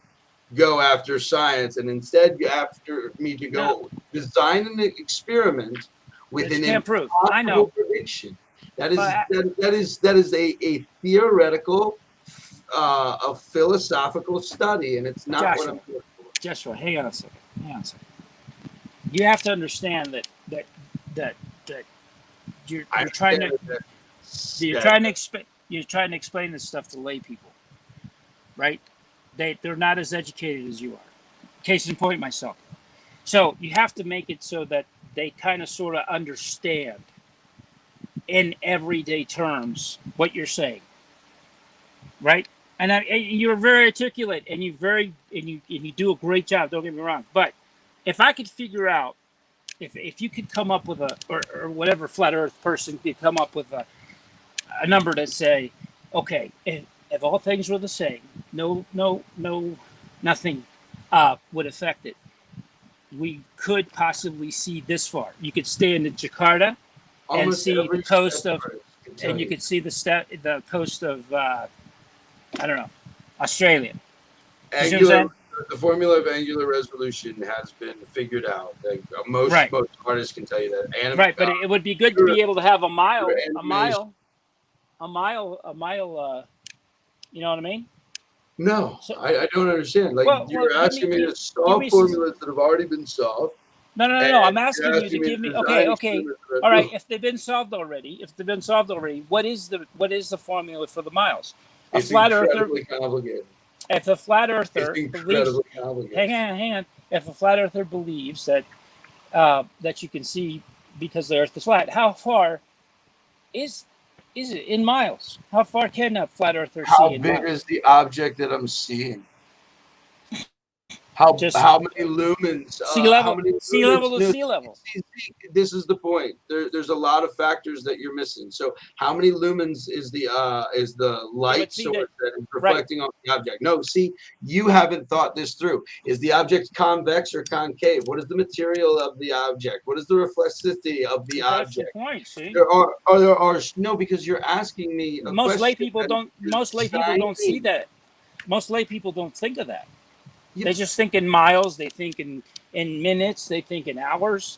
go after science, and instead you after me to go design an experiment with an impossible prediction. That is a theoretical, a philosophical study, and it's not what I'm doing. Joshua, hang on a second. You have to understand that you're trying to explain this stuff to lay people, right? They're not as educated as you are. Case in point, myself. So you have to make it so that they kind of sort of understand in everyday terms what you're saying, right? And you're very articulate, and you do a great job. Don't get me wrong. But if I could figure out, if you could come up with or whatever flat Earth person could come up with a number to say, okay, if all things were the same, nothing would affect it. We could possibly see this far. You could stand in Jakarta and see the coast of, and you could see the coast of, I don't know, Australia. The formula of angular resolution has been figured out. Like most artists can tell you that. Right, but it would be good to be able to have a mile. You know what I mean? No, I don't understand. Like you're asking me to solve formulas that have already been solved. No. I'm asking you to give me. Okay. All right. If they've been solved already, what is the formula for the miles? It's incredibly complicated. If a flat earther believes, hang on. If a flat earther believes that that you can see because the Earth is flat, how far is it in miles? How far can a flat earther see? How big is the object that I'm seeing? How many lumens? Sea level to sea level. This is the point. There's a lot of factors that you're missing. So how many lumens is the light source that is reflecting off the object? No, see, you haven't thought this through. Is the object convex or concave? What is the material of the object? What is the reflexivity of the object? That's the point. See, there are no, because you're asking me. Most lay people don't see that. Most lay people don't think of that. They just think in miles. They think in minutes. They think in hours.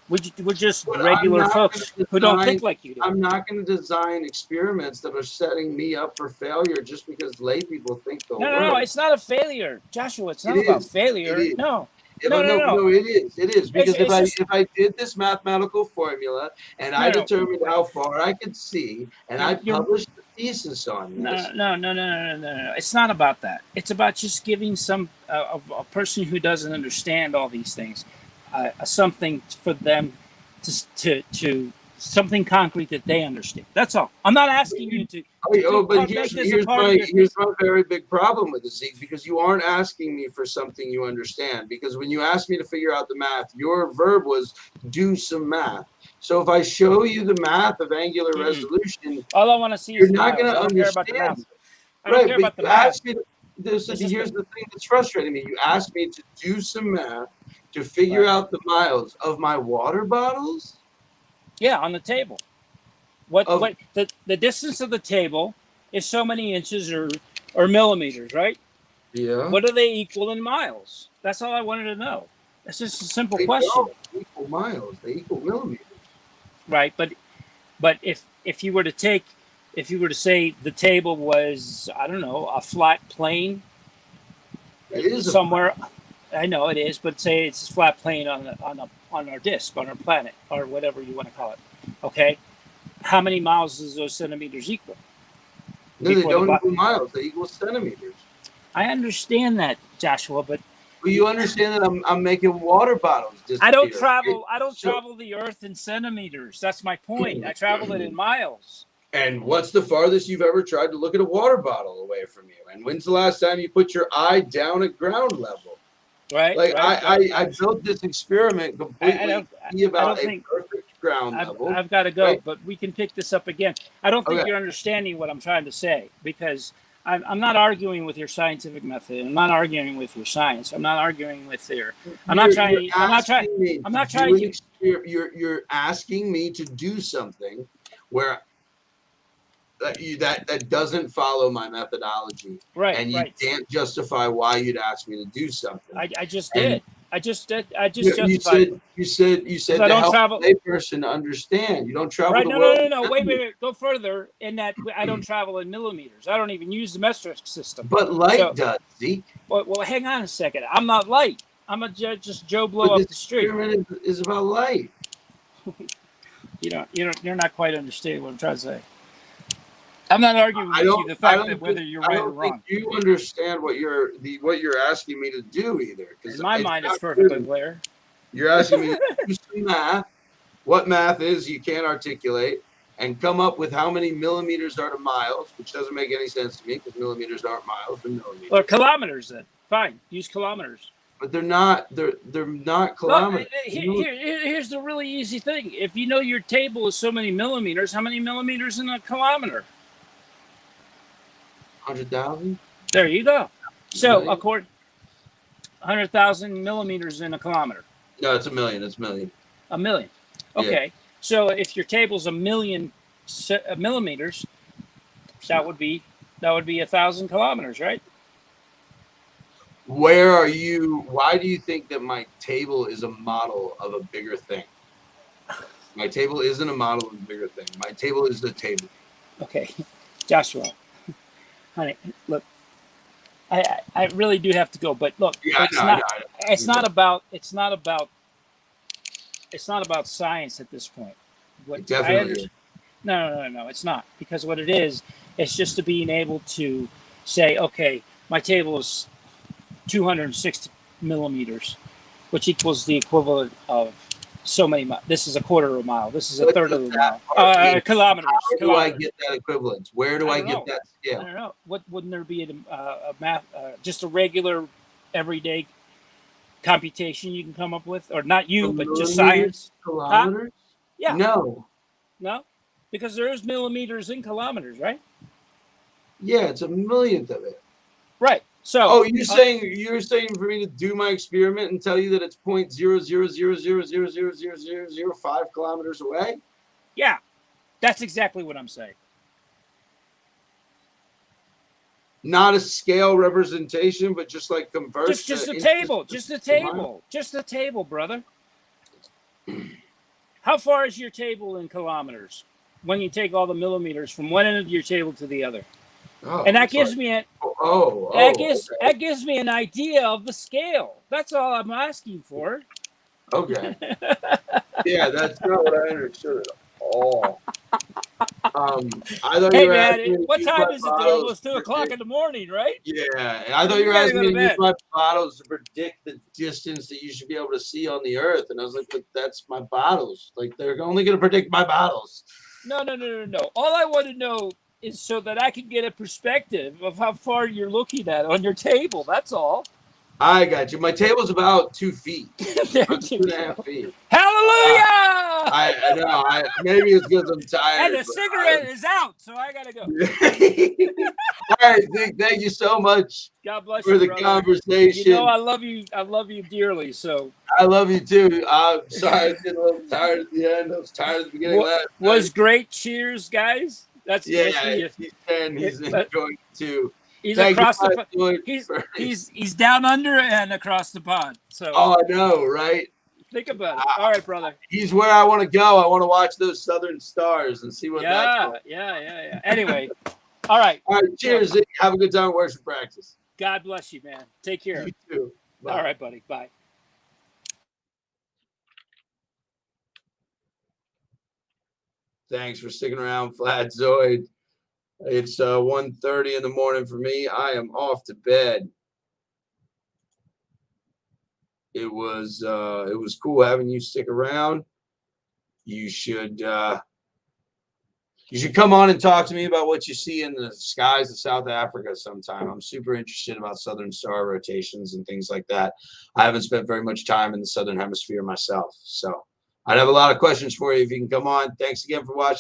We're just regular folks who don't think like you do. I'm not going to design experiments that are setting me up for failure just because lay people think they'll work. No, it's not a failure, Joshua. It's not about failure. No. No, it is because if I did this mathematical formula and I determined how far I could see and I published the thesis on this. No. It's not about that. It's about just giving a person who doesn't understand all these things something for them to something concrete that they understand. That's all. I'm not asking you to. But here's my very big problem with this, Zeke, because you aren't asking me for something you understand. Because when you asked me to figure out the math, your verb was do some math. So if I show you the math of angular resolution, all I want to see you're not going to understand. I don't care about the math. Here's the thing that's frustrating me. You asked me to do some math to figure out the miles of my water bottles. Yeah, on the table. The distance of the table is so many inches or millimeters, right? Yeah. What do they equal in miles? That's all I wanted to know. It's just a simple question. They equal miles. They equal millimeters. Right, but if you were to say the table was, I don't know, a flat plane, it is somewhere. I know it is, but say it's a flat plane on our disk, on our planet, or whatever you want to call it. Okay, how many miles does those centimeters equal? No, they don't equal miles. They equal centimeters. I understand that, Joshua, but you understand that I'm making water bottles. I don't travel the Earth in centimeters. That's my point. I travel it in miles. And what's the farthest you've ever tried to look at a water bottle away from you? And when's the last time you put your eye down at ground level? Right. I built this experiment completely about a perfect ground level. I've got to go, but we can pick this up again. I don't think you're understanding what I'm trying to say, because I'm not arguing with your scientific method. I'm not arguing with your science. I'm not arguing with your. You're asking me to do something where that doesn't follow my methodology, right? And you can't justify why you'd ask me to do something. I just did. I just justified. You said to help a person understand. You don't travel. Right? The world. No. Wait. Go further. In that, I don't travel in millimeters. I don't even use the metric system. But light does, Zeke. Well, hang on a second. I'm not light. I'm just Joe Blow up the street. Experiment is about light. You're not quite understanding what I'm trying to say. I'm not arguing with you the fact that whether you're right or wrong. You understand what you're asking me to do either. In my mind, it's perfectly clear. You're asking me to do some math. What math is you can't articulate, and come up with how many millimeters are to miles, which doesn't make any sense to me because millimeters aren't miles, they're millimeters. Or kilometers then. Fine, use kilometers. But they're not kilometers. Look, here's the really easy thing. If you know your table is so many millimeters, how many millimeters in a kilometer? 100,000? There you go. So, Million? according 100,000 millimeters in a kilometer. No, it's a million. It's a million. A million. Okay. Yeah. So if your table's a million millimeters, that would be 1,000 kilometers, right? Where are you? Why do you think that my table is a model of a bigger thing? My table isn't a model of a bigger thing. My table is the table. Okay, Joshua, honey, look, I really do have to go, but look, yeah, it's not about science at this point. It definitely is. No, it's not, because what it is, it's just to being able to say, okay, my table is 260 millimeters, which equals the equivalent of so many miles. This is a quarter of a mile. This is a third of a mile. Kilometers. How do I get that equivalence? Where do I get that scale? I don't know. Wouldn't there be a math, just a regular, everyday computation you can come up with, or not you, but just science? Kilometers? Yeah. No, because there is millimeters in kilometers, right? Yeah, it's a millionth of it. Right. So, you're saying for me to do my experiment and tell you that it's 0.000000005 kilometers away? Yeah, that's exactly what I'm saying. Not a scale representation, but just like convert. Just a table. Just a table. Just a table, brother. How far is your table in kilometers when you take all the millimeters from one end of your table to the other? And that gives me that gives me an idea of the scale. That's all I'm asking for. Okay. Yeah, that's not what I understood at all. I thought you were asking me what time is it? It's almost 2:00 in the morning, right? Yeah, I thought you were asking me to use my bottles to predict the distance that you should be able to see on the Earth, and I was like, "But that's my bottles. Like, they're only going to predict my bottles." No. All I want to know is so that I can get a perspective of how far you're looking at on your table. That's all. I got you. My table's about 2 feet. About 2.5 feet. Hallelujah! I know. Maybe it's because I'm tired. And the cigarette is out, so I gotta go. All right, Zeke, thank you so much. God bless for you, the brother. conversation. You know I love you. I love you dearly. So I love you too. I'm sorry I was getting a little tired at the end. I was tired at the beginning. Was great. Cheers, guys. That's he's enjoying too. He's across the he's down under and across the pond. So I know, right? Think about it. All right, brother. He's where I want to go. I want to watch those southern stars and see what that's like. Yeah. Anyway, all right. Cheers, Zeke. Have a good time at worship practice. God bless you, man. Take care. You too. Bye. All right, buddy. Bye. Thanks for sticking around, Flat Zoid. It's 1:30 in the morning for me. I am off to bed. It was cool having you stick around. You should come on and talk to me about what you see in the skies of South Africa sometime. I'm super interested about southern star rotations and things like that. I haven't spent very much time in the southern hemisphere myself, so I'd have a lot of questions for you if you can come on. Thanks again for watching.